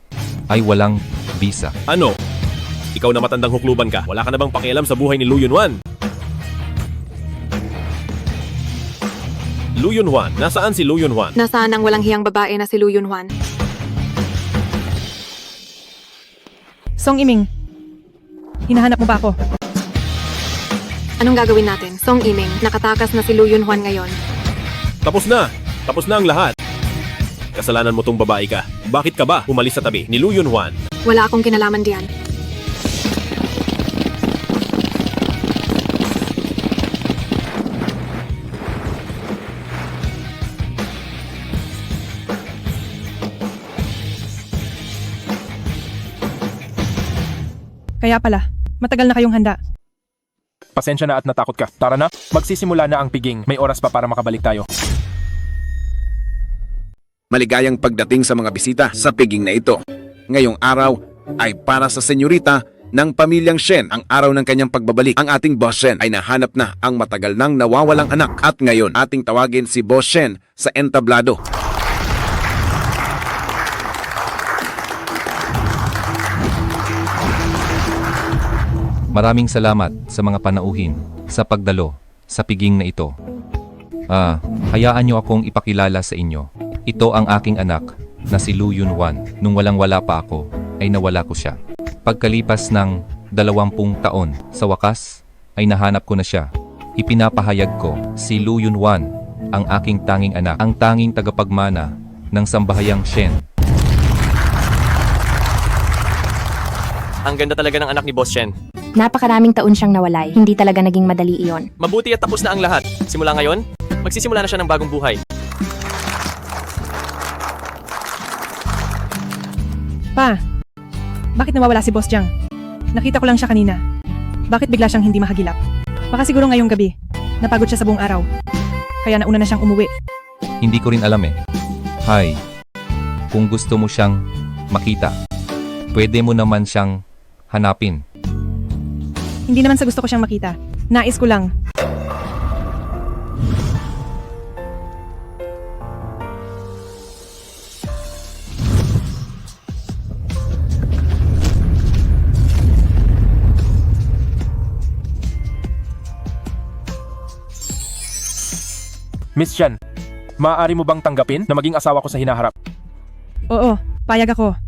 ay walang visa. Ano? Ikaw na matandang hukluban ka. Wala ka na bang pakialam sa buhay ni Lu Yunhuan? Lu Yunhuan, nasaan si Lu Yunhuan? Nasaan ang walang hiyang babae na si Lu Yunhuan? Song Iming, hinahanap mo ba ako? Anong gagawin natin? Song Iming, nakatakas na si Lu Yunhuan ngayon. Tapos na! Tapos na ang lahat! Kasalanan mo tong babae ka. Bakit ka ba umalis sa tabi ni Lu Yunhuan? Wala akong kinalaman diyan. Kaya pala, matagal na kayong handa. Pasensya na at natakot ka. Tara na, magsisimula na ang piging. May oras pa para makabalik tayo. Maligayang pagdating sa mga bisita sa piging na ito. Ngayong araw ay para sa senyorita ng pamilyang Shen. Ang araw ng kanyang pagbabalik. Ang ating Boss Shen ay nahanap na ang matagal nang nawawalang anak. At ngayon, ating tawagin si Boss Shen sa entablado. Maraming salamat sa mga panauhin, sa pagdalo, sa piging na ito. Hayaan niyo akong ipakilala sa inyo. Ito ang aking anak na si Lu Yunhuan. Nung walang-wala pa ako, ay nawala ko siya. Pagkalipas ng 20 taon, sa wakas, ay nahanap ko na siya. Ipinapahayag ko, si Lu Yunhuan, ang aking tanging anak, ang tanging tagapagmana ng sambahayang Shen. Ang ganda talaga ng anak ni Boss Shen. Napakaraming taon siyang nawalay. Hindi talaga naging madali iyon. Mabuti at tapos na ang lahat. Simula ngayon, magsisimula na siya ng bagong buhay. Pa, bakit nawawala si Boss Jiang? Nakita ko lang siya kanina. Bakit bigla siyang hindi mahagilap? Baka siguro ngayong gabi, napagod siya sa buong araw. Kaya nauna na siyang umuwi. Hindi ko rin alam eh. Hay, kung gusto mo siyang makita, pwede mo naman siyang hanapin. Hindi naman sa gusto ko siyang makita. Nais ko lang. Miss Shen, maaari mo bang tanggapin na maging asawa ko sa hinaharap? Oo, payag ako.